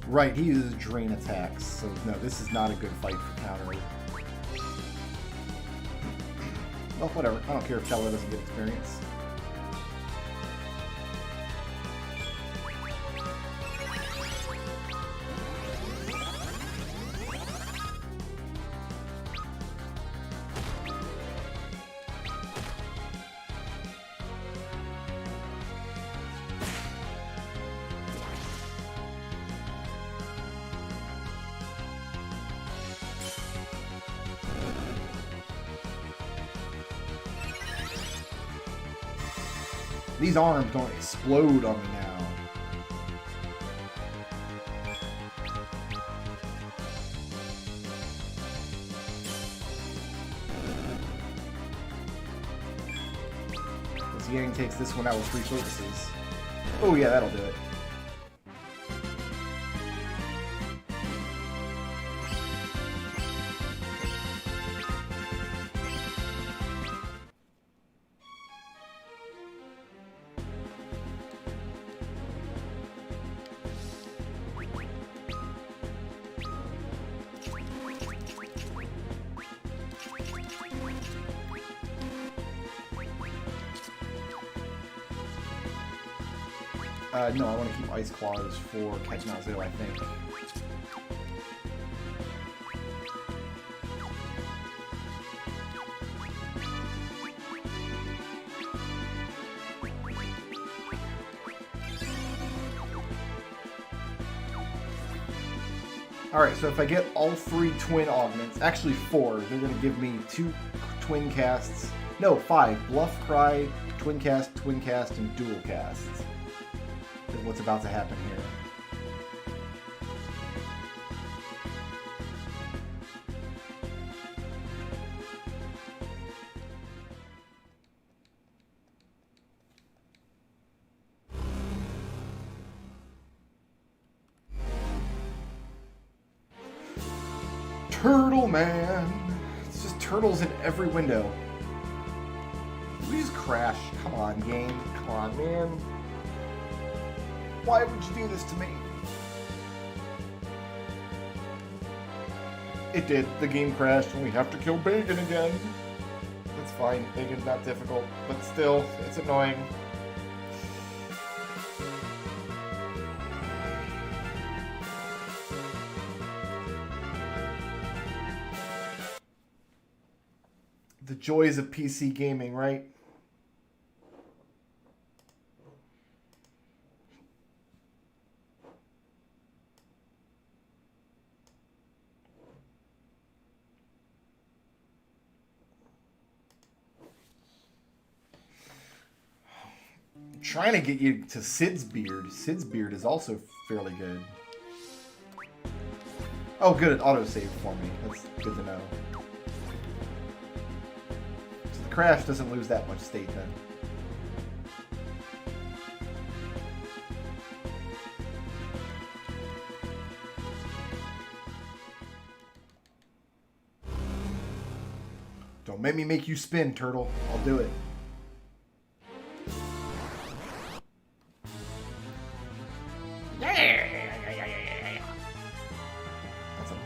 Right, he uses drain attacks, so no, this is not a good fight for counter. Well, whatever. I don't care if Teller doesn't get experience. These arms don't explode on me now. As Yang takes this one out with 3 focuses. Oh yeah, that'll do it. No, I want to keep Ice Claws for catching out Zero, I think. Alright, so if I get all 3 twin augments, actually 4, they're going to give me 2 twin casts. No, 5. Bluff Cry, twin cast, and dual casts. Is what's about to happen here. Turtle Man! It's just turtles in every window. Please crash. Come on, game. Come on, man. Why would you do this to me? It did. The game crashed and we have to kill Bacon again. That's fine. Bacon's not difficult, but still, it's annoying. The joys of PC gaming, right? trying to get you to Sid's beard. Sid's beard is also fairly good. Oh, good, it autosaved for me. That's good to know. So the crash doesn't lose that much state then. Don't make me make you spin, turtle. I'll do it. That's a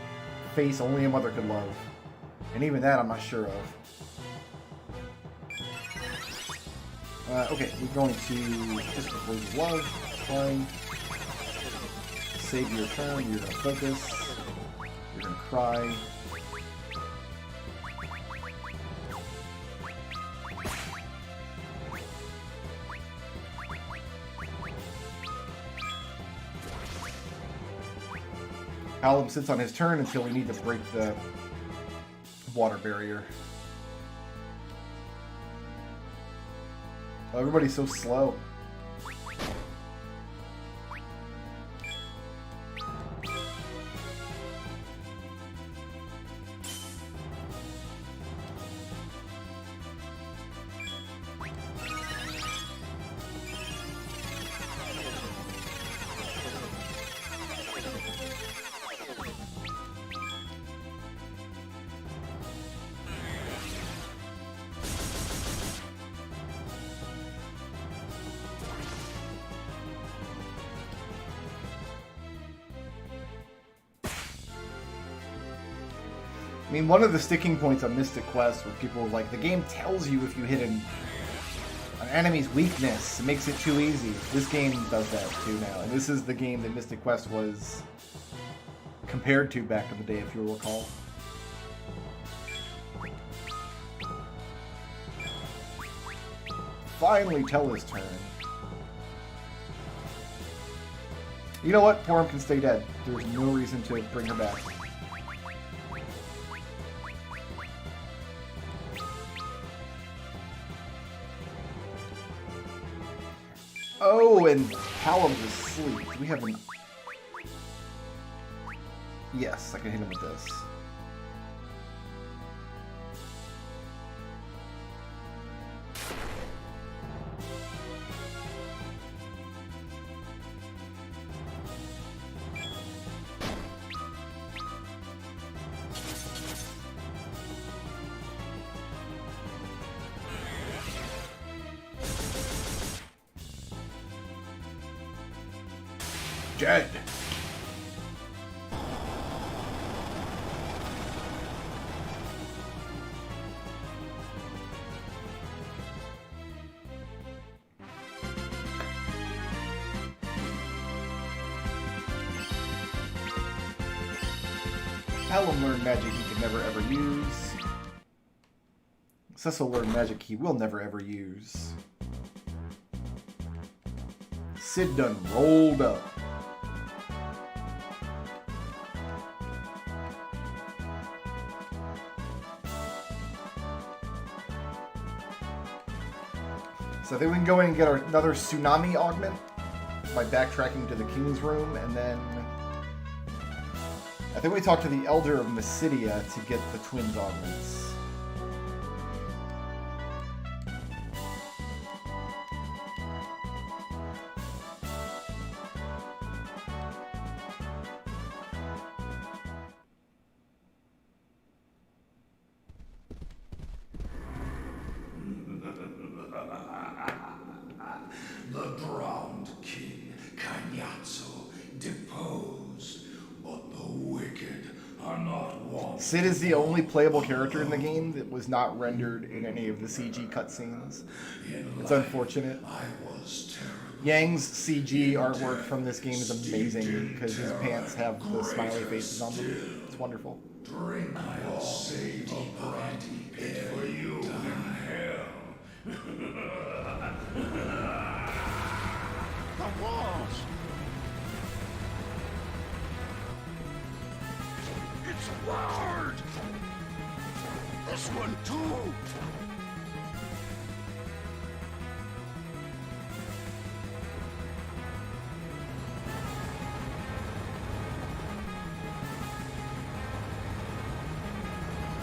face only a mother could love. And even that I'm not sure of. Okay, we're going to just propose love. Fine. Save your turn, you're gonna focus. You're gonna cry. Alum sits on his turn until we need to break the water barrier. Oh, everybody's so slow. I mean, one of the sticking points on Mystic Quest where people were like, the game tells you if you hit an enemy's weakness, it makes it too easy. This game does that too now, and this is the game that Mystic Quest was compared to back in the day, if you recall. Finally, Tella's turn. You know what? Porum can stay dead. There's no reason to bring her back. Oh, and Callum's asleep. Do we have an... Yes, I can hit him with this. Dead. Callum learned magic he could never ever use. Cecil learned magic he will never ever use. Sid done rolled up. So I think we can go in and get another tsunami augment by backtracking to the king's room, and then I think we talk to the elder of Mysidia to get the twins augments. The drowned king, Cagnazzo, deposed, but the wicked are not one. Sid is the only playable character in the game that was not rendered in any of the CG cutscenes. It's unfortunate. Yang's CG artwork from this game is amazing because his pants have the smiley faces on them. It's wonderful. Drink I'll save a mighty pit for you in hell. The walls! It's ward! This one too!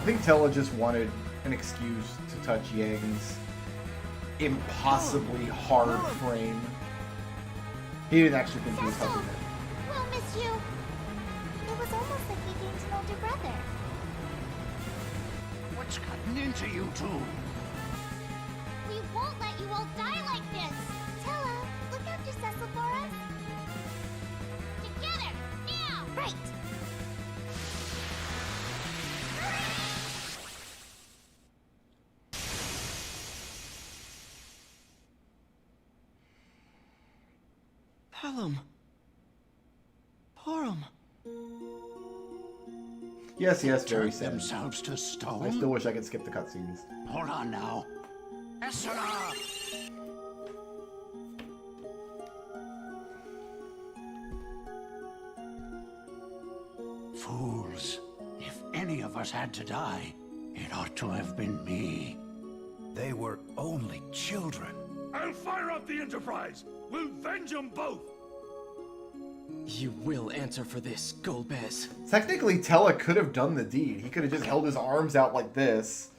I think Tella just wanted an excuse to touch Yang's impossibly hard frame. He didn't actually think he was touching it. We'll miss you. It was almost like we gained an older brother. What's gotten into you two? We won't let you all die like this. Tella, look after Cecil for us. Together, now! Right! Pelham. Porum. Yes, very Turned sad. themselves to I stone? still wish I could skip the cutscenes. Hold on now. Essera! Fools. If any of us had to die, it ought to have been me. They were only children. I'll fire up the Enterprise! We'll venge them both! You will answer for this, Golbez. Technically, Tella could have done the deed. He could have just held his arms out like this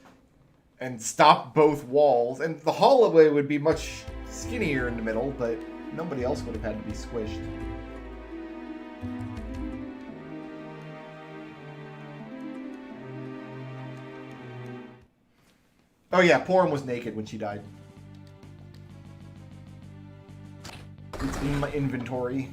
and stopped both walls. And the hallway would be much skinnier in the middle, but nobody else would have had to be squished. Oh yeah, Porum was naked when she died. It's in my inventory.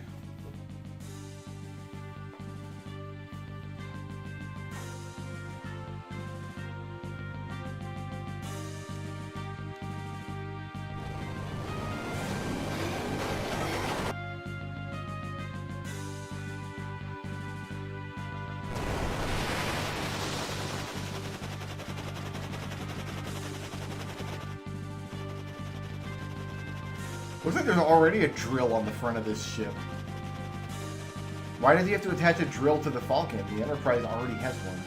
Looks like there's already a drill on the front of this ship. Why does he have to attach a drill to the Falcon? The Enterprise already has one.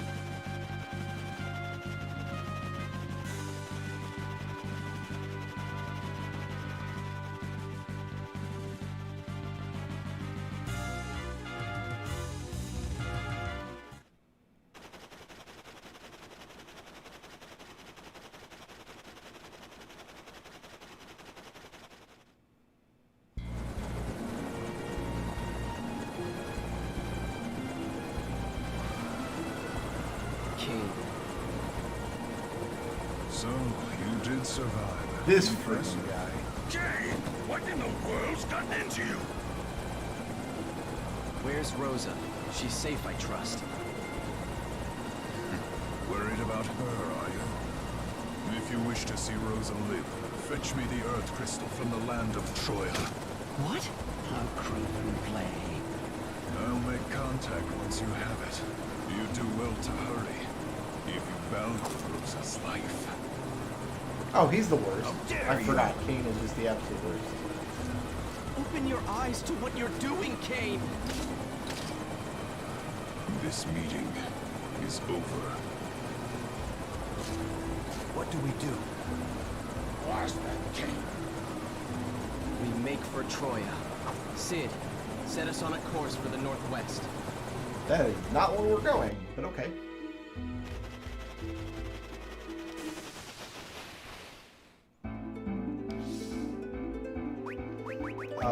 King. So, you did survive. This Impressive. freaking guy. Jay! What in the world's gotten into you? Where's Rosa? She's safe, I trust. Worried about her, are you? If you wish to see Rosa live, fetch me the Earth Crystal from the land of Troya. What? How cruel play. I'll make contact once you have it. You do well to hurry, if you value Rosa's life. Oh, he's the worst. How dare I you. forgot. Kane is just the absolute worst. Open your eyes to what you're doing, Kane! This meeting is over. What do we do? Blast that king! We make for Troya. Sid, set us on a course for the northwest. That is not where we're going, but okay.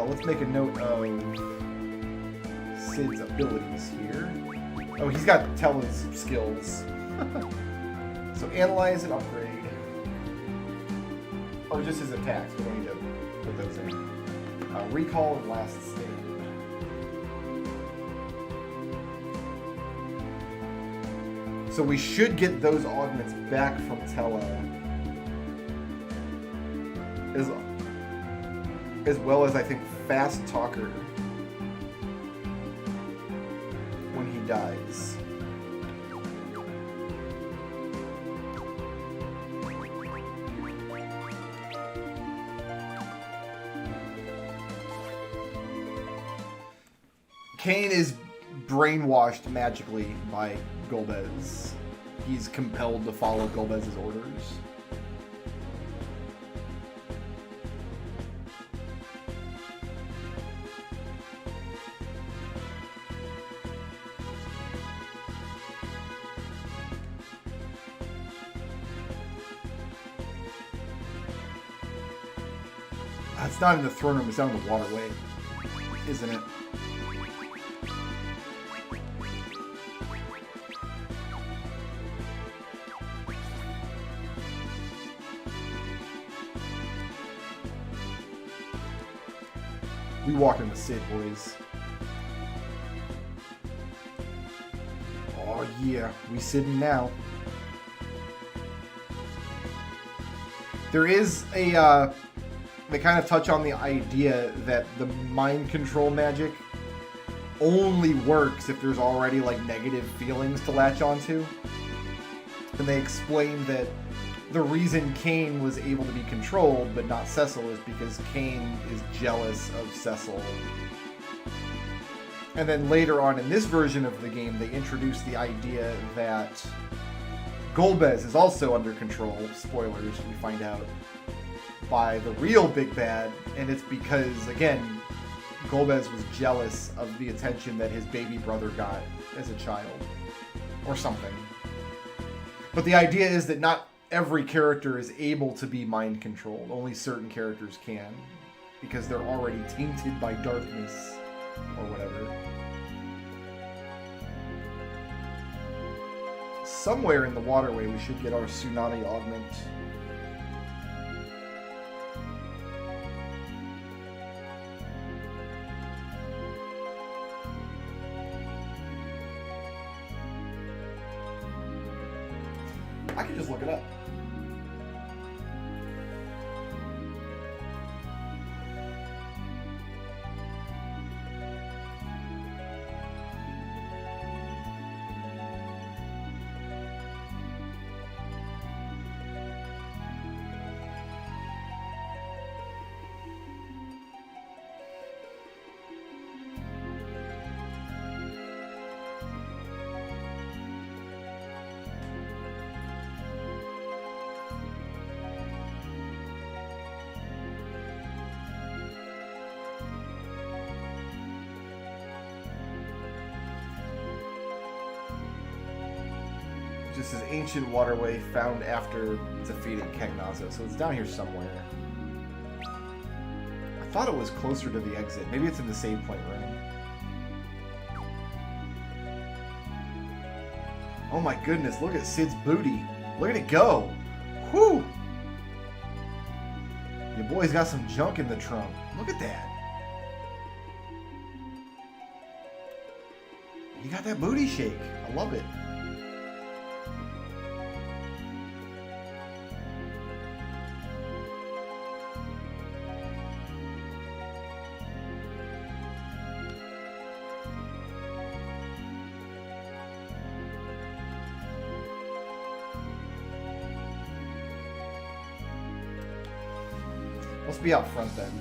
Let's make a note of Sid's abilities here. Oh, he's got Tella's skills. So analyze and upgrade. Oh, just his attacks. We don't need to put those in. Recall and last stand. So we should get those augments back from Tella. As well as, I think, Fast Talker when he dies. Kane is brainwashed magically by Golbez. He's compelled to follow Golbez's orders. It's not in the throne room, it's down in the waterway, isn't it? We walk in the Sid, boys. Oh yeah, we sitting now. There is a, they kind of touch on the idea that the mind control magic only works if there's already like negative feelings to latch onto. And they explain that the reason Cain was able to be controlled but not Cecil is because Cain is jealous of Cecil. And then later on in this version of the game, they introduce the idea that Golbez is also under control, spoilers, we find out, by the real Big Bad, and it's because, again, Golbez was jealous of the attention that his baby brother got as a child, or something. But the idea is that not every character is able to be mind controlled, only certain characters can, because they're already tainted by darkness, or whatever. Somewhere in the waterway we should get our tsunami augment. I can just look it up. Just says ancient waterway found after defeating Kegnazo, so it's down here somewhere. I thought it was closer to the exit. Maybe it's in the save point room. Oh my goodness, look at Sid's booty. Look at it go. Whew! Your boy's got some junk in the trunk. Look at that. You got that booty shake. I love it. Let's be out front then.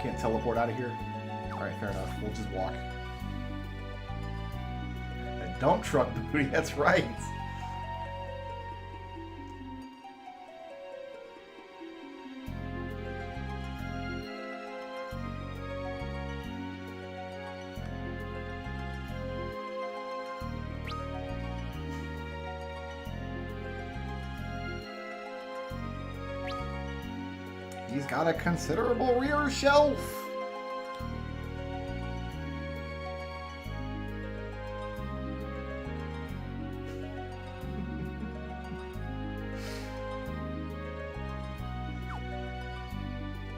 Can't teleport out of here? Alright, fair enough. We'll just walk. And dump truck booty, that's right. He's got a considerable rear shelf.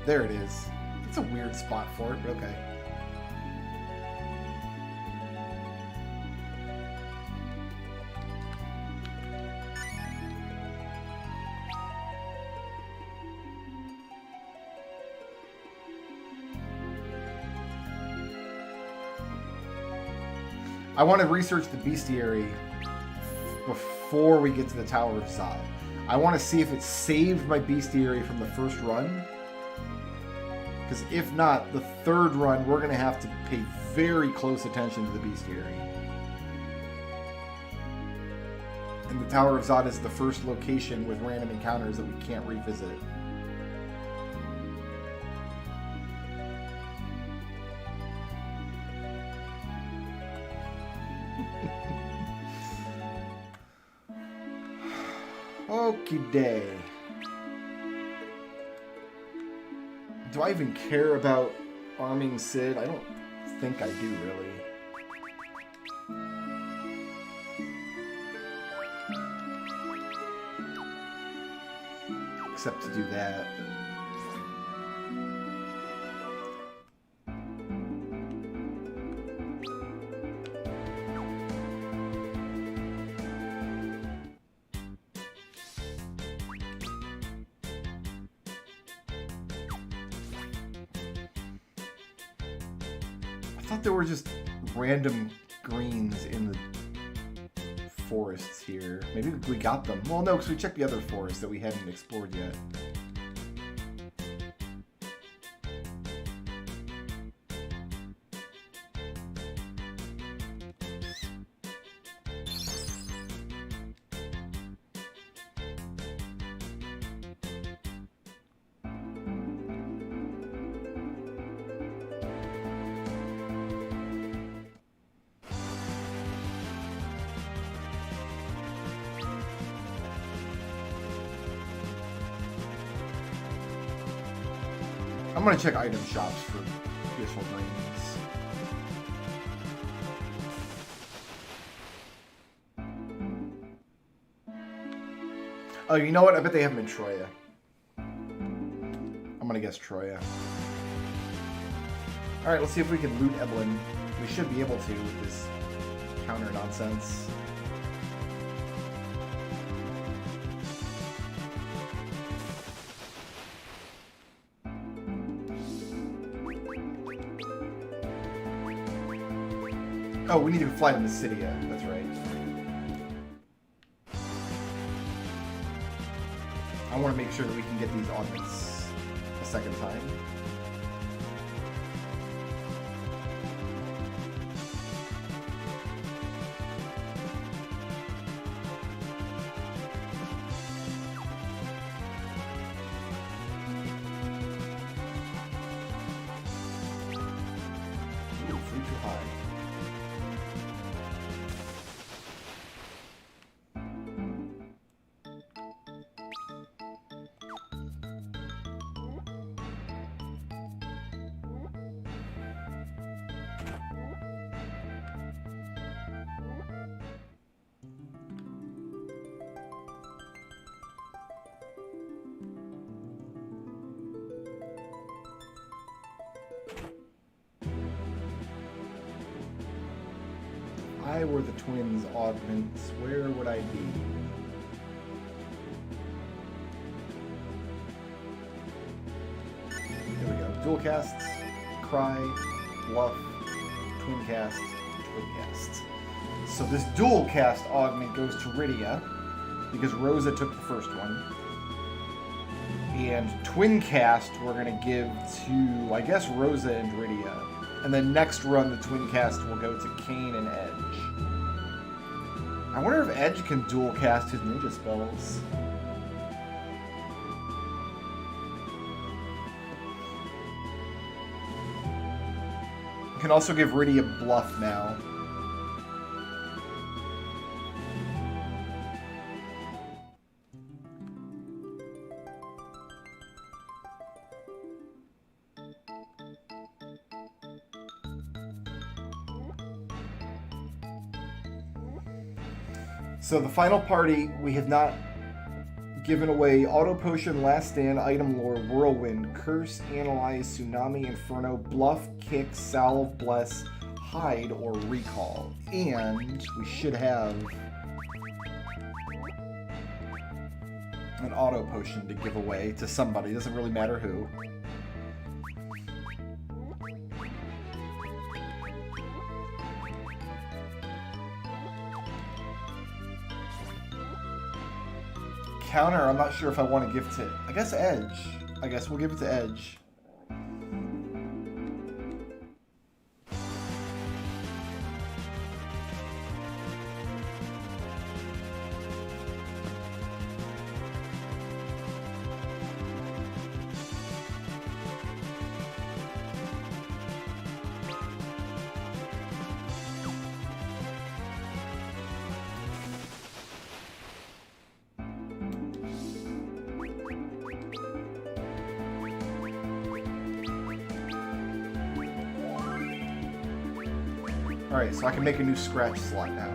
There it is. It's a weird spot for it, but okay. I want to research the bestiary before we get to the Tower of Zod. I want to see if it saved my bestiary from the first run. Because if not, the third run, we're going to have to pay very close attention to the bestiary. And the Tower of Zod is the first location with random encounters that we can't revisit. Okie day. Do I even care about arming Sid? I don't think I do, really. Except to do that. I thought there were just random greens in the forests here. Maybe we got them. Well, no, because we checked the other forests that we hadn't explored yet. I'm gonna check item shops for useful greens. Oh, you know what? I bet they have them in Troya. I'm gonna guess Troya. Alright, let's see if we can loot Eblan. We should be able to with this counter nonsense. Oh, we need to fly to Mysidia. That's right. I want to make sure that we can get these augments a second time. Ooh, flew too high. I were the twins augments, where would I be? Here we go. Dual casts, Cry, Bluff, Twin cast, Twin cast. So this dual cast augment goes to Rydia, because Rosa took the first one. And Twin cast we're going to give to, I guess, Rosa and Rydia. And then next run, the Twin cast will go to Kain and Edge. I wonder if Edge can dual cast his ninja spells. You can also give Rydia Bluff now. So the final party, we have not given away Auto Potion, Last Stand, Item Lore, Whirlwind, Curse, Analyze, Tsunami, Inferno, Bluff, Kick, Salve, Bless, Hide, or Recall. And we should have an Auto Potion to give away to somebody. Doesn't really matter who. Counter, I'm not sure if I want to give to, I guess Edge. I guess we'll give it to Edge. Alright, so I can make a new scratch slot now.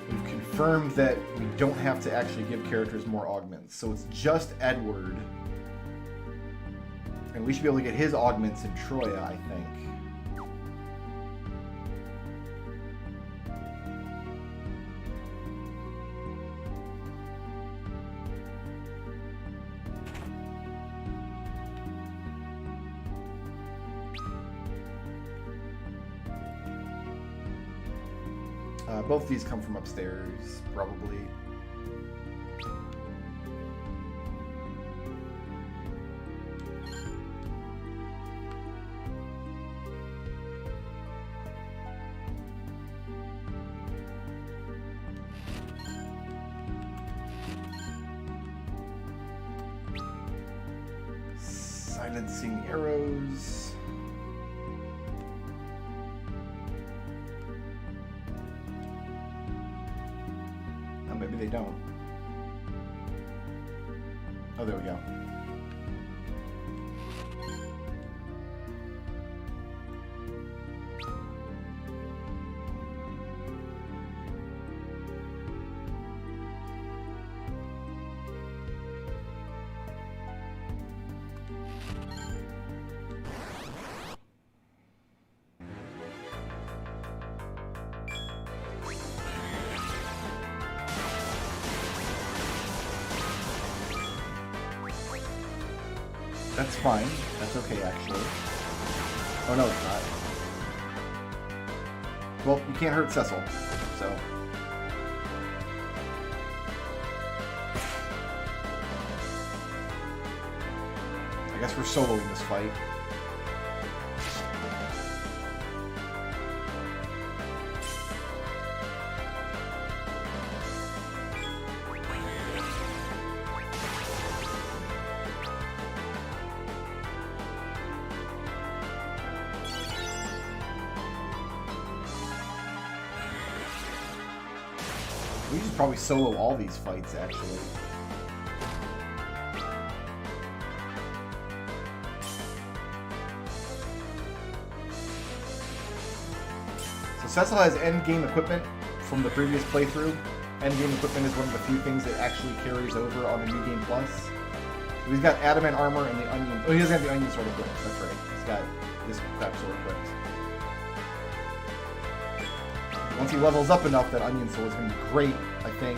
We've confirmed that we don't have to actually give characters more augments. So it's just Edward. And we should be able to get his augments in Troya, I think. Both these come from upstairs, probably. Silencing arrows. Maybe they don't. Oh, there we go. That's fine. That's okay, actually. Oh, no, it's not. Well, you can't hurt Cecil, so... I guess we're soloing this fight. We should probably solo all these fights, actually. So Cecil has endgame equipment from the previous playthrough. Endgame equipment is one of the few things that actually carries over on the New Game Plus. So he's got adamant armor and the onion. Oh, he doesn't have the onion sword equipped. That's right. He's got this crap sword equipped. Once he levels up enough, that onion sword is going to be great, I think.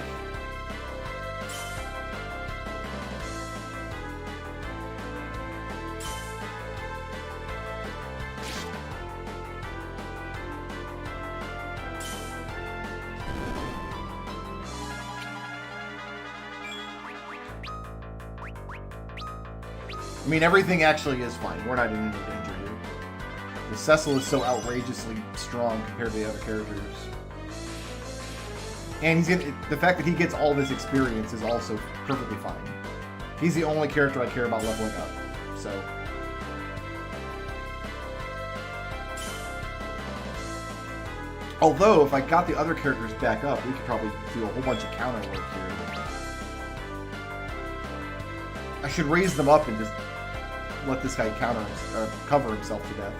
I mean, everything actually is fine. We're not in any danger here. The Cecil is so outrageously strong compared to the other characters. And the fact that he gets all this experience is also perfectly fine. He's the only character I care about leveling up. So... Although, if I got the other characters back up, we could probably do a whole bunch of counter work here. I should raise them up and just let this guy cover himself to death.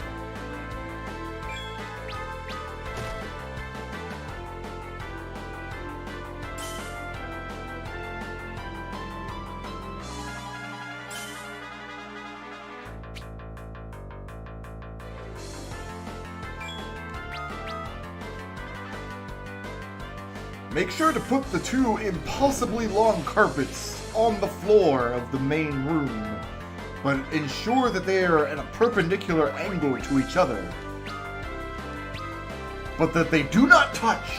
Make sure to put the two impossibly long carpets on the floor of the main room, but ensure that they are at a perpendicular angle to each other, but that they do not touch.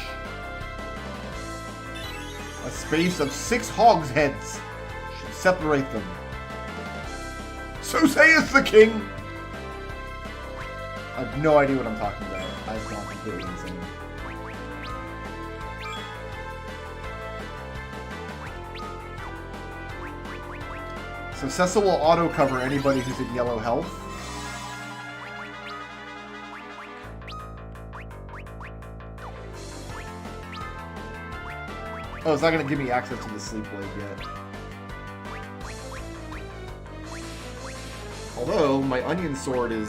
A space of 6 hogsheads should separate them. So saith the king! I have no idea what I'm talking about. I've gone completely insane. So Cecil will auto-cover anybody who's in yellow health. Oh, it's not going to give me access to the sleep blade yet. Although, my onion sword is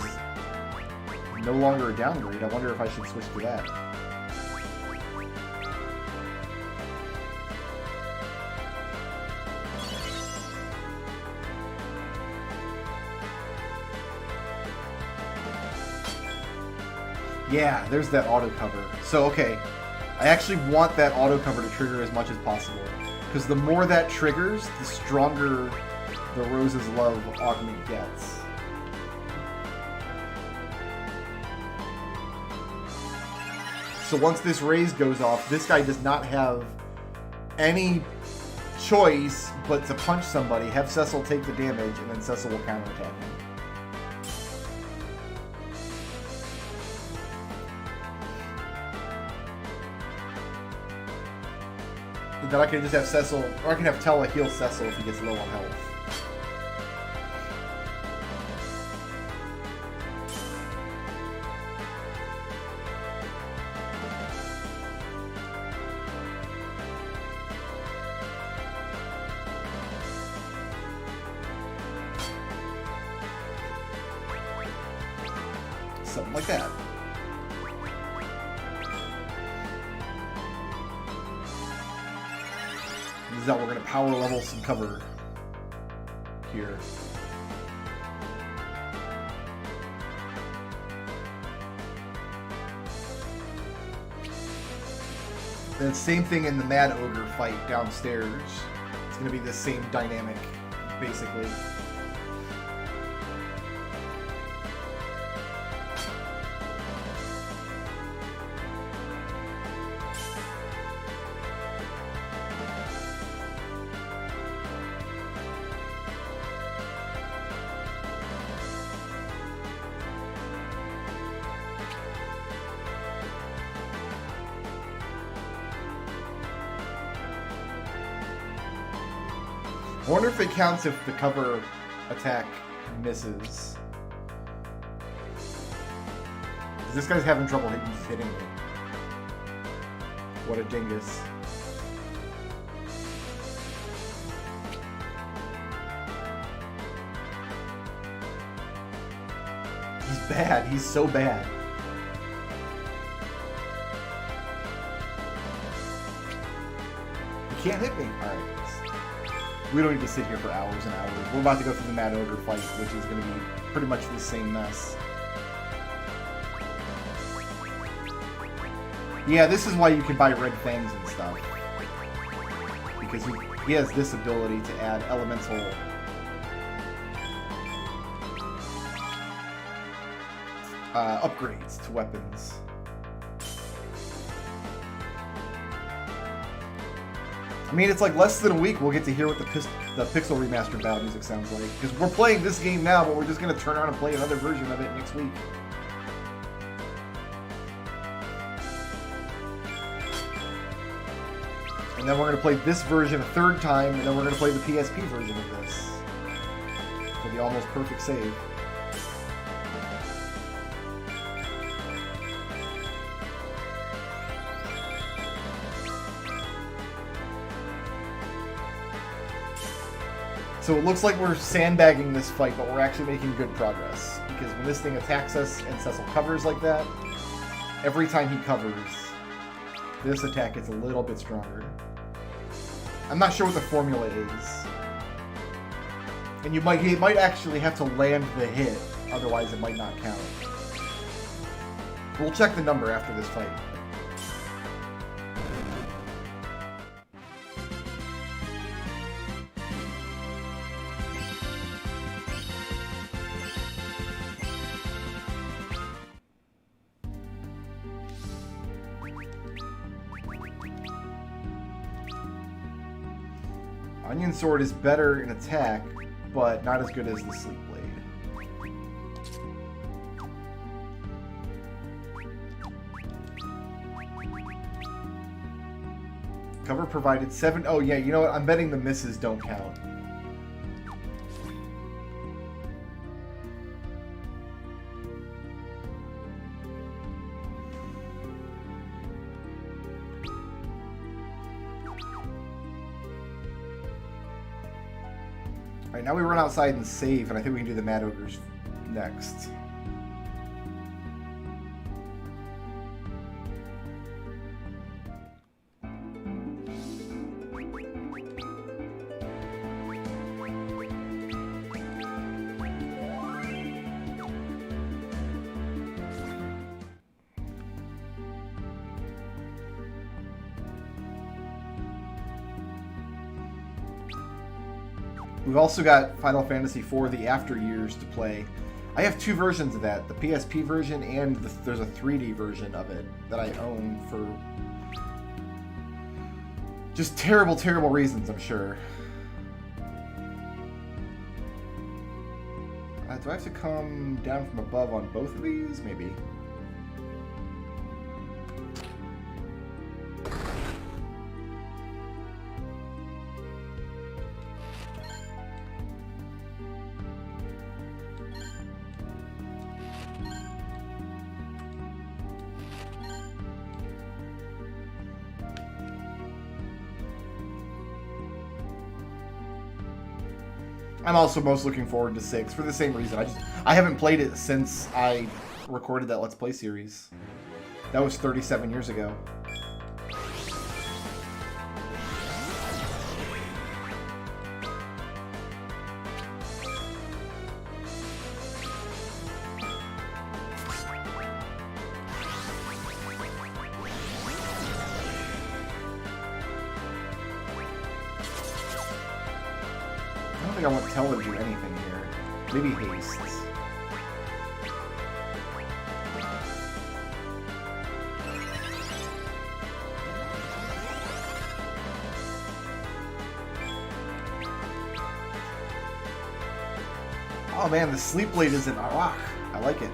no longer a downgrade. I wonder if I should switch to that. Yeah, there's that auto cover. So, okay. I actually want that auto cover to trigger as much as possible. Because the more that triggers, the stronger the Rose's Love augment gets. So once this raise goes off, this guy does not have any choice but to punch somebody, have Cecil take the damage, and then Cecil will counterattack him. Then I can just have Cecil, or I can have Tella heal Cecil if he gets low on health. Something like that. This is how we're going to power level some cover here. And same thing in the Mad Ogre fight downstairs. It's going to be the same dynamic, basically. I wonder if it counts if the cover attack misses. Because this guy's having trouble hitting me. What a dingus. He's bad. He's so bad. You can't hit me. Alright. We don't need to sit here for hours and hours. We're about to go through the Mad Ogre fight, which is going to be pretty much the same mess. Yeah, this is why you can buy Red Fangs and stuff. Because he has this ability to add elemental... upgrades to weapons. I mean, it's like less than a week we'll get to hear what the Pixel Remastered battle music sounds like. Because we're playing this game now, but we're just going to turn around and play another version of it next week. And then we're going to play this version a third time, and then we're going to play the PSP version of this. For the almost perfect save. So it looks like we're sandbagging this fight, but we're actually making good progress. Because when this thing attacks us and Cecil covers like that, every time he covers, this attack gets a little bit stronger. I'm not sure what the formula is. And he might actually have to land the hit, otherwise it might not count. We'll check the number after this fight. Onion Sword is better in attack, but not as good as the Sleep Blade. Cover provided 7... Oh yeah, you know what? I'm betting the misses don't count. Alright, now we run outside and save, and I think we can do the Mad Ogres next. We've also got Final Fantasy IV, the After Years to play. I have two versions of that, the PSP version and there's a 3D version of it that I own for just terrible, terrible reasons, I'm sure. Do I have to come down from above on both of these? Maybe. I'm also most looking forward to 6 for the same reason. I haven't played it since I recorded that Let's Play series. That was 37 years ago. I don't think I want Teller to do anything here. Maybe hastes. Oh man, the Sleep Blade is in Arach. I like it.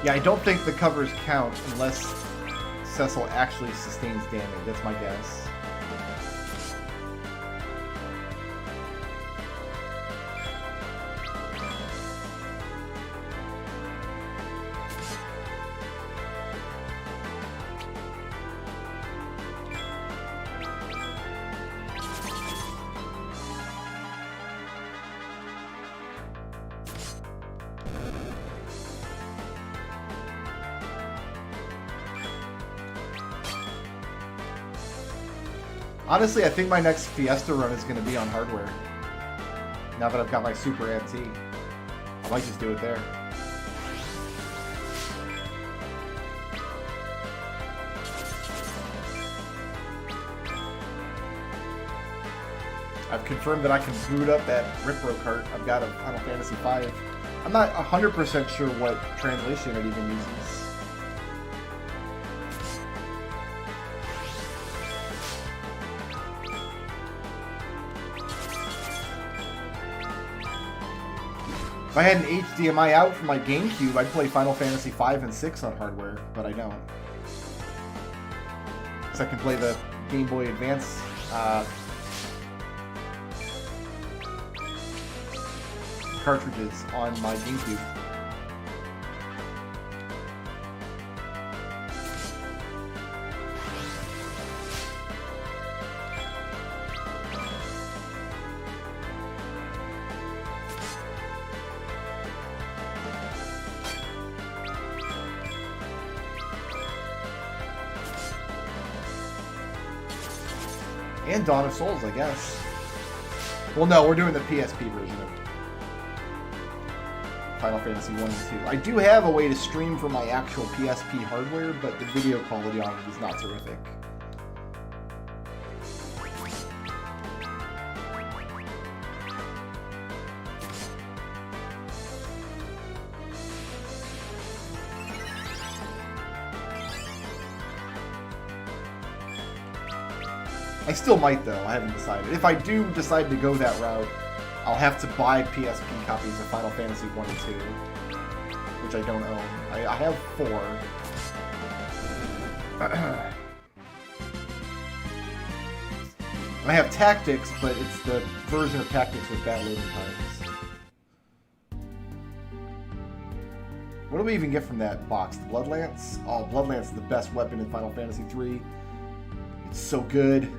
Yeah, I don't think the covers count unless Cecil actually sustains damage. That's my guess. Honestly, I think my next Fiesta run is going to be on hardware. Now that I've got my Super AT. I might just do it there. I've confirmed that I can boot up that Ripro cart I've got of Final Fantasy V. I'm not 100% sure what translation it even uses. If I had an HDMI out for my GameCube, I'd play Final Fantasy V and 6 on hardware, but I don't. So I can play the Game Boy Advance cartridges on my GameCube. And Dawn of Souls, I guess. Well, no, we're doing the PSP version of Final Fantasy 1 and 2. I do have a way to stream from my actual PSP hardware, but the video quality on it is not terrific. I still might, though. I haven't decided. If I do decide to go that route, I'll have to buy PSP copies of Final Fantasy 1 and 2, which I don't own. I have 4. I have Tactics, but it's the version of Tactics with bad loading times. What do we even get from that box? The Bloodlance? Oh, Bloodlance is the best weapon in Final Fantasy 3. It's so good.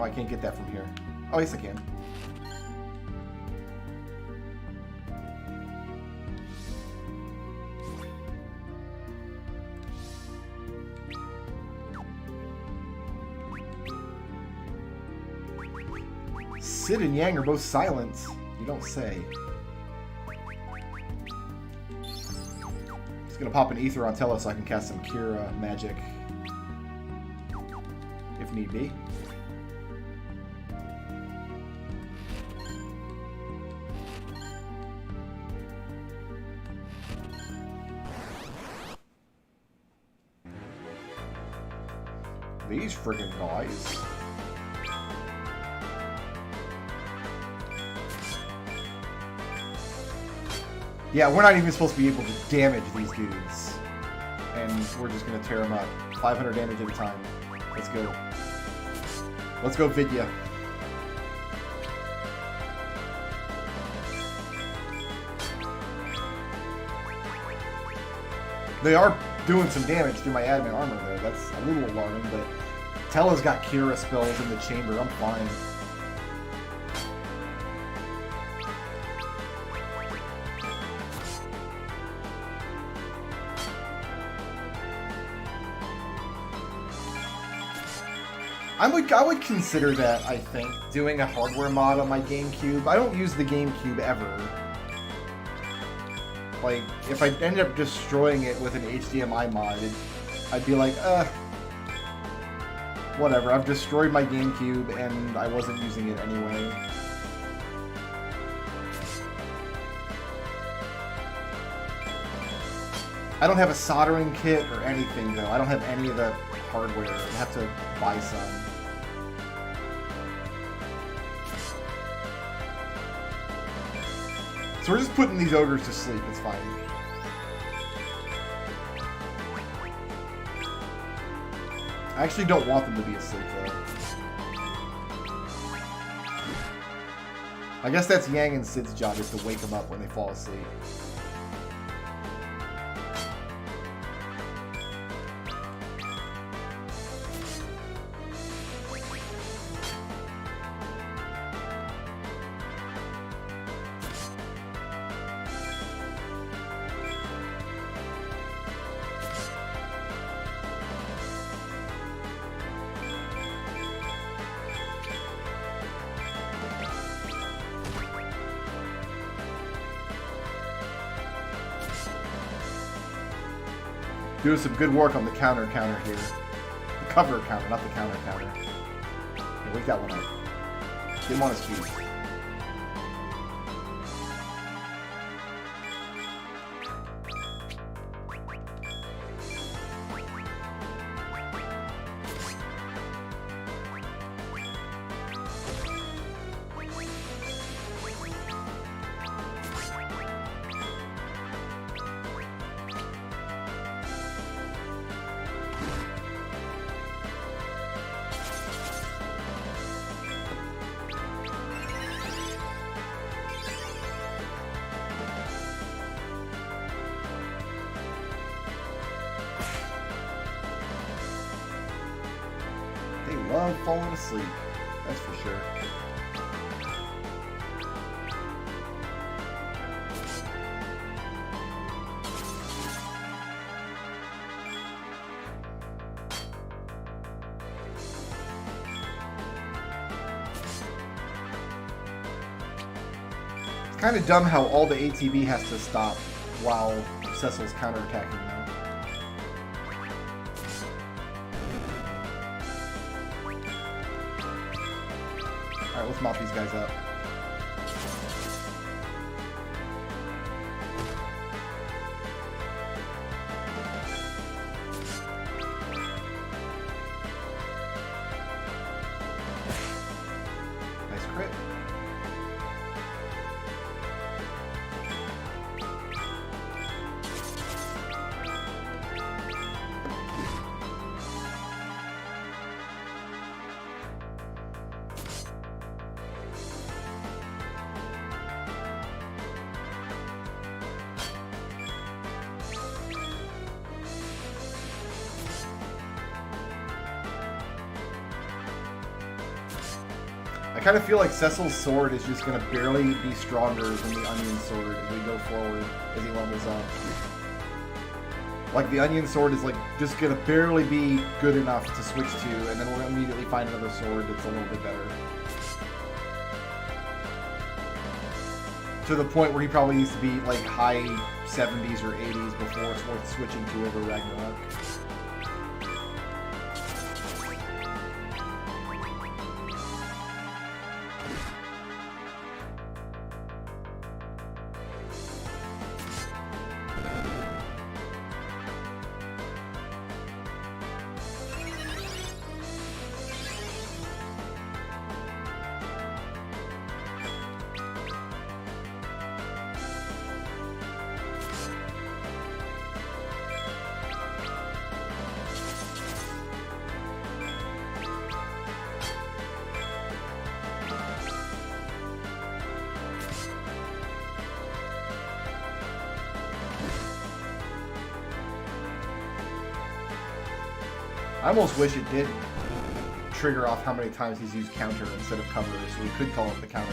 I can't get that from here. Oh, yes, I can. Sid and Yang are both silent. You don't say. Just gonna pop an Ether on Tella so I can cast some Cure magic. If need be. These friggin' guys. Yeah, we're not even supposed to be able to damage these dudes. And we're just gonna tear them up. 500 damage at a time. Let's go. Let's go, Vidya. They are doing some damage through my admin armor, though. That's a little alarming, but Tella's got Kira spells in the chamber. I'm fine. I would consider that, I think, doing a hardware mod on my GameCube. I don't use the GameCube ever. Like, if I end up destroying it with an HDMI mod, I'd be like, whatever, I've destroyed my GameCube and I wasn't using it anyway. I don't have a soldering kit or anything, though. I don't have any of the hardware. I have to buy some. So we're just putting these ogres to sleep. It's fine. I actually don't want them to be asleep, though. I guess that's Yang and Sid's job, is to wake them up when they fall asleep. Doing some good work on the counter here. The cover counter, not the counter. Yeah, wake that one up. Get him on his feet. Love falling asleep, that's for sure. It's kind of dumb how all the ATB has to stop while Cecil's counterattacking now. Alright, let's mop these guys up. Nice crit. kind of feel like Cecil's sword is just going to barely be stronger than the Onion sword as we go forward, as he levels up. Like, the Onion sword is, like, just going to barely be good enough to switch to, and then we'll immediately find another sword that's a little bit better. To the point where he probably needs to be, like, high 70s or 80s before it's worth switching to over Ragnarok. I almost wish it did trigger off how many times he's used counter instead of cover, so we could call it the counter.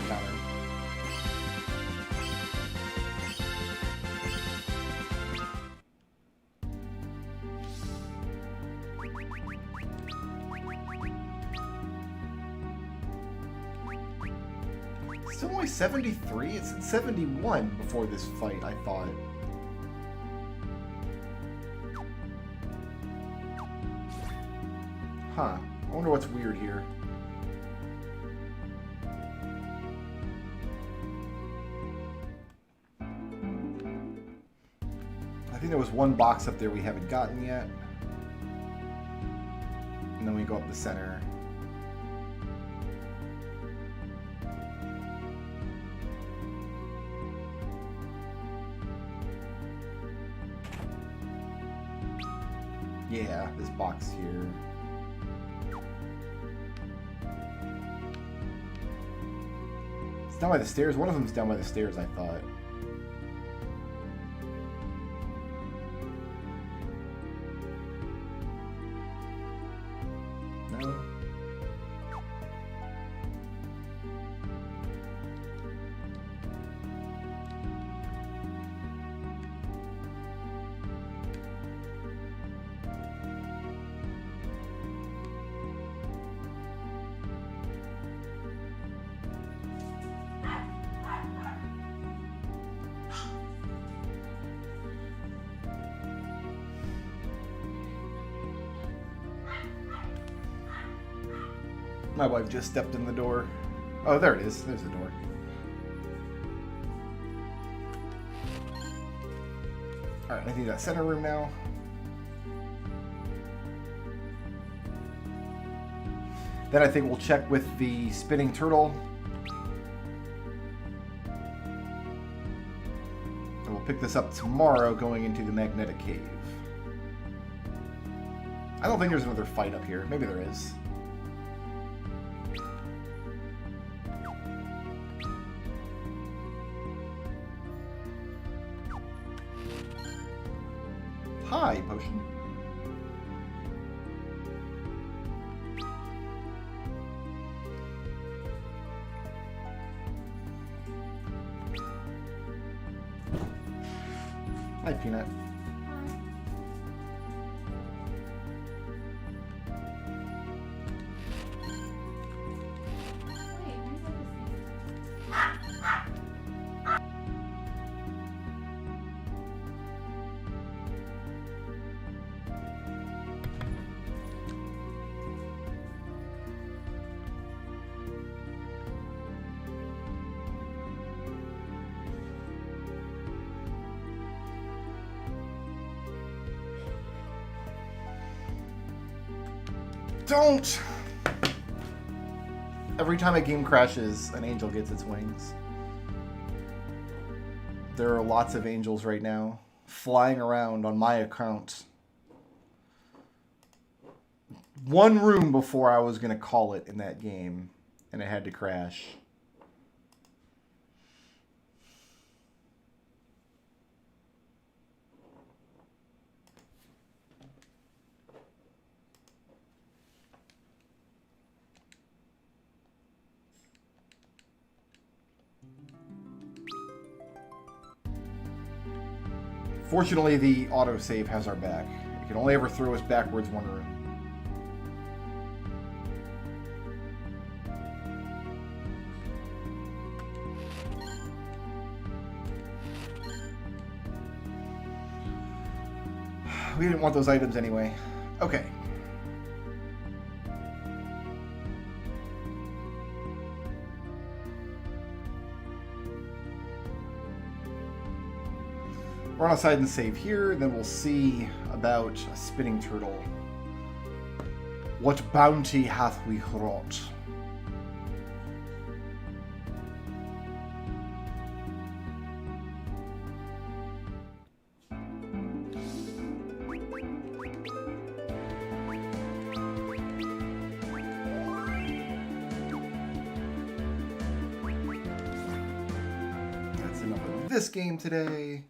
It's still only 73? It's at 71 before this fight, I thought. Huh. I wonder what's weird here. I think there was one box up there we haven't gotten yet. And then we go up the center. Yeah, this box here. Down by the stairs? One of them's down by the stairs, I thought. No? My wife just stepped in the door. Oh, there it is. There's the door. Alright, I need that center room now. Then I think we'll check with the spinning turtle. And we'll pick this up tomorrow going into the magnetic cave. I don't think there's another fight up here. Maybe there is. Hi, potion. Hi, Peanut. Don't! Every time a game crashes, an angel gets its wings. There are lots of angels right now, flying around on my account. One room before I was going to call it in that game, and it had to crash. Fortunately, the autosave has our back. It can only ever throw us backwards one room. We didn't want those items anyway. Okay. We're on a side and save here, and then we'll see about a spinning turtle. What bounty hath we wrought? That's enough of this game today.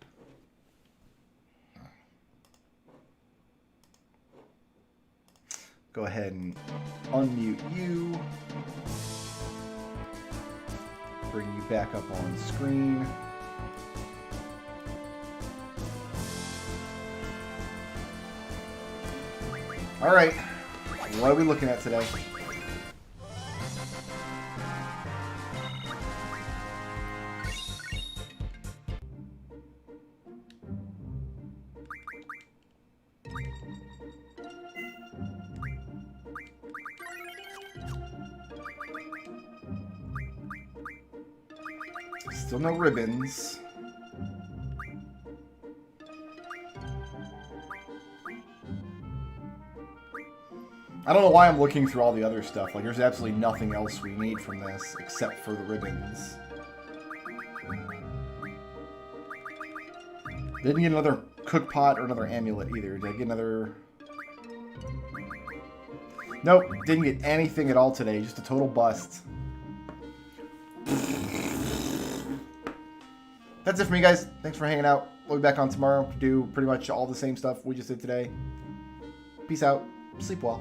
Go ahead and unmute you. Bring you back up on screen. All right, what are we looking at today? Still no ribbons. I don't know why I'm looking through all the other stuff. Like, there's absolutely nothing else we need from this except for the ribbons. Didn't get another cook pot or another amulet either. Did I get another... Nope, didn't get anything at all today. Just a total bust. That's it for me, guys. Thanks for hanging out. We'll be back on tomorrow to do pretty much all the same stuff we just did today. Peace out. Sleep well.